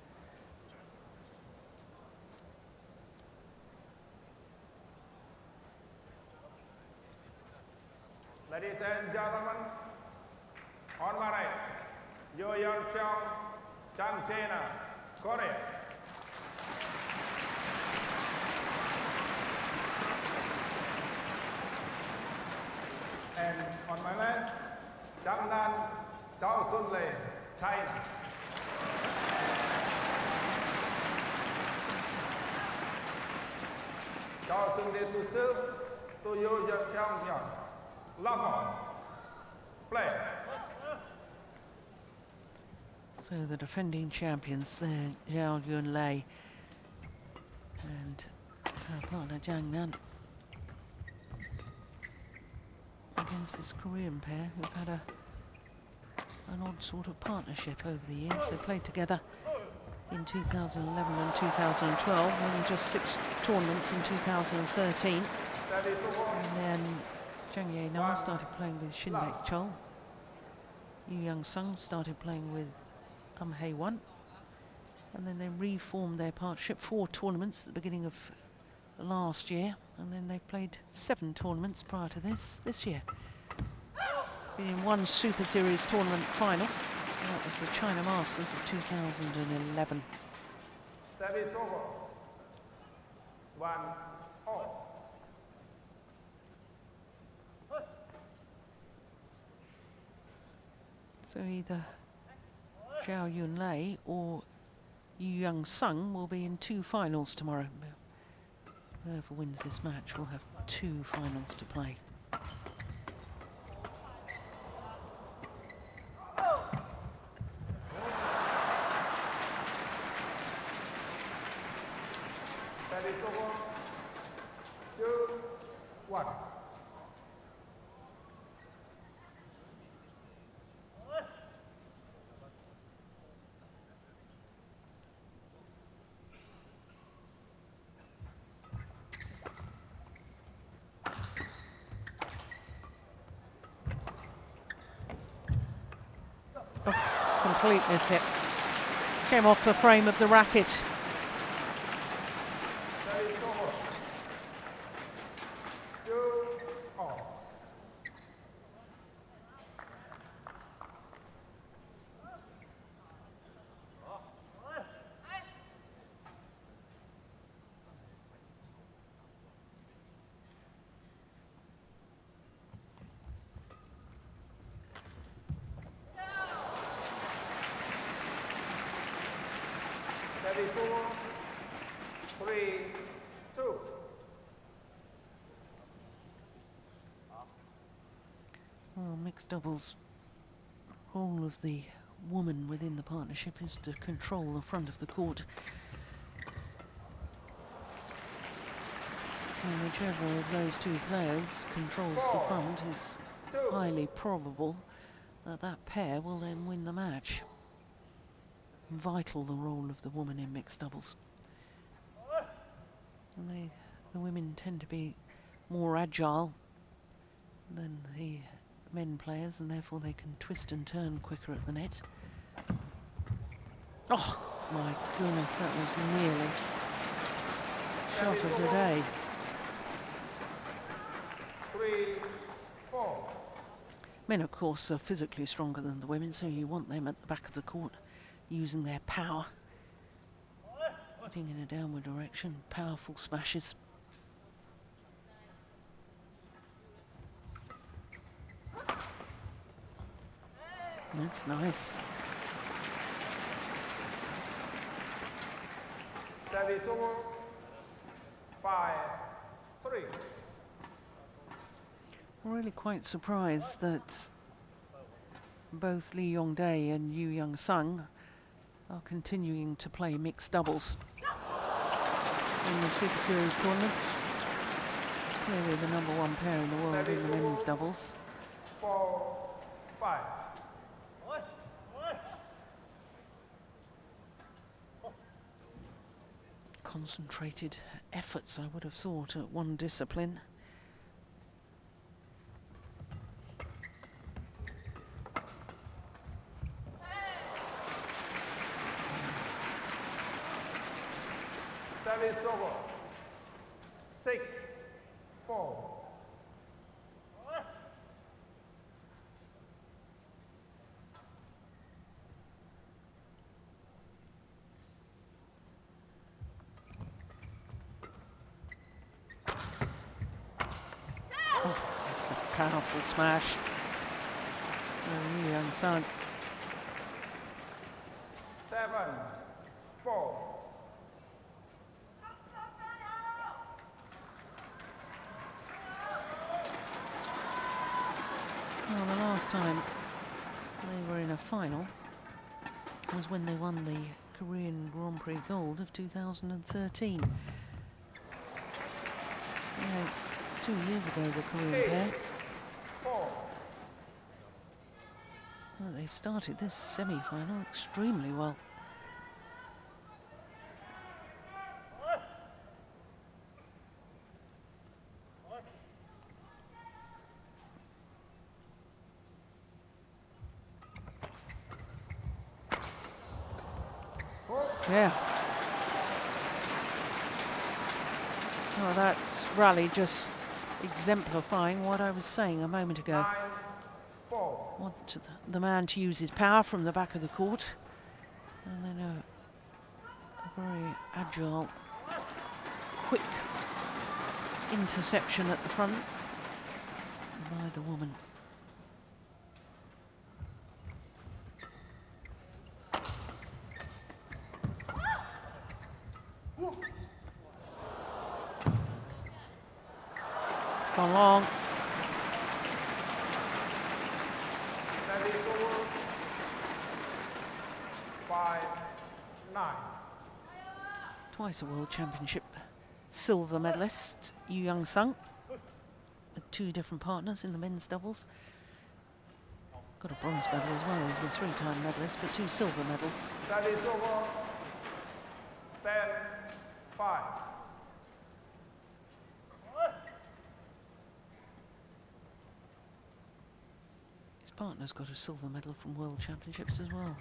Ladies and gentlemen, on my right, Yeon Chang, China, Korea. And on my left, Zhao Yunlei, China. Zhao Yunlei to serve to Yeon Champion. Love on. Play. So the defending champions there, Zhao Yunlei and her partner Zhang Nan, against this Korean pair who've had an odd sort of partnership over the years. They played together in 2011 and 2012, and just 6 tournaments in 2013. And then Zhang Yeon started playing with Shinlei Chol. Yuanting started playing with Hae-won. And then they reformed their partnership, 4 tournaments at the beginning of last year, and then they've played 7 tournaments prior to this year. Been in 1 Super Series tournament final, and that was the China Masters of 2011. Service over. 1-all. So either Zhao Yunlei or Yuanting will be in 2 finals tomorrow. Whoever wins this match will have 2 finals to play. Service over. 2-1. Complete miss hit. Came off the frame of the racket. Service over. 2-all. Service over. 3-2. Well, mixed doubles, all of the woman within the partnership is to control the front of the court. And whichever of those 2 players controls the front is highly probable that pair will then win the match. Vital, the role of the woman in mixed doubles. And the women tend to be more agile than the men players, and therefore they can twist and turn quicker at the net. Oh my goodness, that was nearly shot of the day. 3-4. Men, of course, are physically stronger than the women, so you want them at the back of the court using their power. Hitting in a downward direction, powerful smashes. That's nice. Service over. 5-3. Really quite surprised that both Lee Yongdae and Yu Young-sung are continuing to play mixed doubles in the Super Series tournaments. Clearly the #1 pair in the world in the men's doubles. 4-5. Concentrated efforts, I would have thought, at one discipline. Service over. 6-4. It's a powerful smash. Yu Young-sung. 7-4. Well, the last time they were in a final was when they won the Korean Grand Prix Gold of 2013. Yeah, 2 years ago, the Korean pair. 4. Well, they've started this semi-final extremely well. Yeah. Oh, that rally just exemplifying what I was saying a moment ago. 9-4. Want the man to use his power from the back of the court, and then a very agile, quick interception at the front by the woman. Gone long. Service over. 5-9. Twice a World Championship silver medalist, Yu Young-sung, with 2 different partners in the men's doubles. Got a bronze medal as well. He's a 3-time medalist, but 2 silver medals. Service over. 10-5. His partner's got a silver medal from World Championships as well.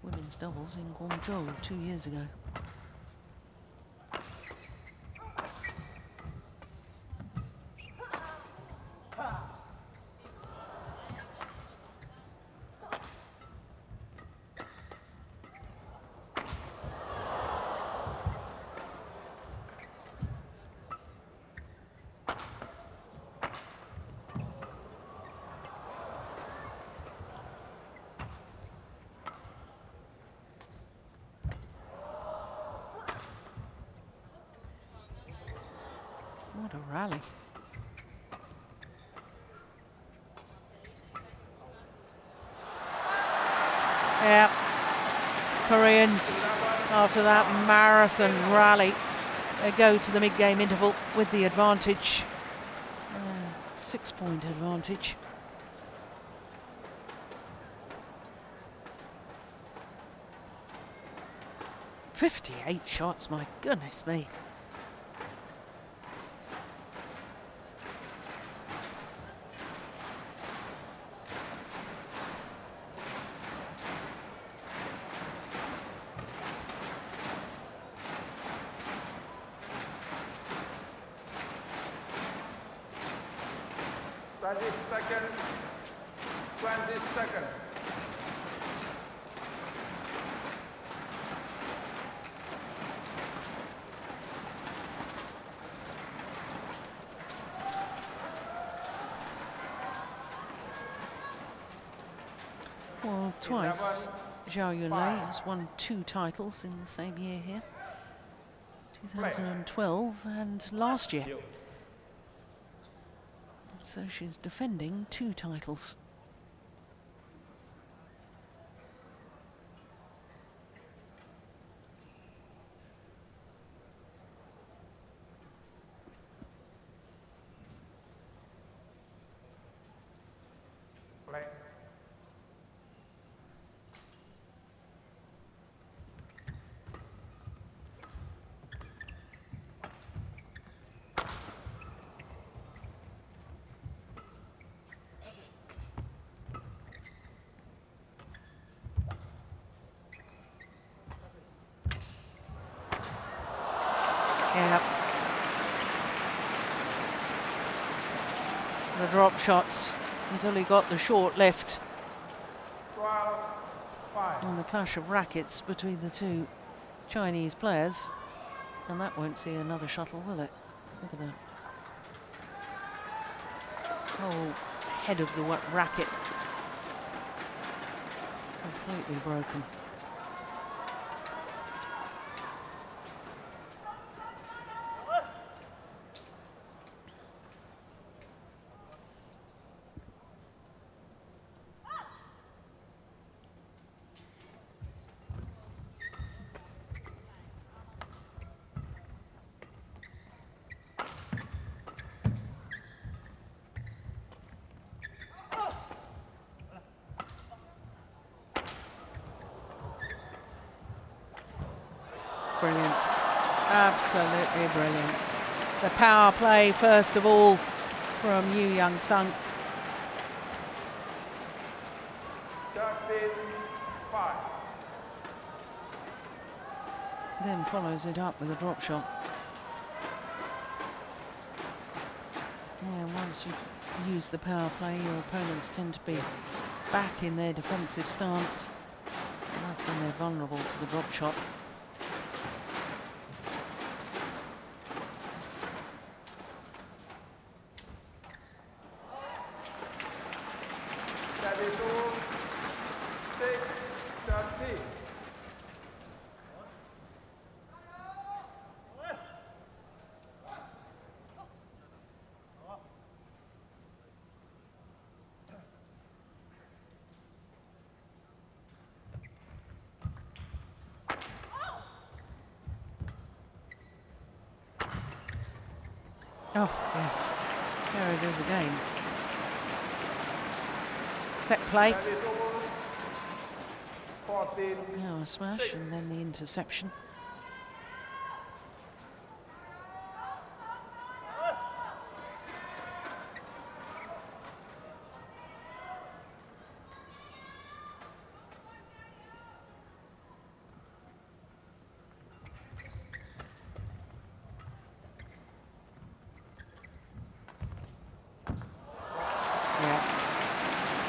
Women's doubles in Guangzhou 2 years ago. What a rally. Yeah, Koreans, after that marathon rally, they go to the mid-game interval with the advantage. 6-point advantage. 58 shots, my goodness me. Well, twice Zhao Yunlei has won 2 titles in the same year here. 2012 and last year. So she's defending 2 titles. Yeah. The drop shots until he got the short left. 12-5. And the clash of rackets between the 2 Chinese players. And that won't see another shuttle, will it? Look at that. Whole head of the racket completely broken. Brilliant. Absolutely brilliant. The power play, first of all, from Yuanting. 13-5. Then follows it up with a drop shot. Yeah, once you use the power play, your opponents tend to be back in their defensive stance. And that's when they're vulnerable to the drop shot. Oh, yes. There it is again. Set play. 14. Now a smash and then the interception.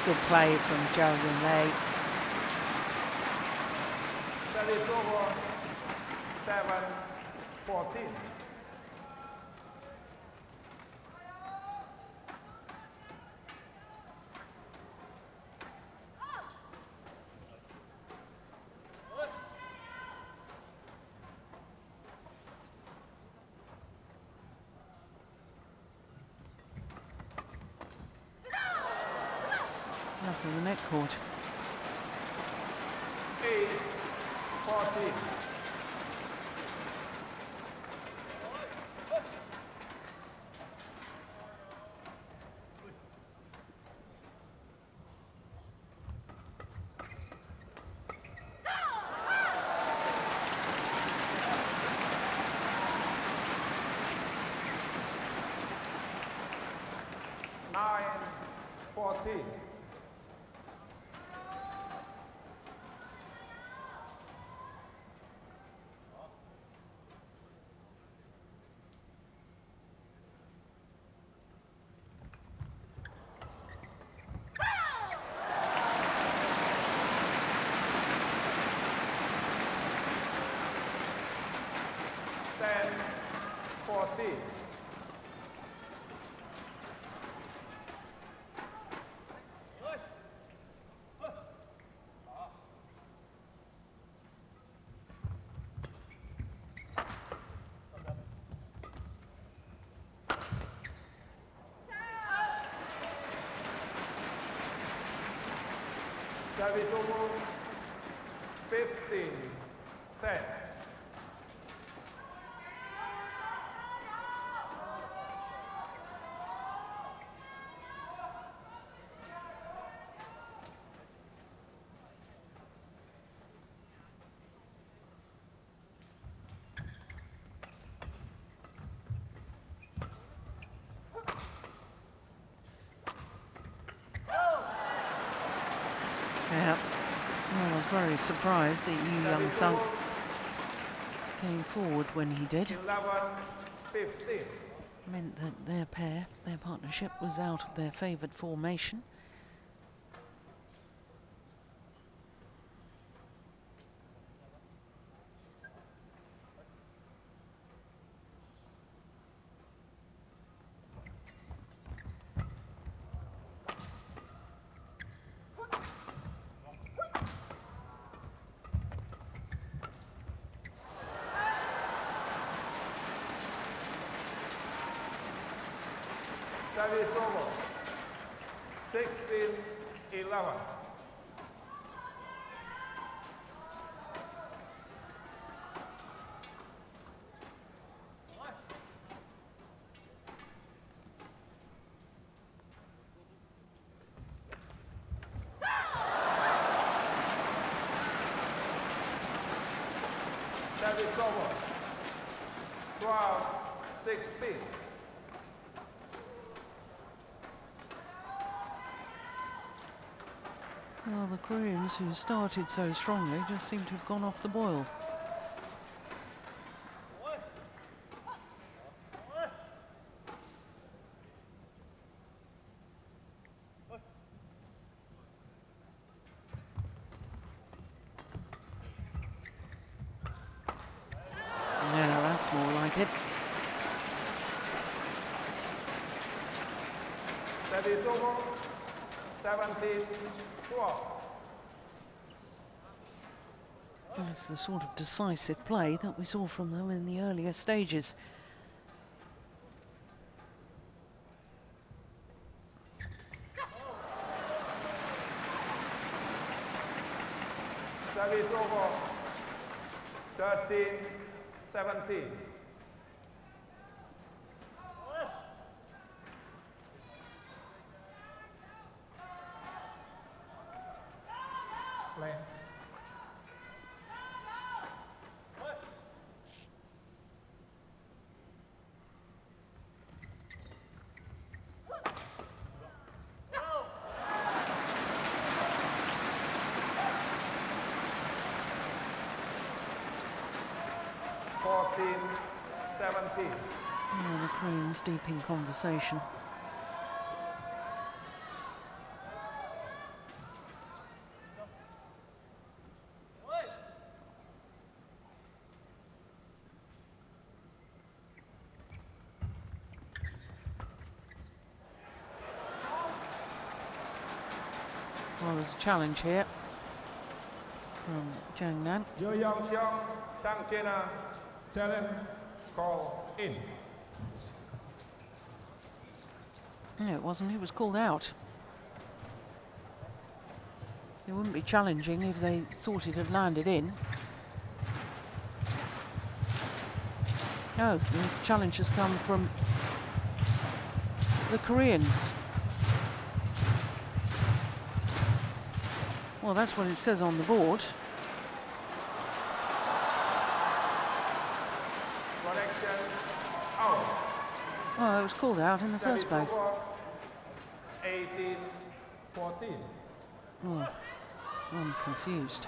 Good play from Zhao Yunlei. Service over 7-14. Up in the net court. 8-14. 10-14. Service over 15-10. Yeah. Well, I was very surprised that Yuanting came forward when he did. 11-15. Meant that their pair, their partnership, was out of their favoured formation. Service over 16-11. Service over 12-16. Well, the Koreans, who started so strongly, just seem to have gone off the boil. Yeah, that's more like it. Service over 17-12. That's the sort of decisive play that we saw from them in the earlier stages. Service over 13-17. Play. Yeah, the Koreans deep in conversation. Well, there's a challenge here from Zhang. Yeon Chong, Tang challenge, call in. No, it wasn't. He was called out. They wouldn't be challenging if they thought it had landed in. No, the challenge has come from the Koreans. Well, that's what it says on the board. Correction, out. Oh, it was called out in the first place. 18-14. Oh, I'm confused.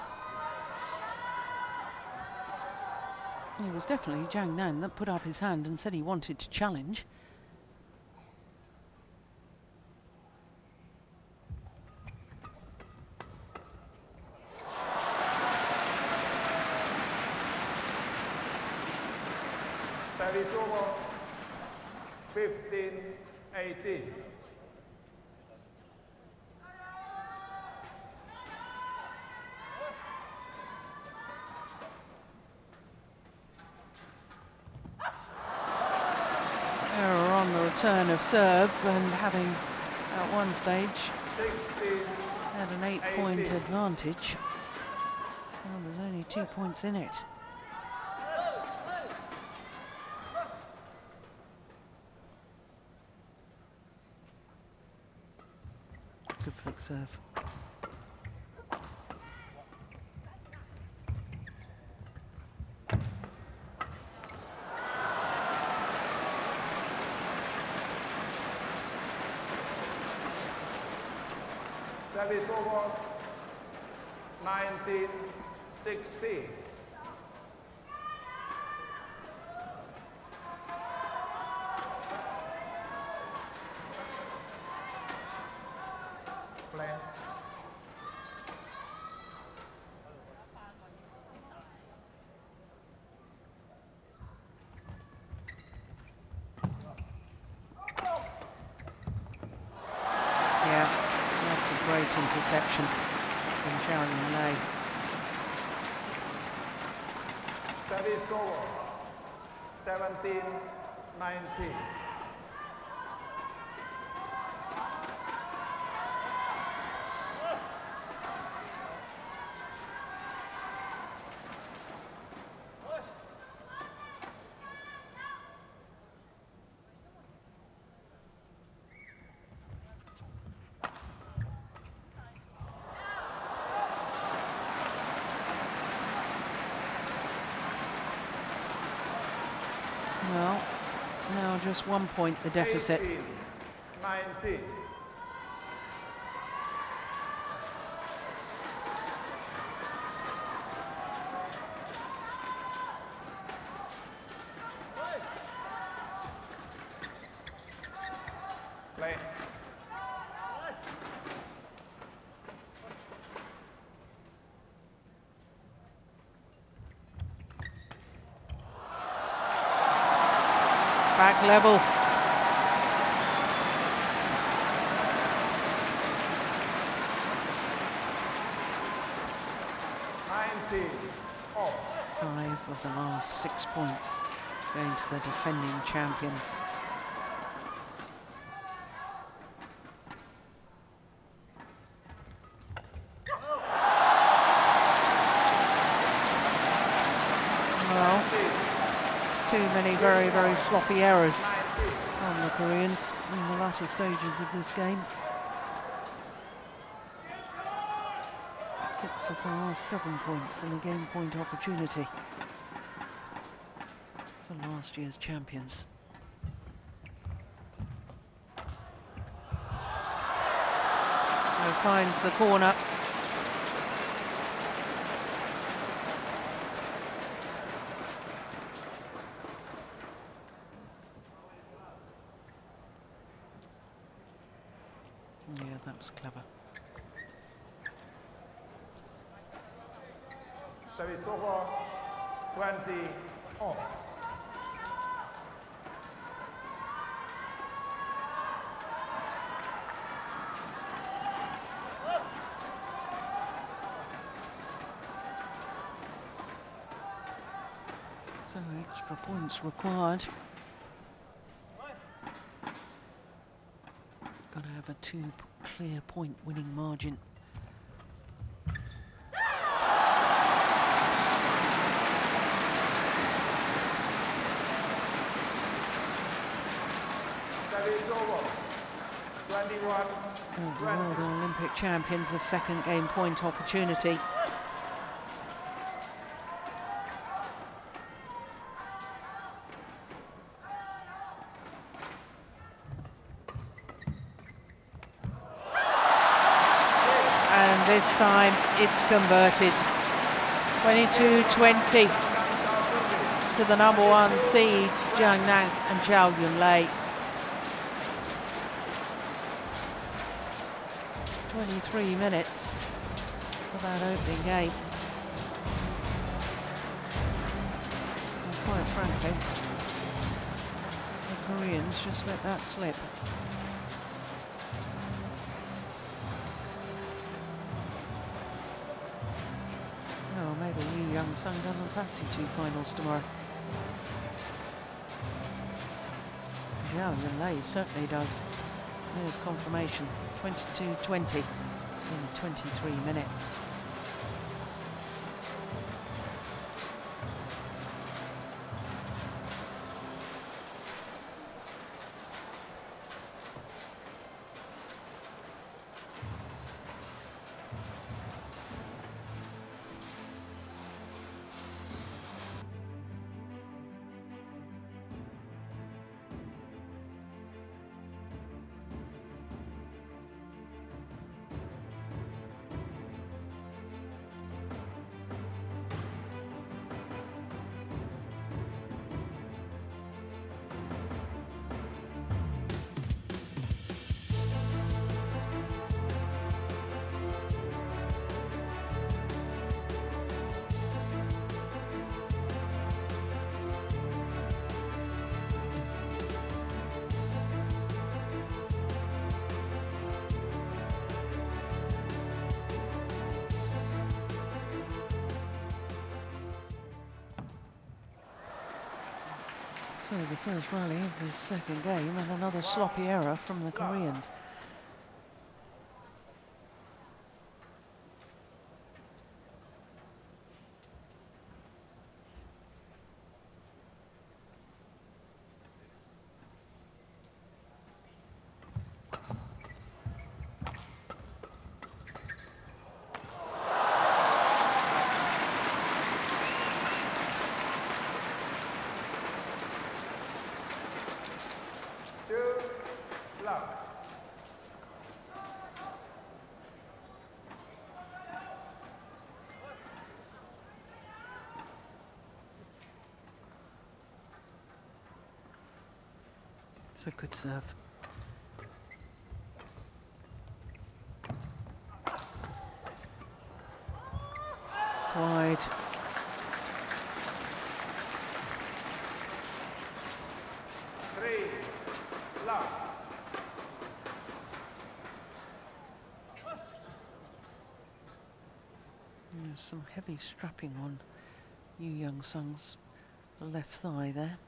It was definitely Zhang that put up his hand and said he wanted to challenge. Service over. 15-18. Error on the return of serve, and having at one stage 16. had an 8-point advantage. Well, there's only 2 points in it. Good flick serve. Service over. 19-16. Play. Yeah, that's a great interception from Yunlei. Service over. 17-19. Well, now just 1 point the deficit. 18-19. Play. Back level. Off. 5 of the last 6 points going to the defending champions. Well, too many very, very sloppy errors on the Koreans in the latter stages of this game. 6 of the last 7 points and a game point opportunity for last year's champions. Who finds the corner. Yeah, that was clever. Service over. 20 off. So extra points required. Got to have a 2 clear point winning margin. Service over. 21. Oh, the World and Olympic champions, a second game point opportunity. And this time it's converted. 22-20 to the #1 seeds, Zhang and Zhao Yunlei. 23 minutes for that opening game. And quite frankly, Koreans just let that slip. Oh, maybe Young-Sung doesn't fancy 2 finals tomorrow. Yeah, Yunlei certainly does. There's confirmation. 22-20 in 23 minutes. So the first rally of this second game, and another sloppy error from the Koreans. It's a good serve. It's wide. There's some heavy strapping on Young-Sung's left thigh there.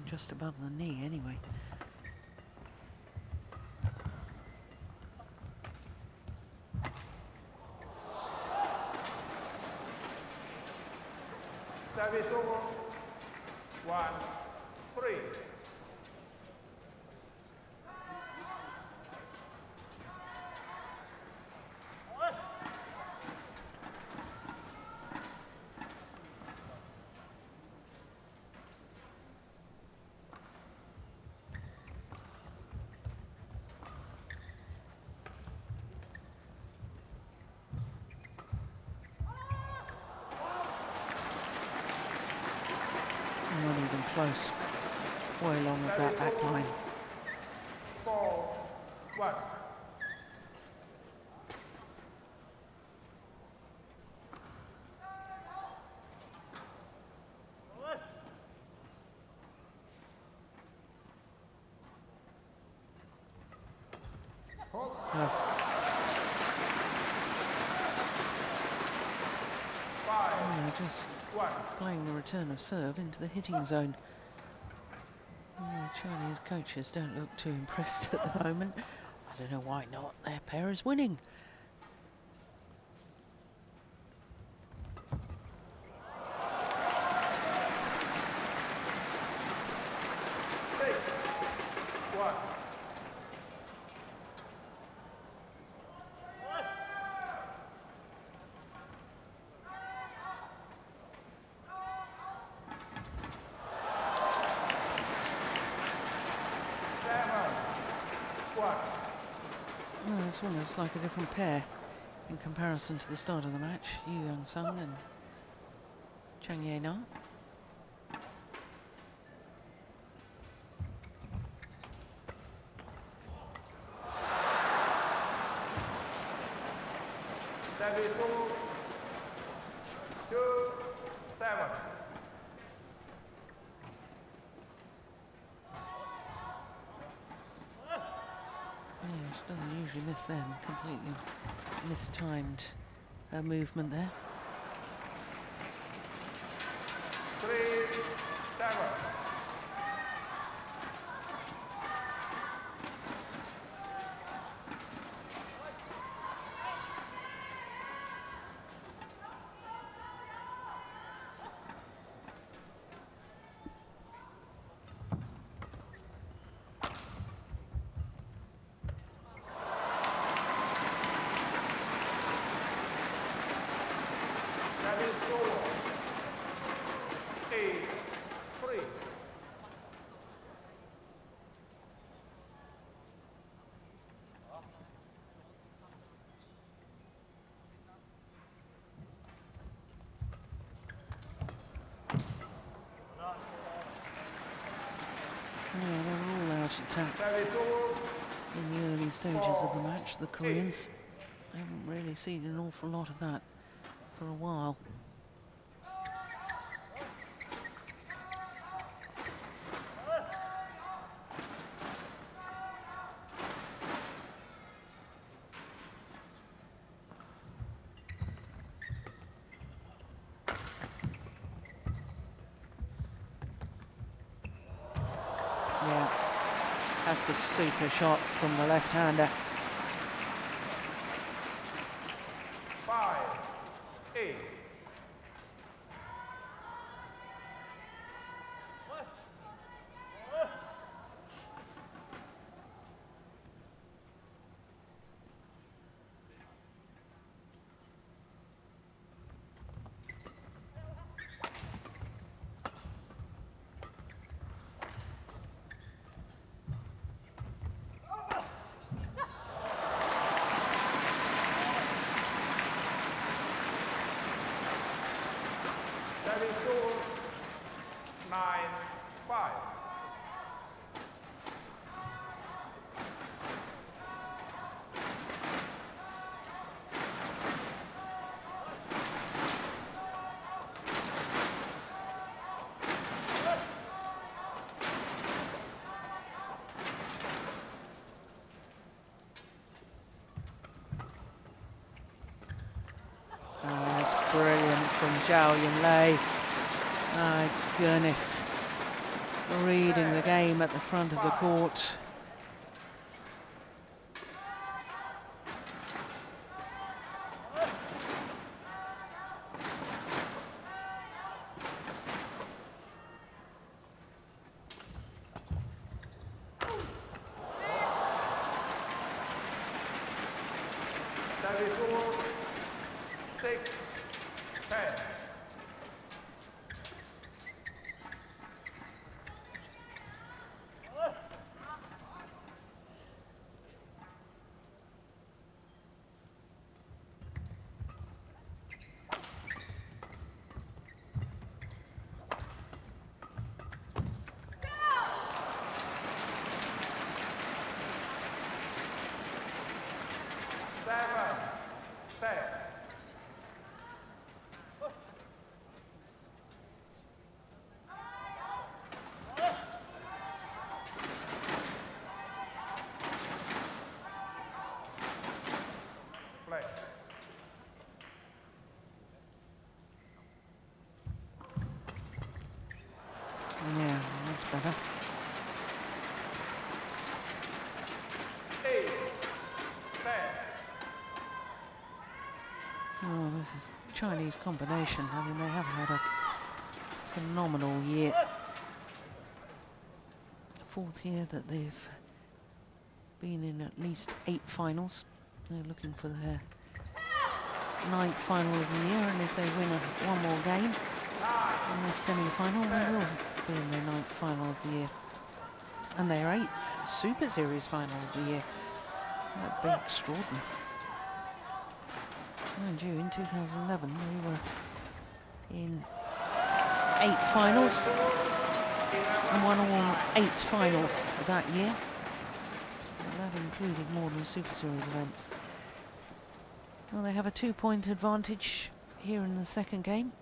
Just above the knee, anyway. Service over. 1-3. Not even close. Way long of that back line. 4-1. Just playing the return of serve into the hitting zone. Chinese coaches don't look too impressed at the moment. I don't know why not. Their pair is winning. It's almost like a different pair in comparison to the start of the match. Young-Sung and Chang. Service 2-7. She doesn't usually miss them. Completely mistimed her movement there. 3-7. Yeah, they were all out attack in the early stages of the match. The Koreans haven't really seen an awful lot of that for a while. Yeah, that's a super shot from the left-hander. 5-8. Service over 9-5. Oh, that's brilliant from Zhao Yunlei. My goodness. Reading the game at the front of the court. Service over 6-10. Yeah, that's better. 8-10. Oh, this is Chinese combination. I mean, they have had a phenomenal year. Fourth year that they've been in at least 8 finals. They're looking for their 9th final of the year, and if they win one more game in this semi-final, they will be in their 9th final of the year. And their 8th Super Series final of the year. That'd be extraordinary. Mind you, in 2011 they were in 8 finals and won all 8 finals that year. And that included more than Super Series events. Well, they have a 2-point advantage here in the second game.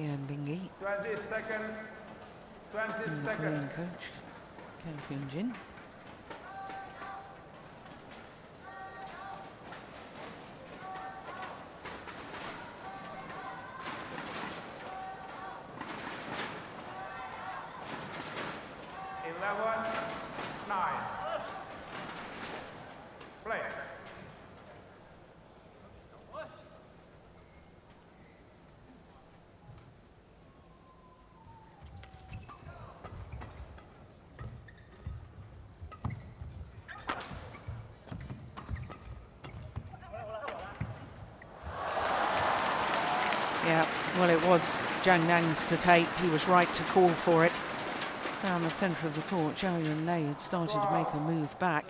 Pian Bingi. 20 seconds. 20 And the seconds. Korean coach, Kang Kyun Jin. Yeah, well, it was Zhang Nang's to take. He was right to call for it. Down the centre of the court, Zhao Yunlei had started to make a move back,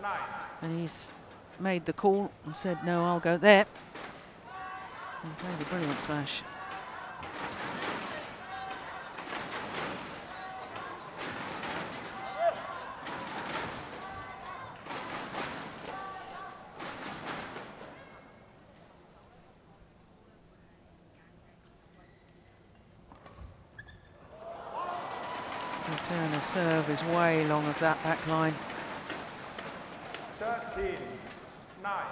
and he's made the call and said, no, I'll go there. And played a brilliant smash. Return of serve is way long of that back line. 13, 9.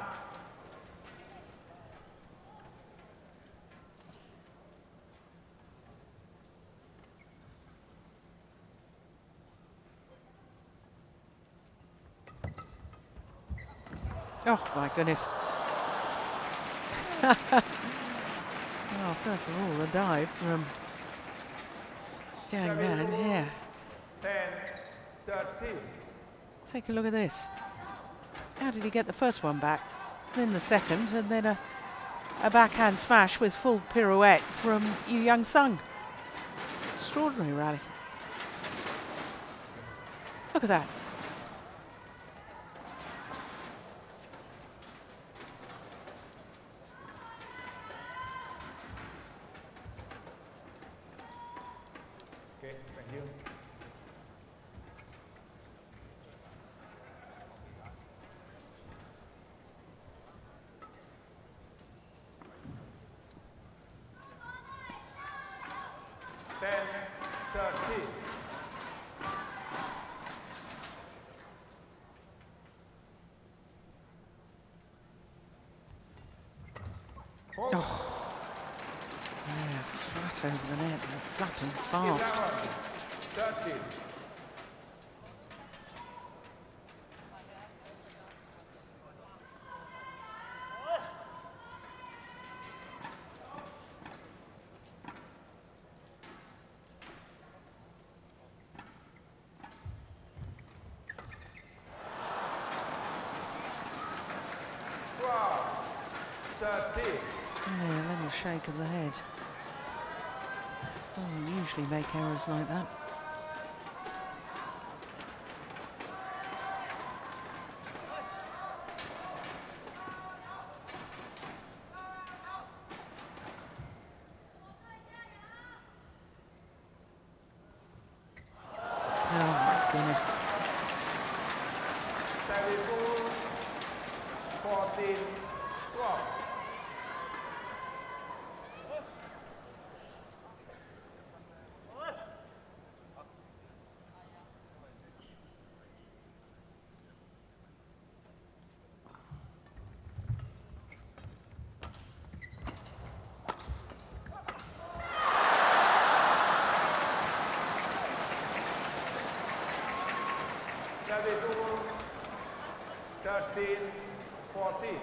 Oh my goodness. Oh, first of all, the dive from Zhang Nan here. 10, 13. Take a look at this. How did he get the first one back? Then the second, and then a backhand smash with full pirouette from Yuanting. Extraordinary rally. Look at that. Okay, thank you. Oh. Yeah, flat over the net and flat and fast. 13. Yeah, a little shake of the head. Doesn't usually make errors like that. Oh my goodness. 14, 12. Service over 13, 14.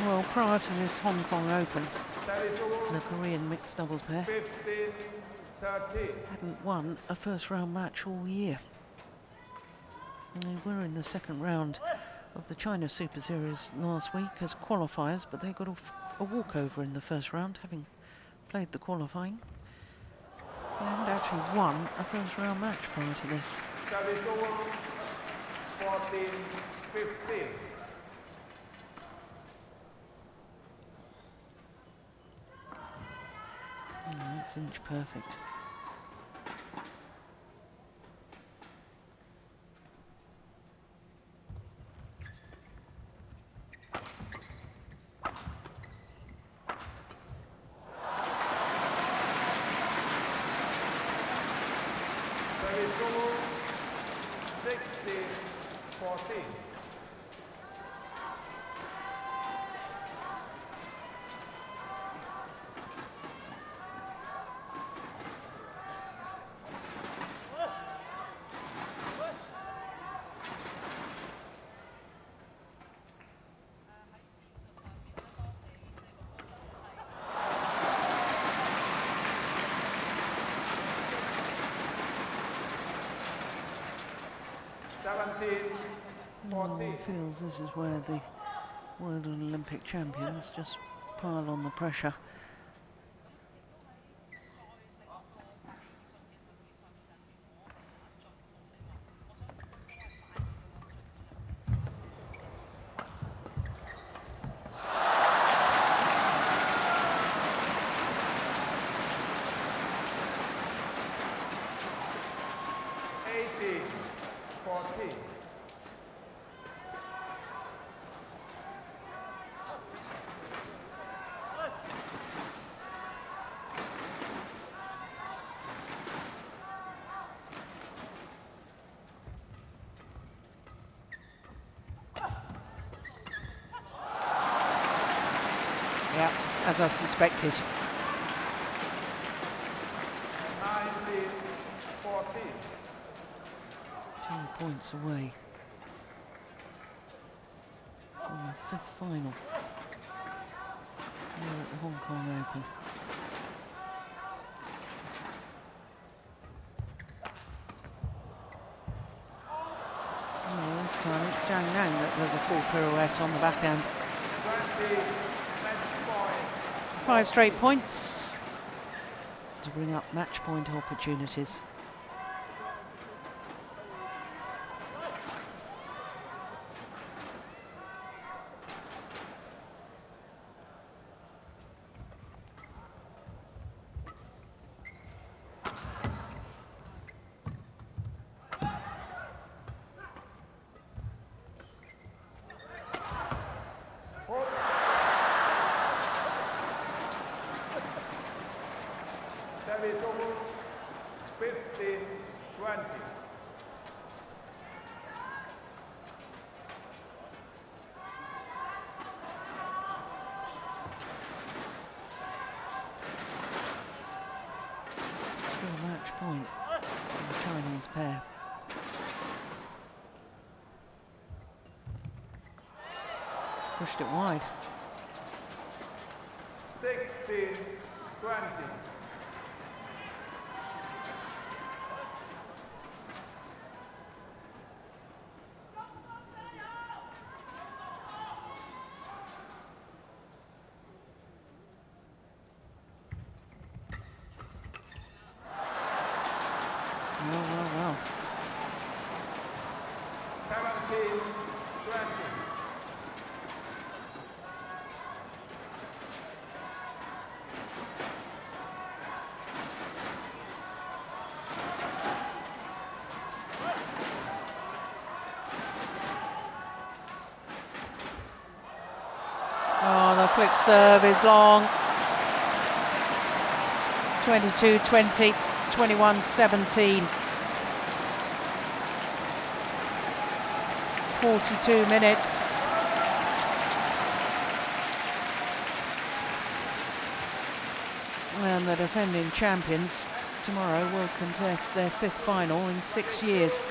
Well, prior to this Hong Kong Open, Service over the Korean mixed doubles pair 15, 13. hadn't won a first round match all year. And they were in the second round of the China Super Series last week as qualifiers, but they got a walkover in the first round, having played the qualifying. They haven't actually won a first round match prior to this. Service over 14, 15. That's inch perfect. Service solo 16-14. Feels this is where the World and Olympic champions just pile on the pressure. Yeah, as I suspected. 19-14. 2 points away from the 5th final here at the Hong Kong Open. Oh, this time it's Zhang that does a full pirouette on the backhand. 20 match point. 5 straight points to bring up match point opportunities. Service over 15-20. Still match point for the Chinese pair. Pushed it wide. 16-20. Well. 17-20. Oh, the flick serve is long. 22-20, 21-17. 42 minutes. And the defending champions tomorrow will contest their 5th final in 6 years.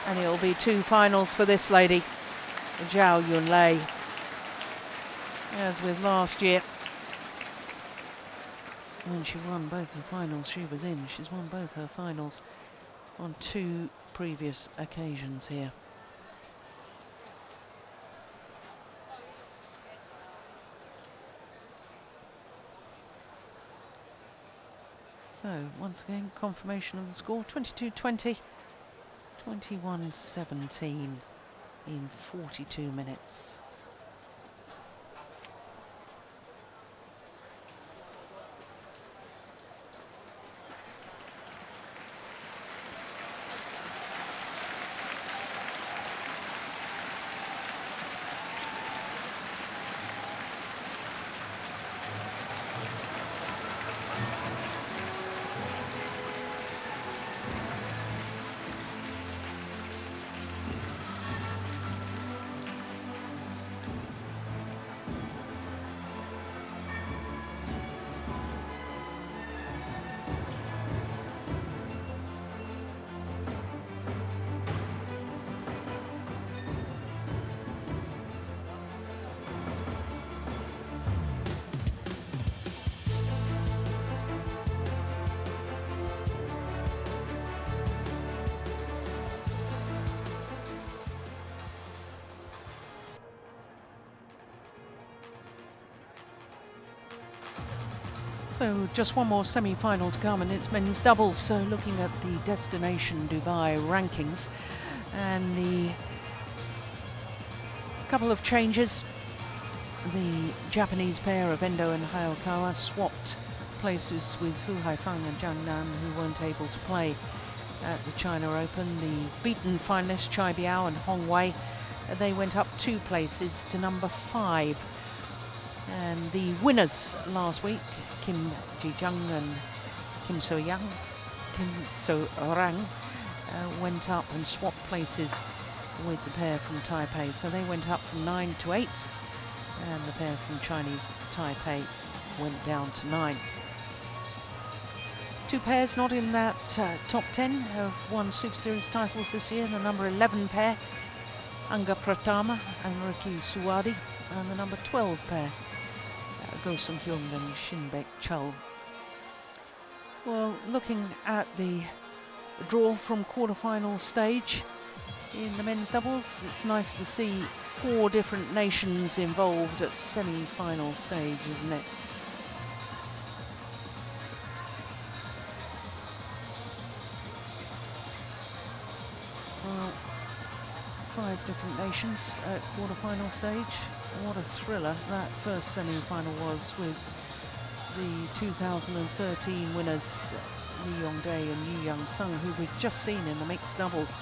And it'll be 2 finals for this lady, Zhao Yunlei. As with last year, when she won both the finals she was in. She's won both her finals on 2 previous occasions here. So once again, confirmation of the score, 22-20, 21-17 in 42 minutes. So just one more semi-final to come, and it's men's doubles. So looking at the Destination Dubai rankings, and the couple of changes. The Japanese pair of Endo and Hayakawa swapped places with Fu Haifeng and Zhang Nan, who weren't able to play at the China Open. The beaten finalists Chai Biao and Hong Wei, they went up 2 places to number 5. And the winners last week, Kim Ji-jung and Kim So-rang, went up and swapped places with the pair from Taipei. So they went up from 9 to 8, and the pair from Chinese Taipei went down to 9. 2 pairs not in that top 10 have won Super Series titles this year. The number 11 pair, Anga Pratama and Ricky Suwadi, and the number 12 pair, Go Sung Hyun and Shinbek Chul. Well, looking at the draw from quarterfinal stage in the men's doubles, it's nice to see 4 different nations involved at semi-final stage, isn't it? Well, 5 different nations at quarterfinal stage. What a thriller that first semi-final was, with the 2013 winners Lee Yongdae and Yu Young Sung, who we've just seen in the mixed doubles.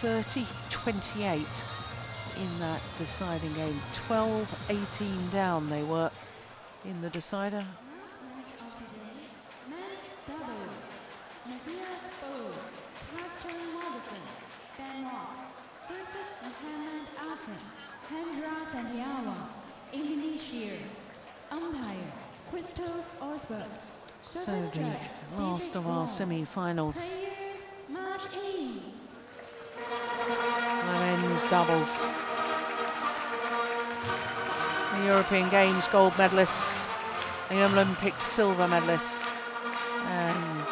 30-28 in that deciding game. 12-18 down they were in the decider. Men's doubles. Mathias, Carsten, versus Mohammad, Ahsan, Hendra, Setiawan, Indonesia. Umpire, Christoph Osberg. So the last of our semi-finals. Match in. The men's doubles. The European Games gold medalists, the Olympics silver medalists, and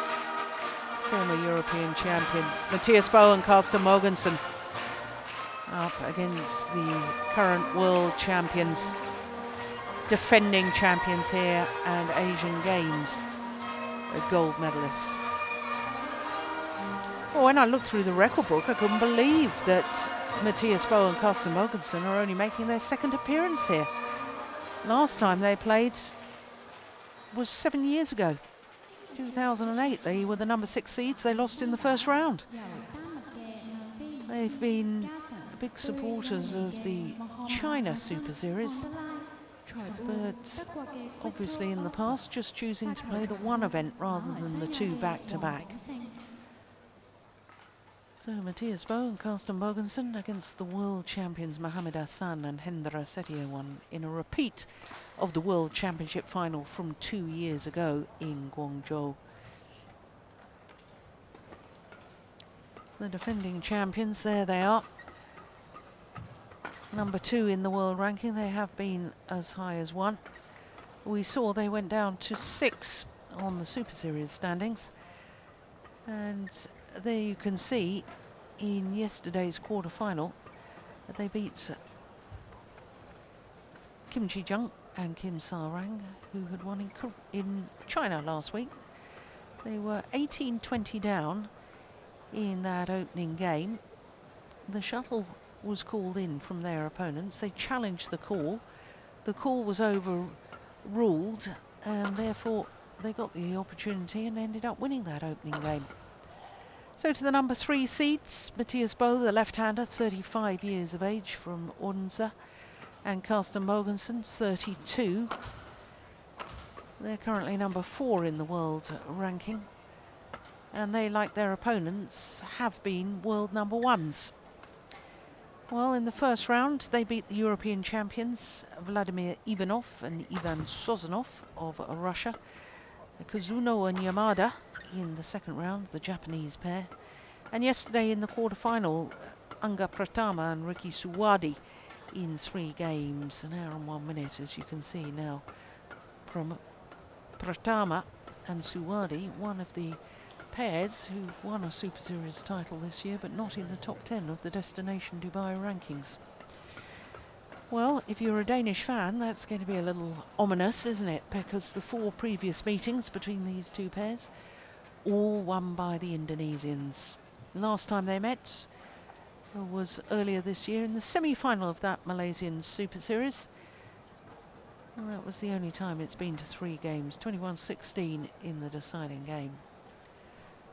former European champions Mathias and Carsten Mogensen up against the current world champions, defending champions here, and Asian Games gold medalists. Well, when I looked through the record book, I couldn't believe that Mathias and Carsten Mogensen are only making their 2nd appearance here. Last time they played was 7 years ago, 2008. They were the number 6 seeds. They lost in the first round. They've been big supporters of the China Super Series, but obviously in the past just choosing to play the one event rather than the 2 back-to-back. So Mathias and Carsten Mogensen against the world champions Mohammad Ahsan and Hendra Setiawan in a repeat of the World Championship final from 2 years ago in Guangzhou. The defending champions, there they are. Number 2 in the world ranking. They have been as high as 1. We saw they went down to 6 on the Super Series standings. And there you can see in yesterday's quarter-final that they beat Kim Ji-jung and Kim So-rang, who had won in China last week. They were 18-20 down in that opening game. The shuttle was called in from their opponents. They challenged the call. The call was overruled, and therefore they got the opportunity and ended up winning that opening game. So to the number 3 seeds, Mathias, the left-hander, 35 years of age, from Odense, and Carsten Mogensen, 32. They're currently number 4 in the world ranking, and they, like their opponents, have been world number 1s. Well, in the first round, they beat the European champions, Vladimir Ivanov and Ivan Sozanov of Russia, Kazuno and Yamada in the second round, the Japanese pair. And yesterday in the quarterfinal, Anga Pratama and Ricky Suwadi in 3 games. An hour and 1 minute, as you can see now, from Pratama and Suwadi, one of the pairs who won a Super Series title this year, but not in the top 10 of the Destination Dubai rankings. Well, if you're a Danish fan, that's going to be a little ominous, isn't it? Because the 4 previous meetings between these 2 pairs, all won by the Indonesians. Last time they met was earlier this year in the semi-final of that Malaysian Super Series. And that was the only time it's been to 3 games, 21-16 in the deciding game.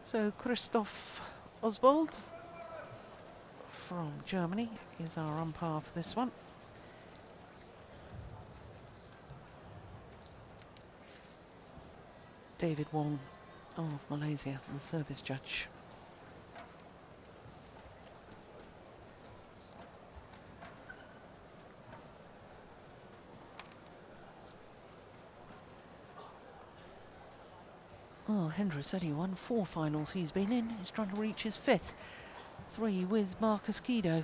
So Christoph Oswald from Germany is our umpire for this one. David Wong of Malaysia, the service judge. Oh, Hendra said he won 4 finals he's been in. He's trying to reach his 5th. 3 with Marcus Kido.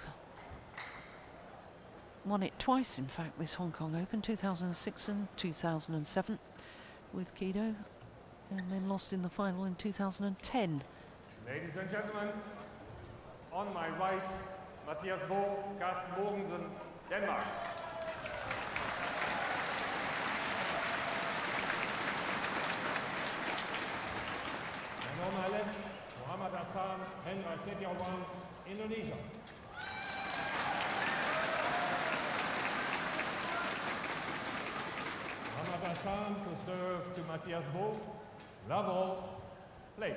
Won it twice, in fact, this Hong Kong Open, 2006 and 2007 with Kido, and then lost in the final in 2010. Ladies and gentlemen, on my right, Mathias, Carsten Mogensen, Denmark. And on my left, Mohammad Ahsan, Hendra, Setiawan, Indonesia. Mohammad Ahsan to serve to Mathias, level, play.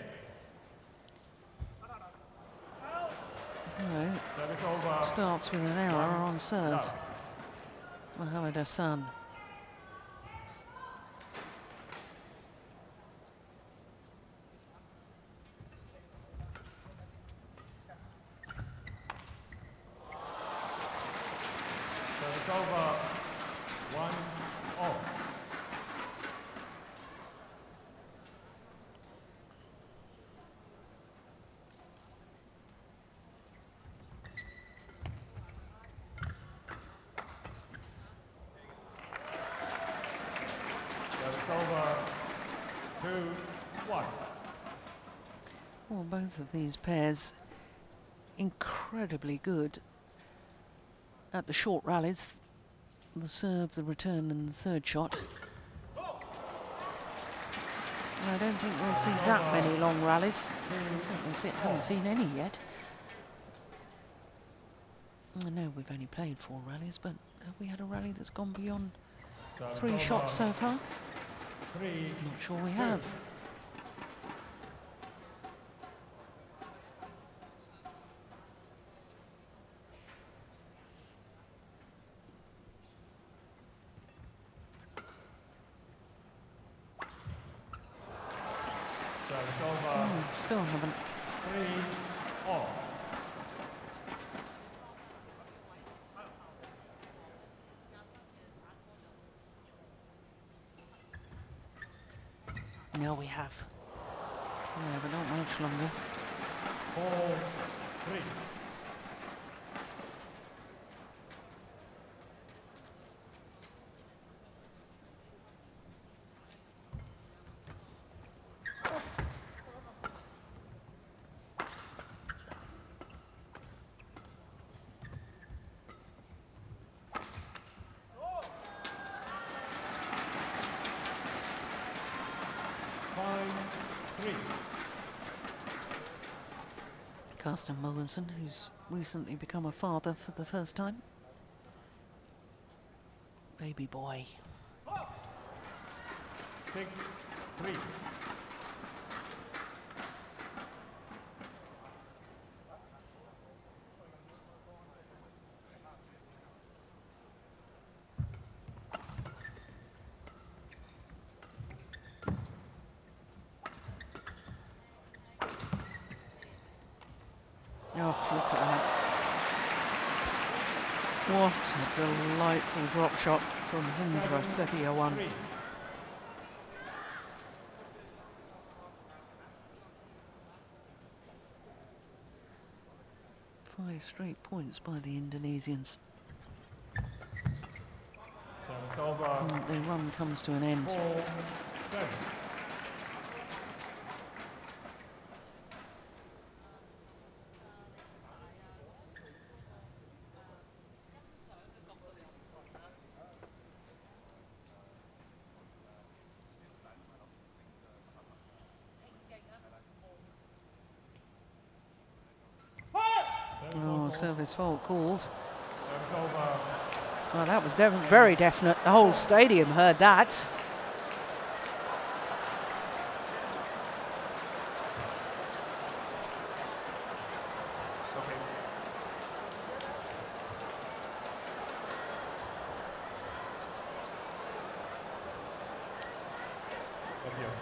No, starts with an error on serve. Mohammad Ahsan. Service over, 1-0. Over 2-1. Well, both of these pairs incredibly good at the short rallies, the serve, the return and the third shot. I don't think we'll see that many long rallies. I haven't seen any yet. I know we've only played 4 rallies, but have we had a rally that's gone beyond 3 shots so far? Not sure we have. Still haven't. 3-all. No, we have. Yeah, but not much longer. 4-3. Carsten Mogensen, who's recently become a father for the first time. Baby boy. 6-3. Oh, look at that. What a delightful drop shot from Hendra, Setiawan. 3. 5 straight points by the Indonesians. Service over. And their run comes to an end. 4-7. Oh, service fault called. Service over. Well, that was very definite. The whole stadium heard that. Okay. Mathias.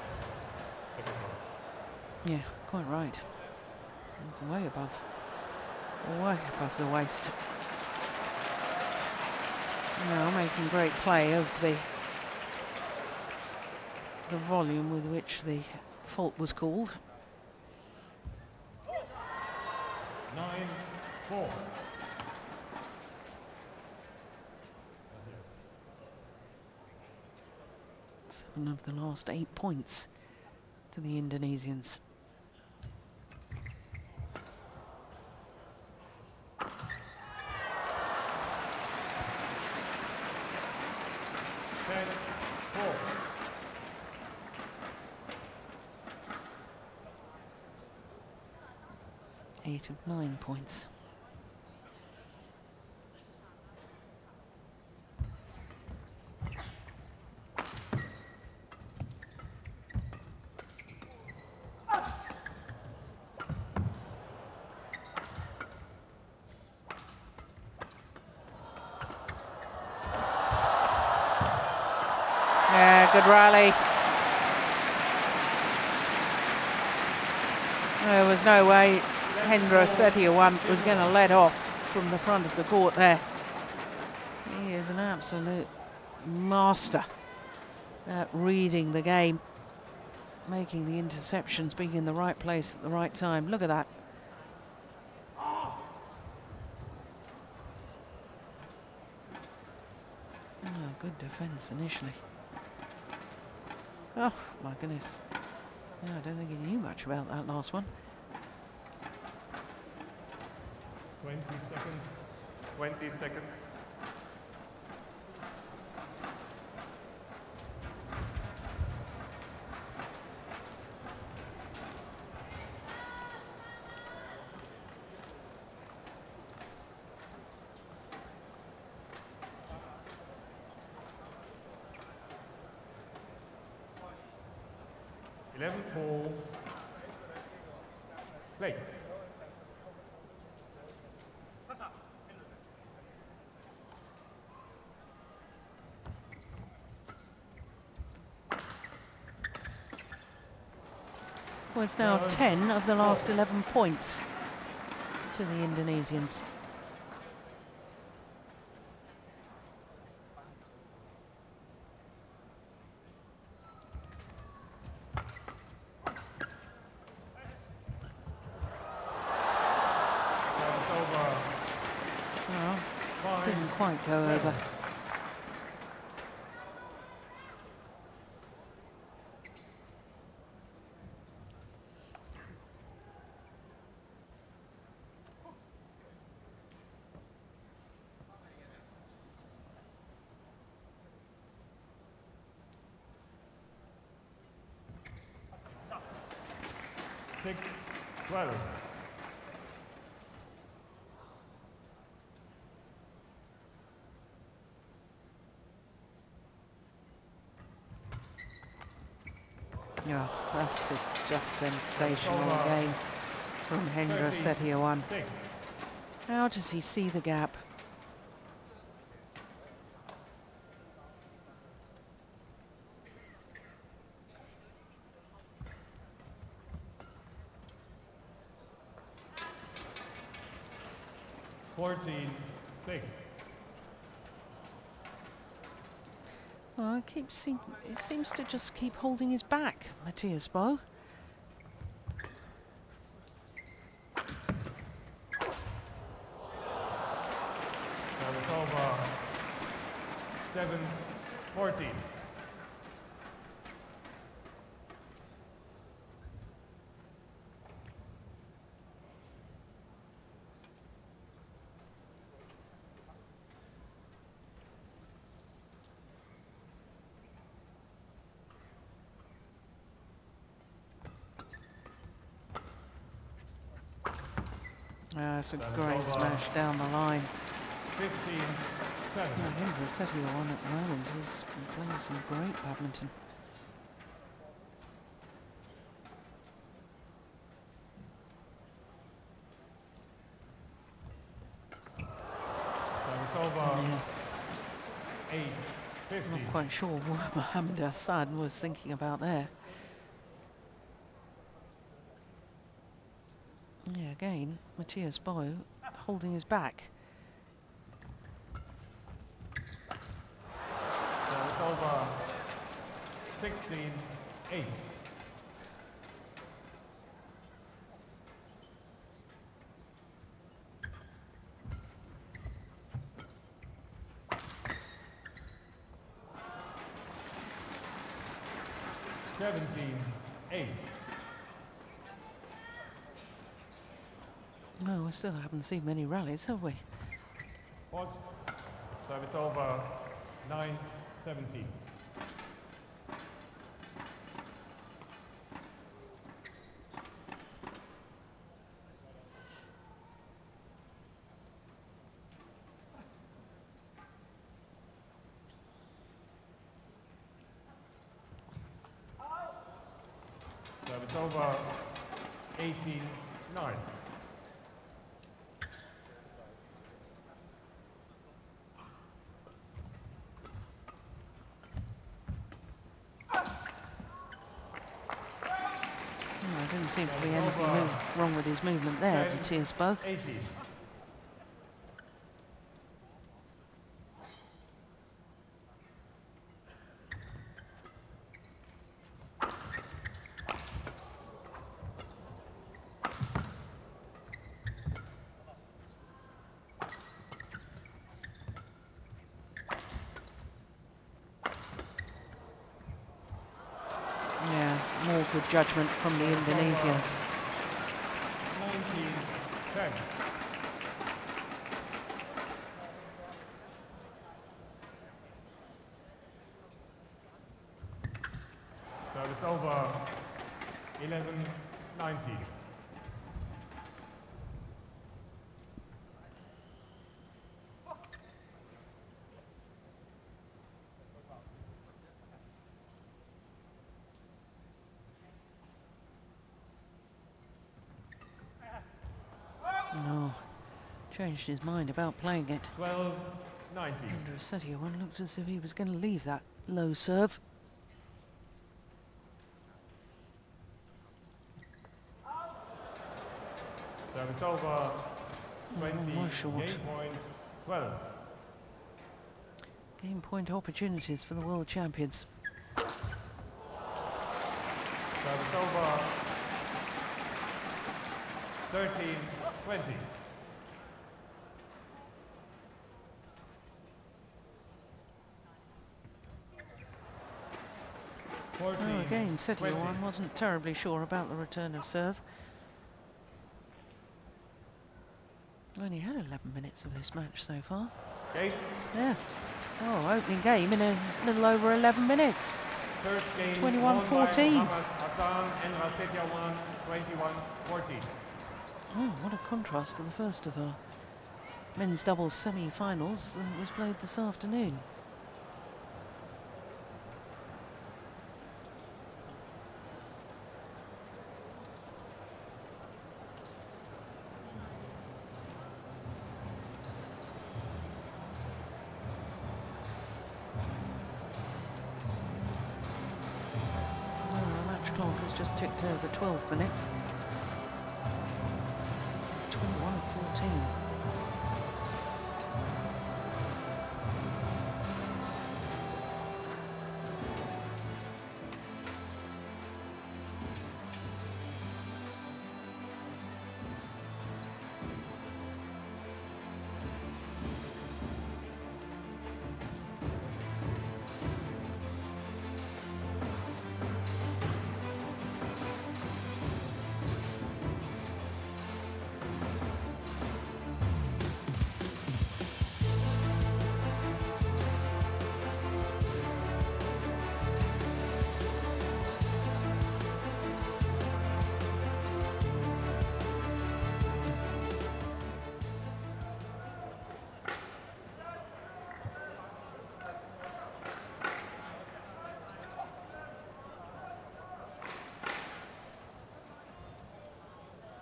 Second ball. Yeah, quite right. It's way above the waist. Now making great play of the volume with which the fault was called. 9-4. 7 of the last 8 points to the Indonesians. Eight of 9 points. Yeah, good rally. There was no way Hendra Setiawan was going to let off from the front of the court there. He is an absolute master at reading the game, making the interceptions, being in the right place at the right time. Look at that. Oh, good defense initially. Oh, my goodness. Yeah, I don't think he knew much about that last one. 20 seconds. 20 seconds. Four. Play. Well, it's now 10 of the last 11 points to the Indonesians. Didn't quite go over. Six, 12. Oh, that is just sensational again from Hendra Setiawan. How does he see the gap? Well, it seems to just keep holding his back, Mathias Bo. It's over 7-14. It's a great smash down the line. 15-7. Hendra Setiawan at the moment is playing some great badminton. It's over 8-15. Not quite sure what Mohammad Ahsan was thinking about there. Yeah, again, Mathias Bo holding his back. So it's over 16-8. No, we still haven't seen many rallies, have we? Pause. Service over 9-17. Service over 18-9. Didn't seem to be anything wrong with his movement there, Mathias Bo. 80. More good judgment from the Indonesians. 19-10. So it's over 11-19. No, changed his mind about playing it. 12-19. Hendra Setiawan looked as if he was going to leave that low serve. Service over 20. More short. Game point 12. Game point opportunities for the world champions. Service over 13-20. Oh, again, Setiawan wasn't terribly sure about the return of serve. Only had 11 minutes of this match so far. Okay. Yeah. Oh, opening game in a little over 11 minutes. First game 21-14. Ahsan and Setiawan 21-14. Oh, what a contrast to the first of our men's doubles semi-finals that was played this afternoon. clock has just ticked over 12 minutes. 21:14.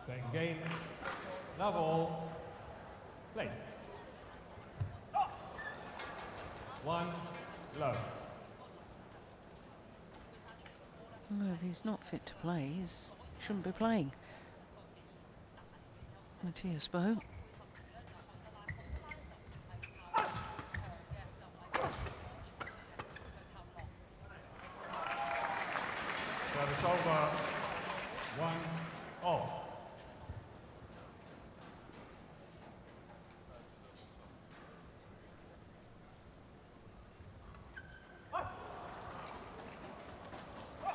Second game, level, play. 1 love. Well, if he's not fit to play, he shouldn't be playing. Mathias Bo. Service over, 1-all.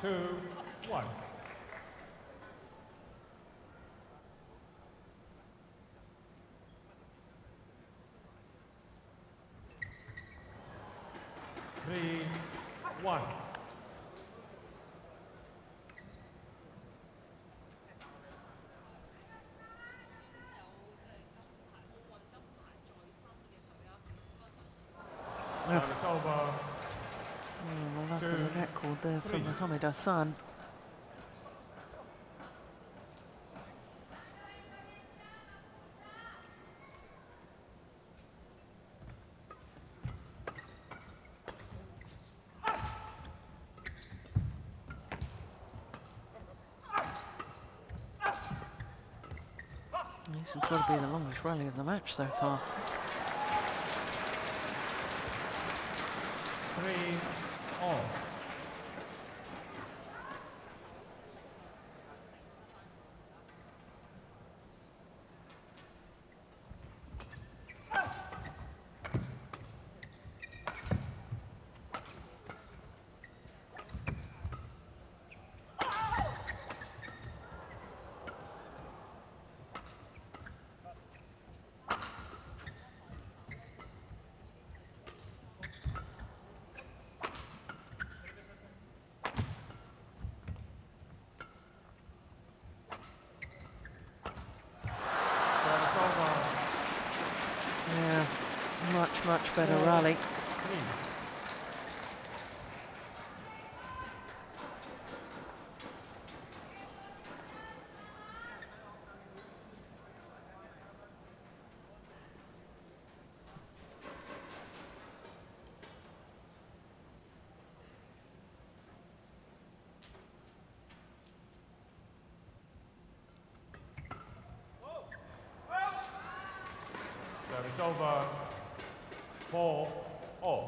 Two, one. Three, one. Service over. The luck of the record there from Mohammad Ahsan. This has got to be the longest rally of the match so far. 3-all. Yeah, much better rally. Service over, 4-all.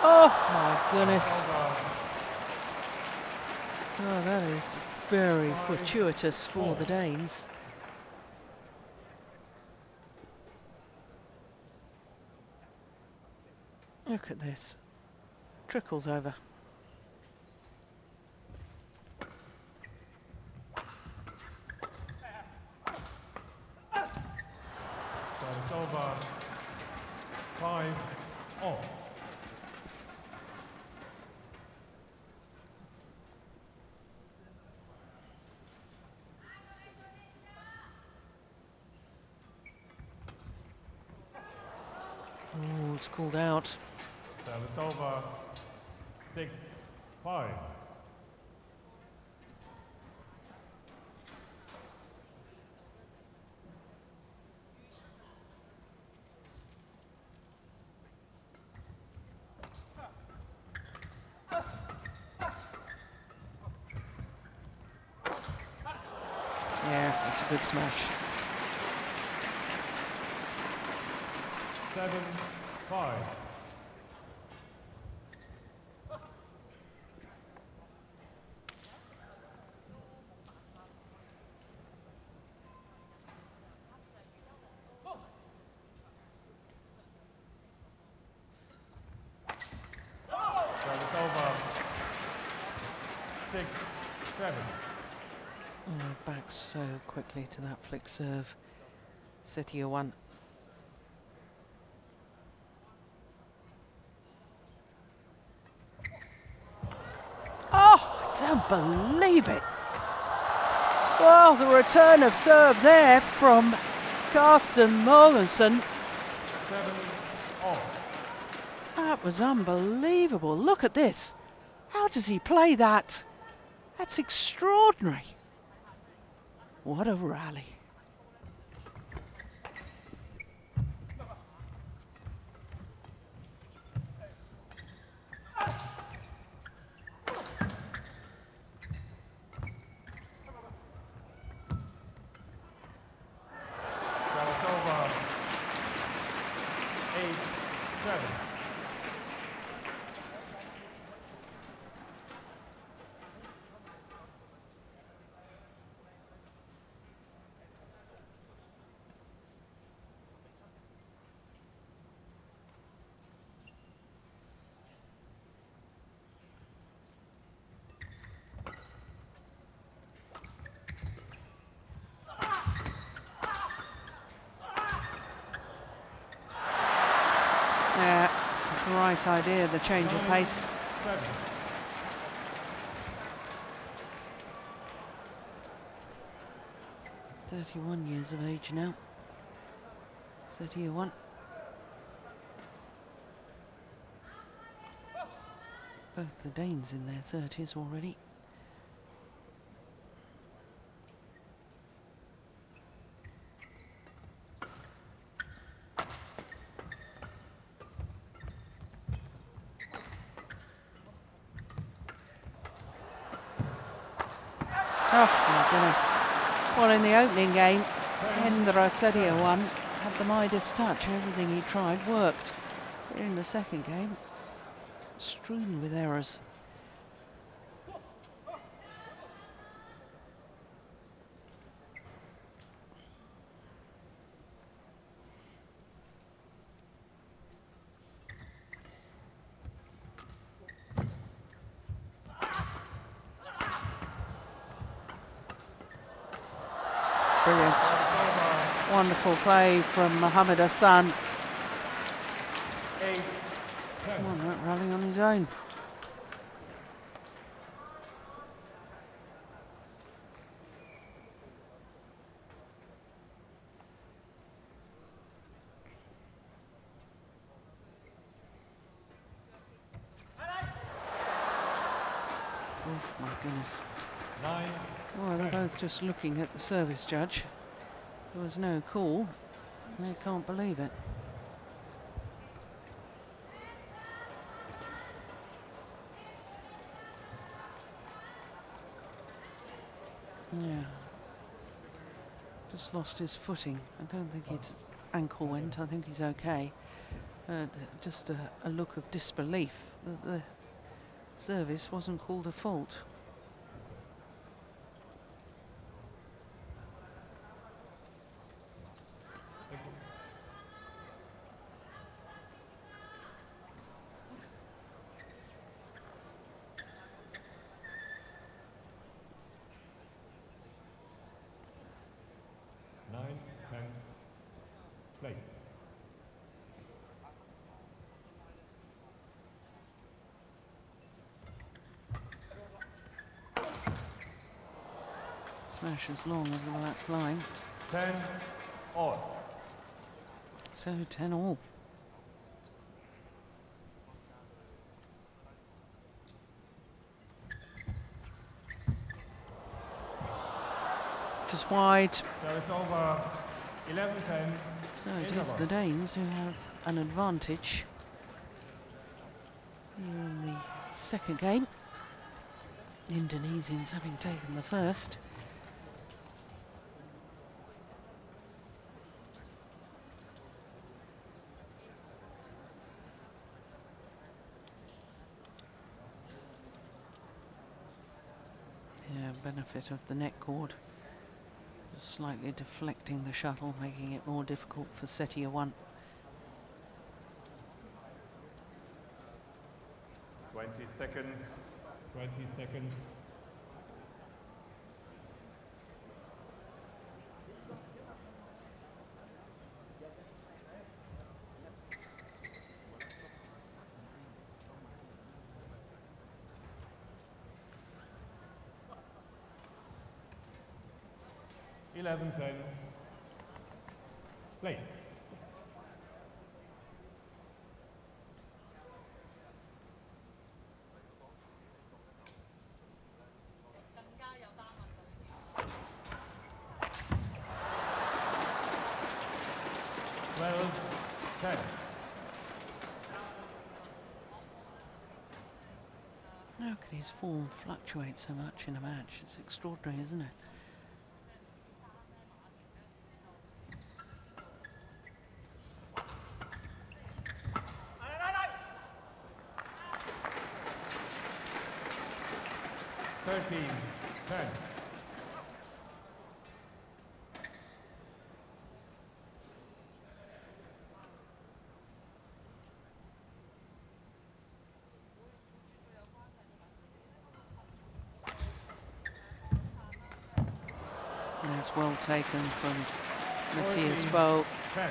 Oh my goodness. Oh, that is very fortuitous for the Danes. Look at this. Trickles over. Service over, 5-all. Oh, it's called out. Service over, 6-5. Yeah, that's a good smash. 7-5. Service over. 6-7. Oh, back so quickly to that flick serve. Setiawan. Oh, I don't believe it. Well, the return of serve there from Carsten Mogensen. 7-all. That was unbelievable. Look at this. How does he play that? That's extraordinary. What a rally. Service over. 8-7. Yeah, it's the right idea, the change of pace. 7. 31 years of age now. 31. Both the Danes in their 30s already. Oh my goodness. Well, in the opening game, Hendra Setiawan had the Midas touch. Everything he tried worked. But in the second game, strewn with errors. Brilliant. Wonderful play from Mohammad Ahsan. 8-10. Come on, that rally on his own. Oh my goodness. 9. Well, they're both just looking at the service judge. There was no call. They can't believe it. Yeah. Just lost his footing. I don't think his ankle went. I think he's okay. Just a look of disbelief that the service wasn't called a fault. Play. Smash as long as the back line. 10-all. So 10-all. Just wide. Service over. 11-10. So it is the Danes who have an advantage here in the second game. Indonesians having taken the first. benefit of the net cord. Just slightly deflecting the shuttle, making it more difficult for Setiawan. 20 seconds. 20 seconds. Eleven, 10. Play. Well, 10. How can his form fluctuate so much in a match? It's extraordinary, isn't it? And it's well taken from Mathias. 10.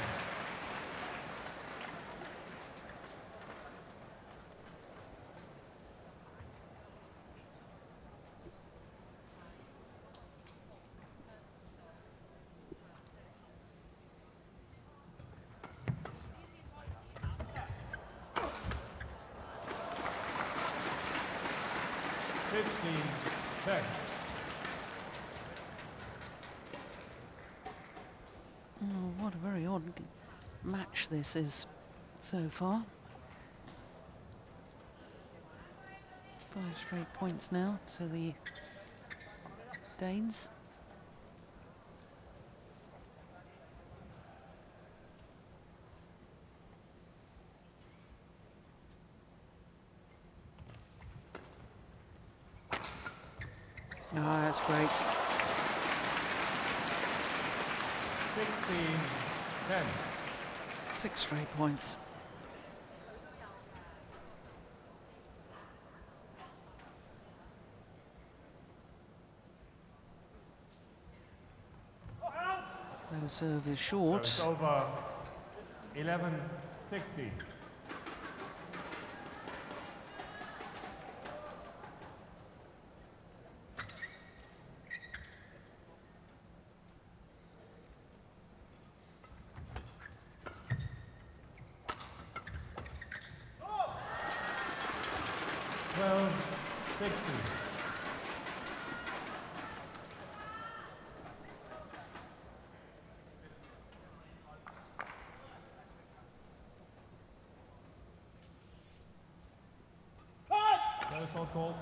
Oh, what a very odd match this is so far. 5 straight points now to the Danes. Ah, that's great. 16-10. 6 straight points. No serve is short. So it's over. 11-60. 12-60. Call.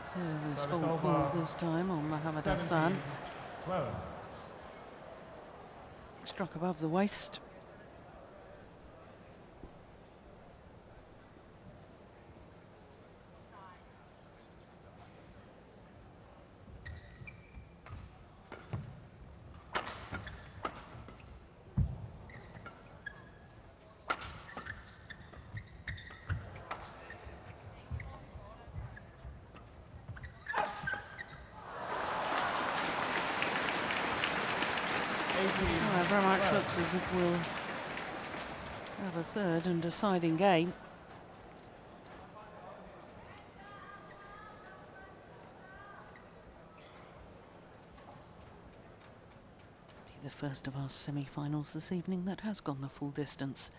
Serve is full call this time on Mohammad Ahsan. 12. Struck above the waist. Well, very much looks as if we'll have a third and deciding game. Be the first of our semi-finals this evening that has gone the full distance.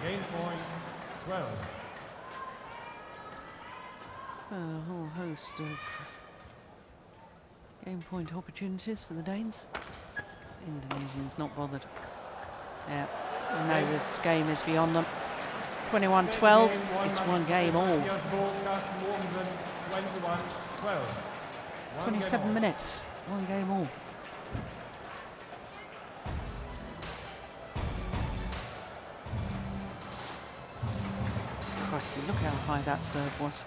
Game point 12. So a whole host of game point opportunities for the Danes. Indonesians not bothered. Yeah. I know this game is beyond them. 21-12, it's one game all. 27 minutes, one game all. Crikey, look how high that serve was.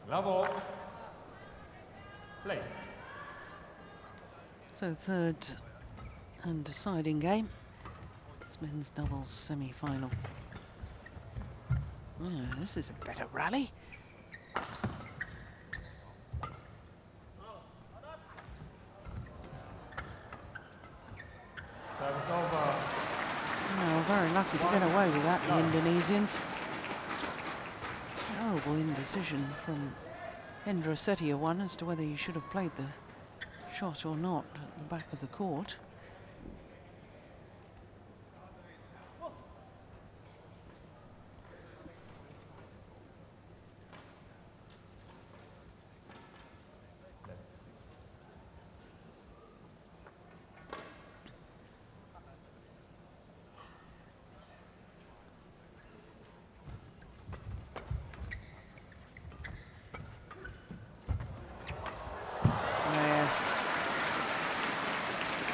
Level. Play. So third and deciding game. It's men's doubles semi-final. Yeah, this is a better rally. Service over. No, very lucky to get away with that, the Indonesians. Terrible indecision from Hendra Setiawan as to whether he should have played the shot or not at the back of the court.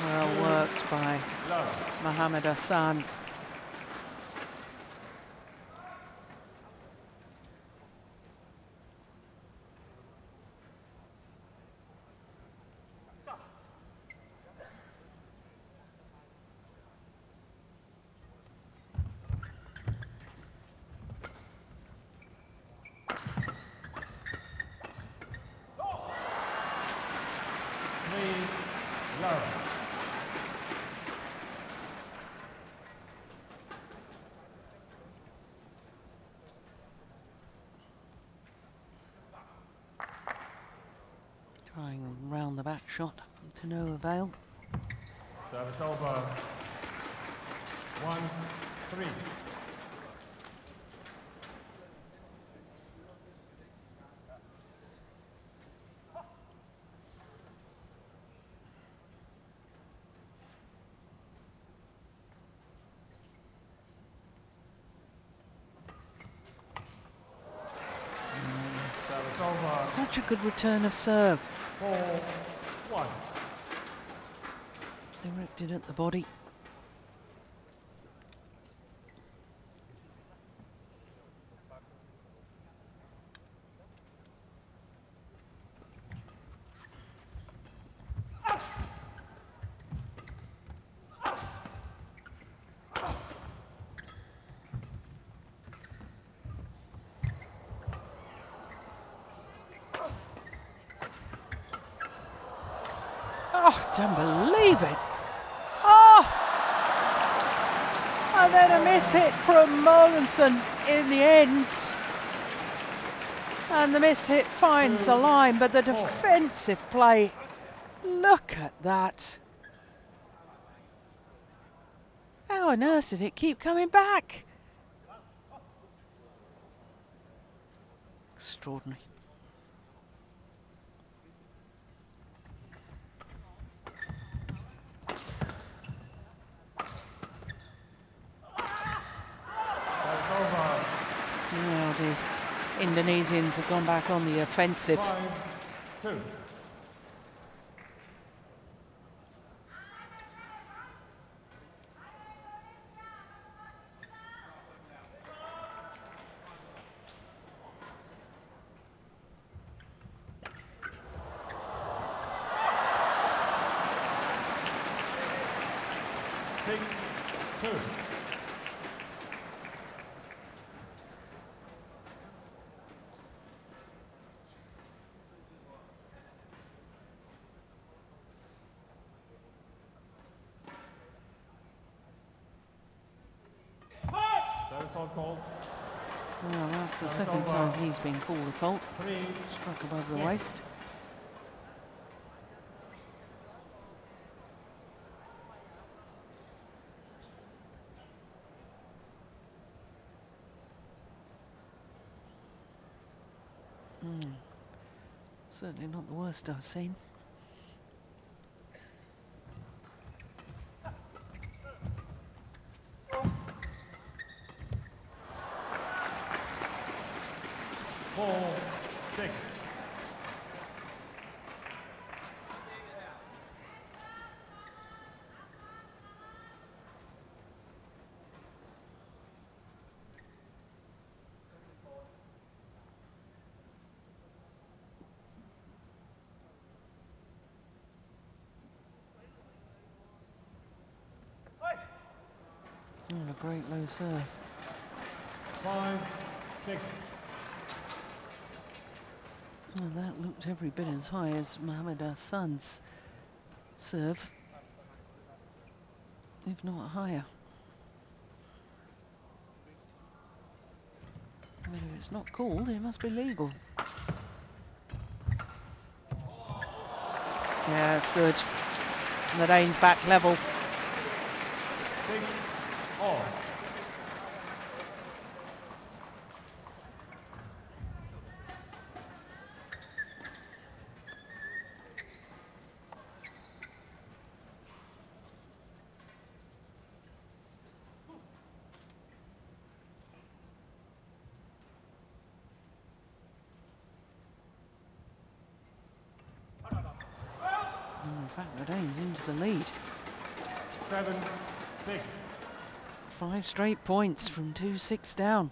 Well worked by Mohammad Ahsan. Trying round the back shot to no avail. Service over. 1-3. Service over. Such a good return of serve. 4-1. Directed at the body. Oh, don't believe it. Oh! And then a miss hit from Mogensen in the end. And the miss hit finds the line, but the defensive play, look at that. How on earth did it keep coming back? Extraordinary. That's over. Now the Indonesians have gone back on the offensive. 5-2. Two. Service fault called. Well, that's the Service second over. time he's been called a fault. 3. Struck above the Yeah. waist. Certainly not the worst I've seen. Four, 6. Oh, a great low serve. 5, 6. Well, that looked every bit as high as Mohammad Ahsan's serve, if not higher. But if it's not called, it must be legal. Yeah, it's good. Lorraine's back level. 6, all. In fact, Lorraine's into the lead. 7, 6. 5 straight points from 2-6 down.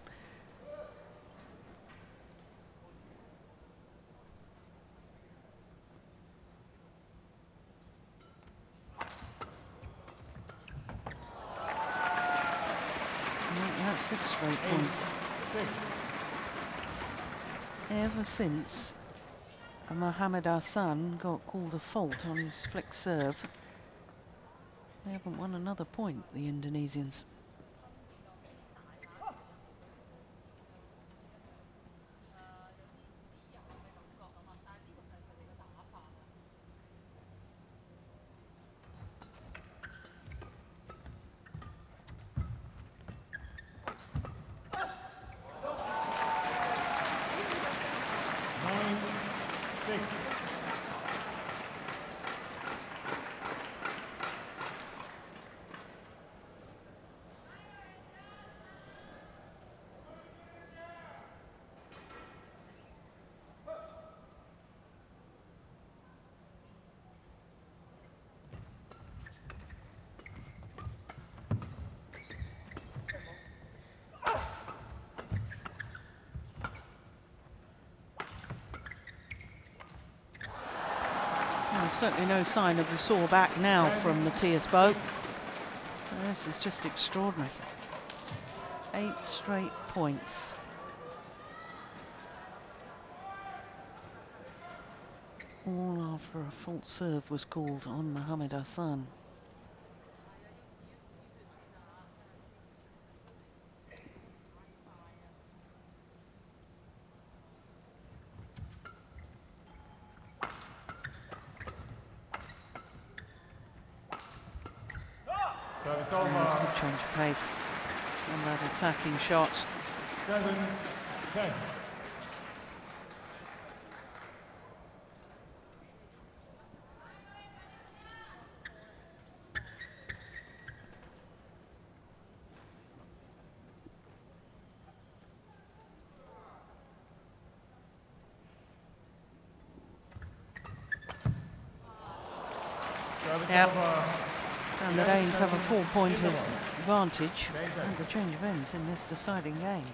That's 6 straight points. 6. Ever since Mohammad Ahsan got called a fault on his flick serve, they haven't won another point, the Indonesians. There's certainly no sign of the sore back now from Mathias Bo. This is just extraordinary. 8 straight points. All after a fault serve was called on Mohammad Ahsan. Service Yeah, it's a over. good change of pace on that attacking shot. 7, 10. Service Yep. over. And the Danes have a 4-point Intanon. advantage Greysia. and the change of ends in this deciding game.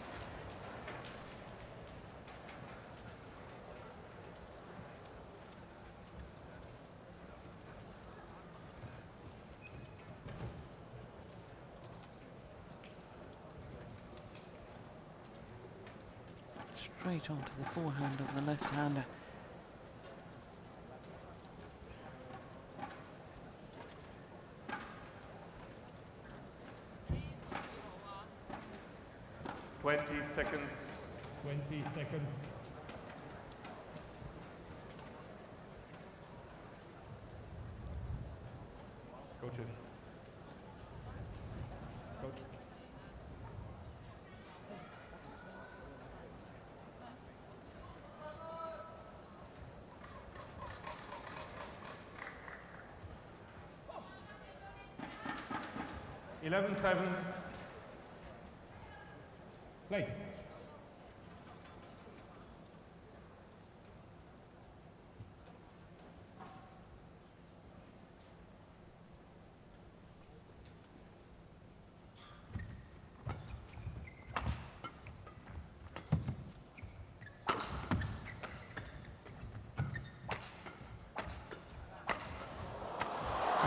Straight onto the forehand of the left-hander. seconds. 20 seconds. Coaches. Coach. (11-7). Play.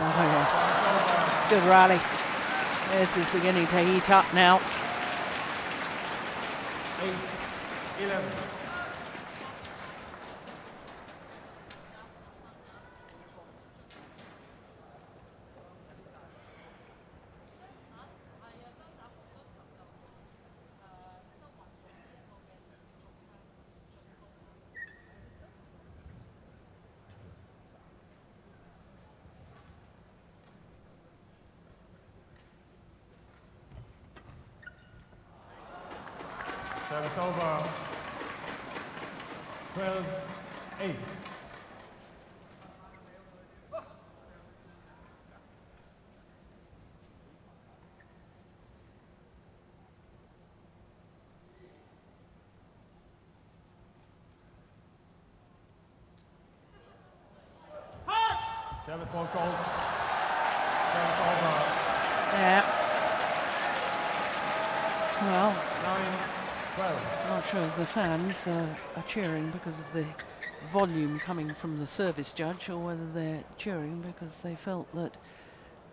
Oh yes, good rally. This is beginning to heat up now. 8-11. Service over. 12-8. Service won't go. Service over. Yeah. Well, 9-12. I'm not sure if the fans are cheering because of the volume coming from the service judge or whether they're cheering because they felt that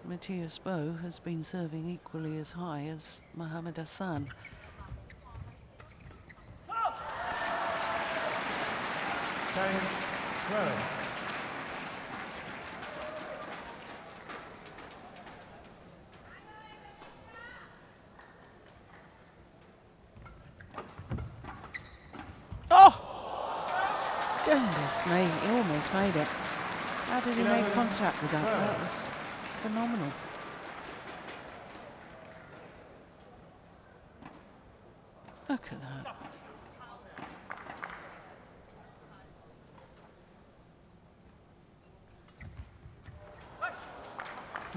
Mathias has been serving equally as high as Mohammad Ahsan. Tang, 12. Oh! Goodness me, he almost made it. How did he make 11, contact with that? 12. That was phenomenal. Look at that.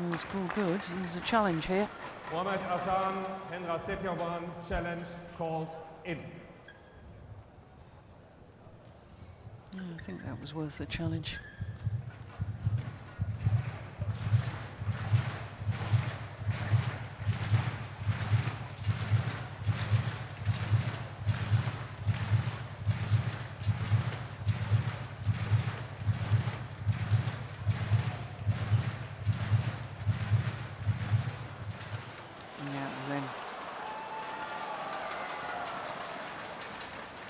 Oh, it's called good. There's a challenge here. Mohammad Ahsan, Hendra Setiawan, challenge called in. Yeah, I think that was worth a challenge. Yeah, it was in.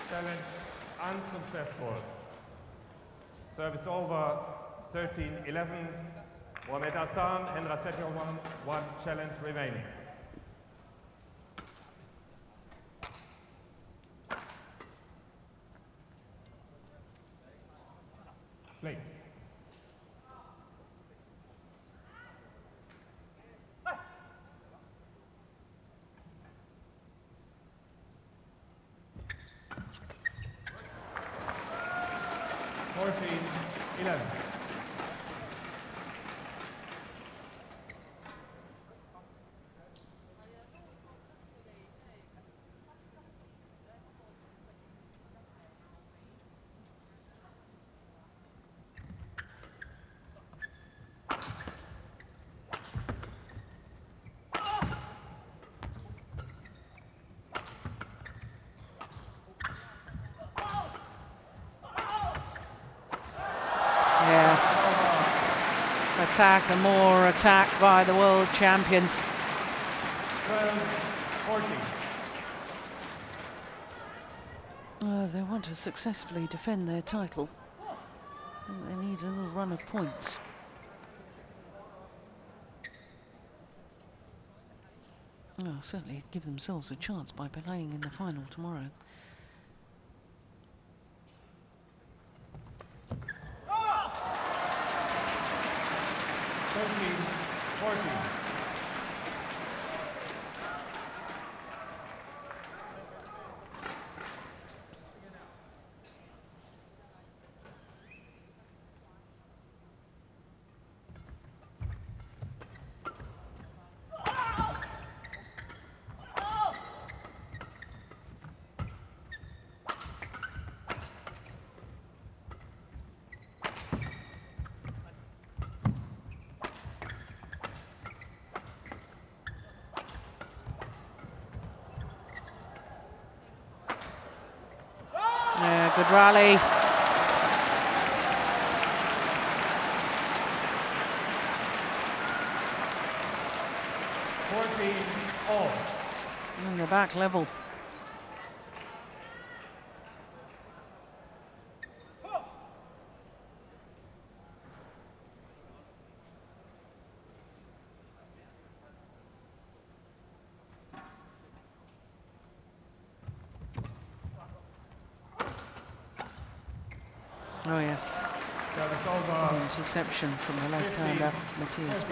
Challenge unsuccessful. Service over. 13-11. Mohammad Ahsan, Hendra Setiawan, 1 challenge remaining. Play. (14-11). attack and more attack by the world champions. 12-14. If they want to successfully defend their title, I think they need a little run of points. Certainly give themselves a chance by playing in the final tomorrow. Yeah, good rally. And the back level. Oh yes. Interception from the left-hander, Mathias.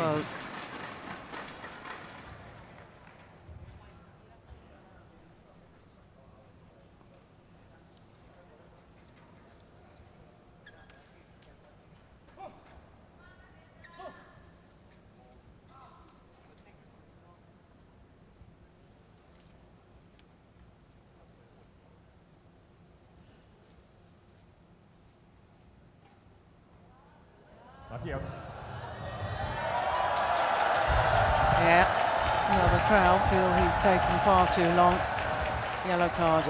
Yeah, well, the crowd feel he's taking far too long. Yellow card.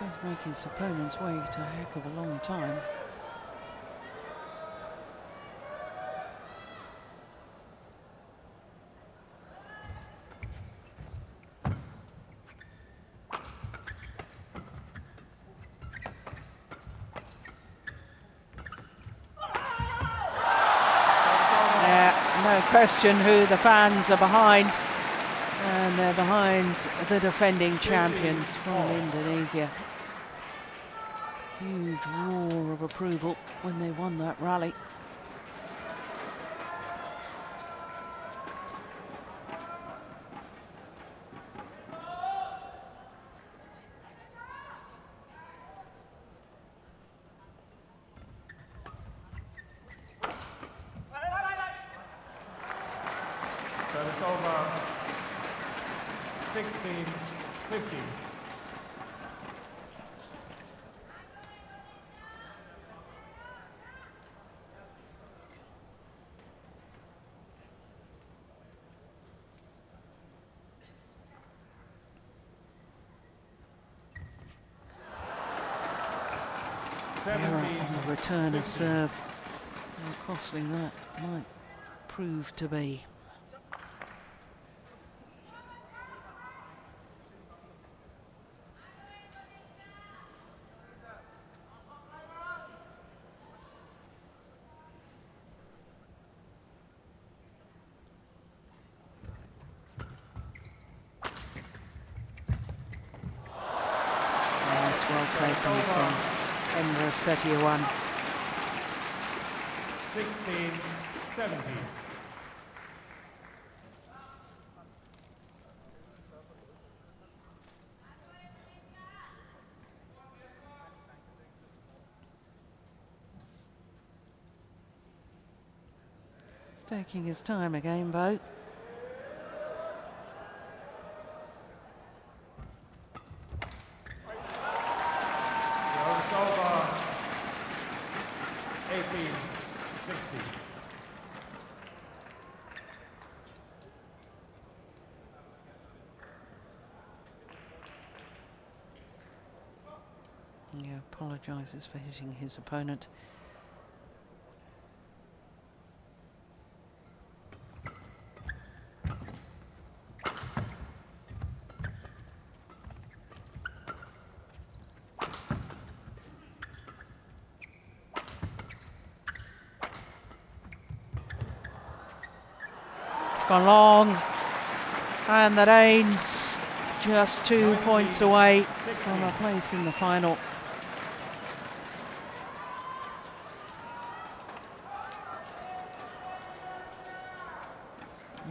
Does make his opponents wait a heck of a long time. Question who the fans are behind, and they're behind the defending champions from Indonesia. Huge roar of approval when they won that rally. Over 16-15. Error on the return of serve. How costly that might prove to be. Well taken from Hendra Setiawan. 16-17. He's taking his time again, Bo. apologises for hitting his opponent. It's gone long, and the Danes just 2 points away from a place in the final.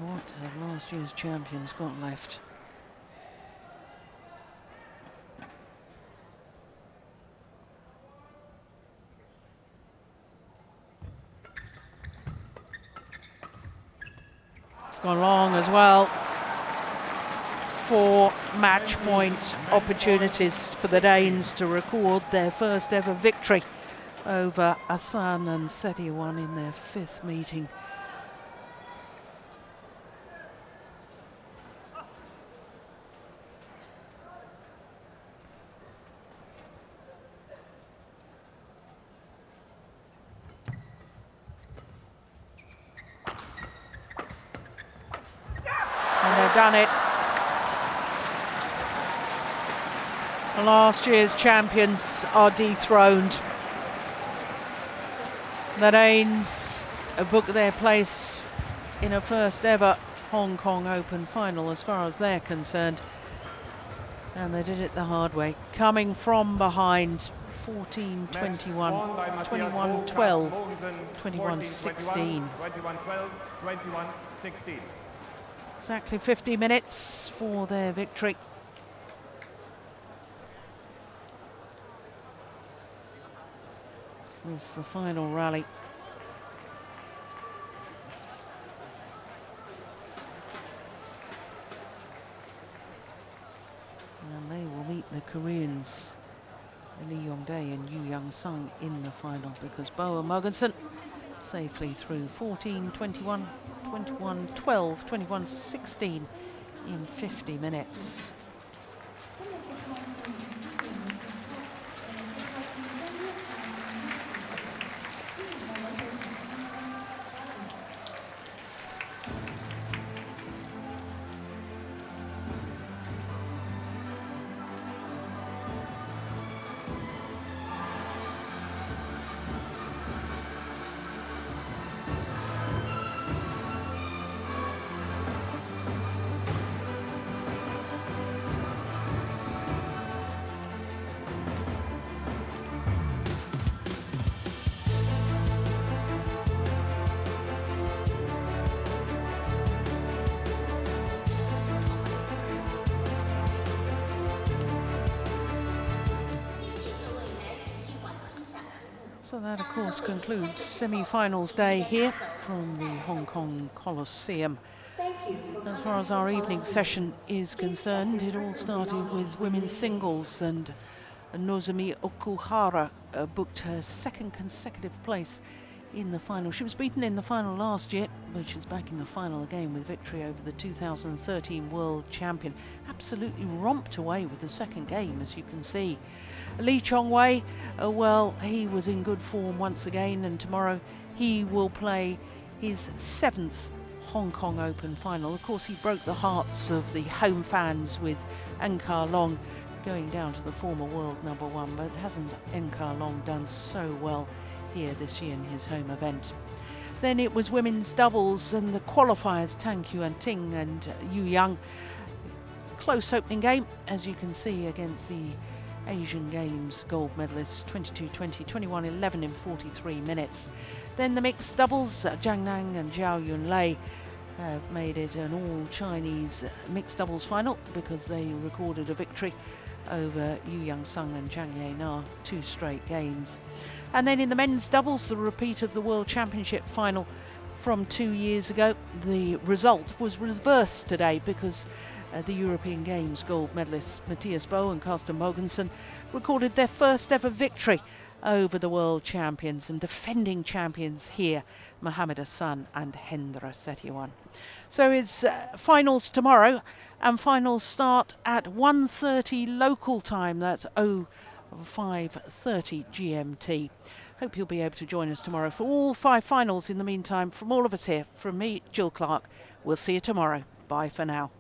What have last year's champions got left? It's gone long as well. 4 match point opportunities for the Danes to record their first ever victory over Ahsan and Setiawan in their 5th meeting. And they've done it. Last year's champions are dethroned. The Danes book their place in a first ever Hong Kong Open final as far as they're concerned. And they did it the hard way, coming from behind 14-21, 21-12, 21-16. 21-12, 21-16. Exactly 50 minutes for their victory. It's the final rally. And they will meet the Koreans, Lee Yongdae and Yuanting in the final, because Bo and Mogensen safely through 14-21, 21-12, 21-16 in 50 minutes. So that, of course, concludes semi-finals day here from the Hong Kong Coliseum. As far as our evening session is concerned, it all started with women's singles, and Nozomi Okuhara booked her 2nd consecutive place in the final. She was beaten in the final last year, but she's back in the final again with victory over the 2013 world champion. Absolutely romped away with the 2nd game, as you can see. Lee Chong-wei, well, he was in good form once again, and tomorrow he will play his 7th Hong Kong Open final. Of course, he broke the hearts of the home fans with Enkar Long going down to the former world #1, but hasn't Enkar Long done so well here this year in his home event? Then it was women's doubles and the qualifiers, Tang, Yuanting and Yuanting. Close opening game, as you can see, against the Asian Games gold medalists, 22-20, 21-11 in 43 minutes. Then the mixed doubles, Zhang and Zhao Yunlei have made it an all-Chinese mixed doubles final because they recorded a victory over Yuanting and Zhang Na, 2 straight games. And then in the men's doubles, the repeat of the World Championship final from 2 years ago. The result was reversed today because the European Games gold medalists Mathias and Carsten Mogensen recorded their first ever victory over the world champions and defending champions here, Mohammad Ahsan and Hendra Setiawan. So it's finals tomorrow, and finals start at 1:30 local time. That's of 5:30 GMT. Hope you'll be able to join us tomorrow for all 5 finals. In the meantime, from all of us here, from me, Jill Clark, we'll see you tomorrow. Bye for now.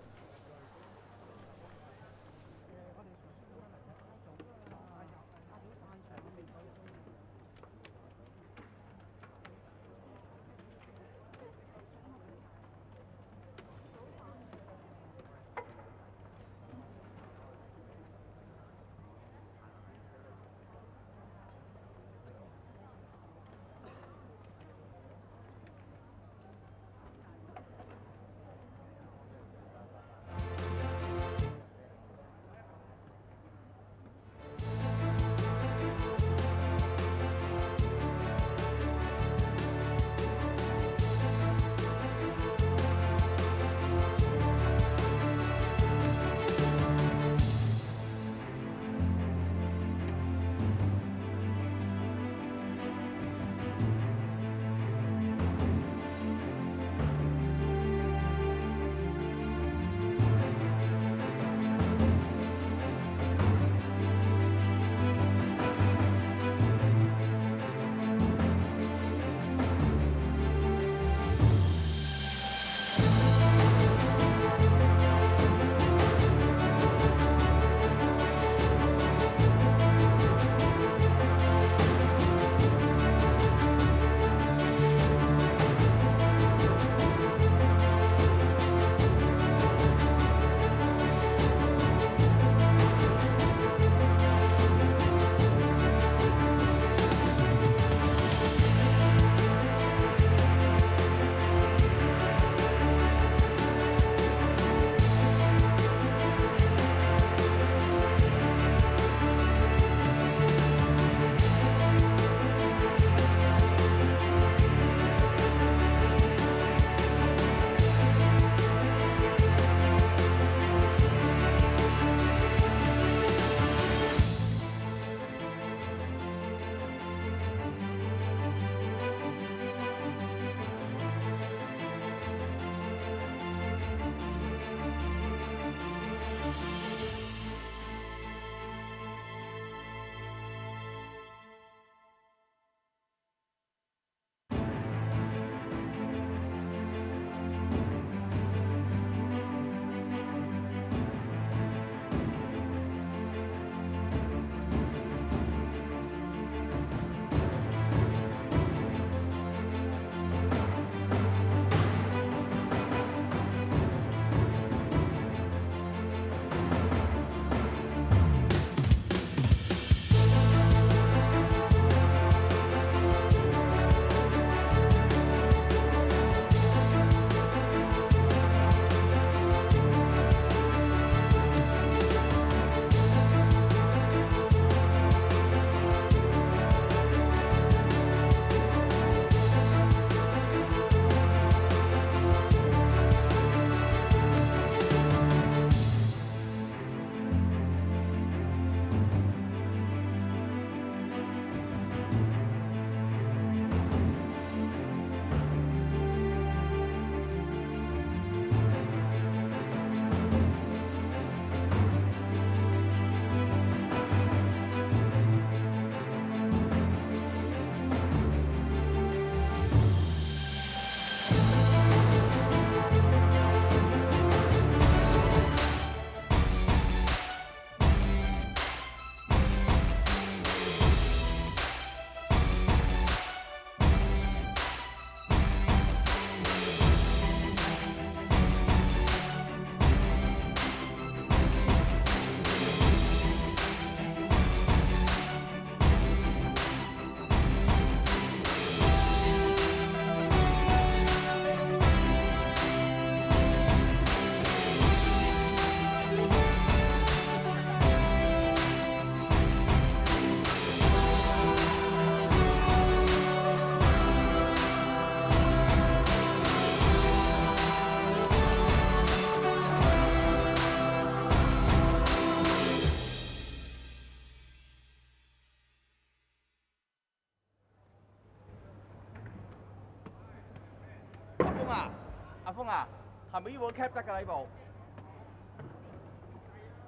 阿峰啊，係咪呢部 cap 得㗎呢部？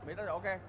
未得就 OK。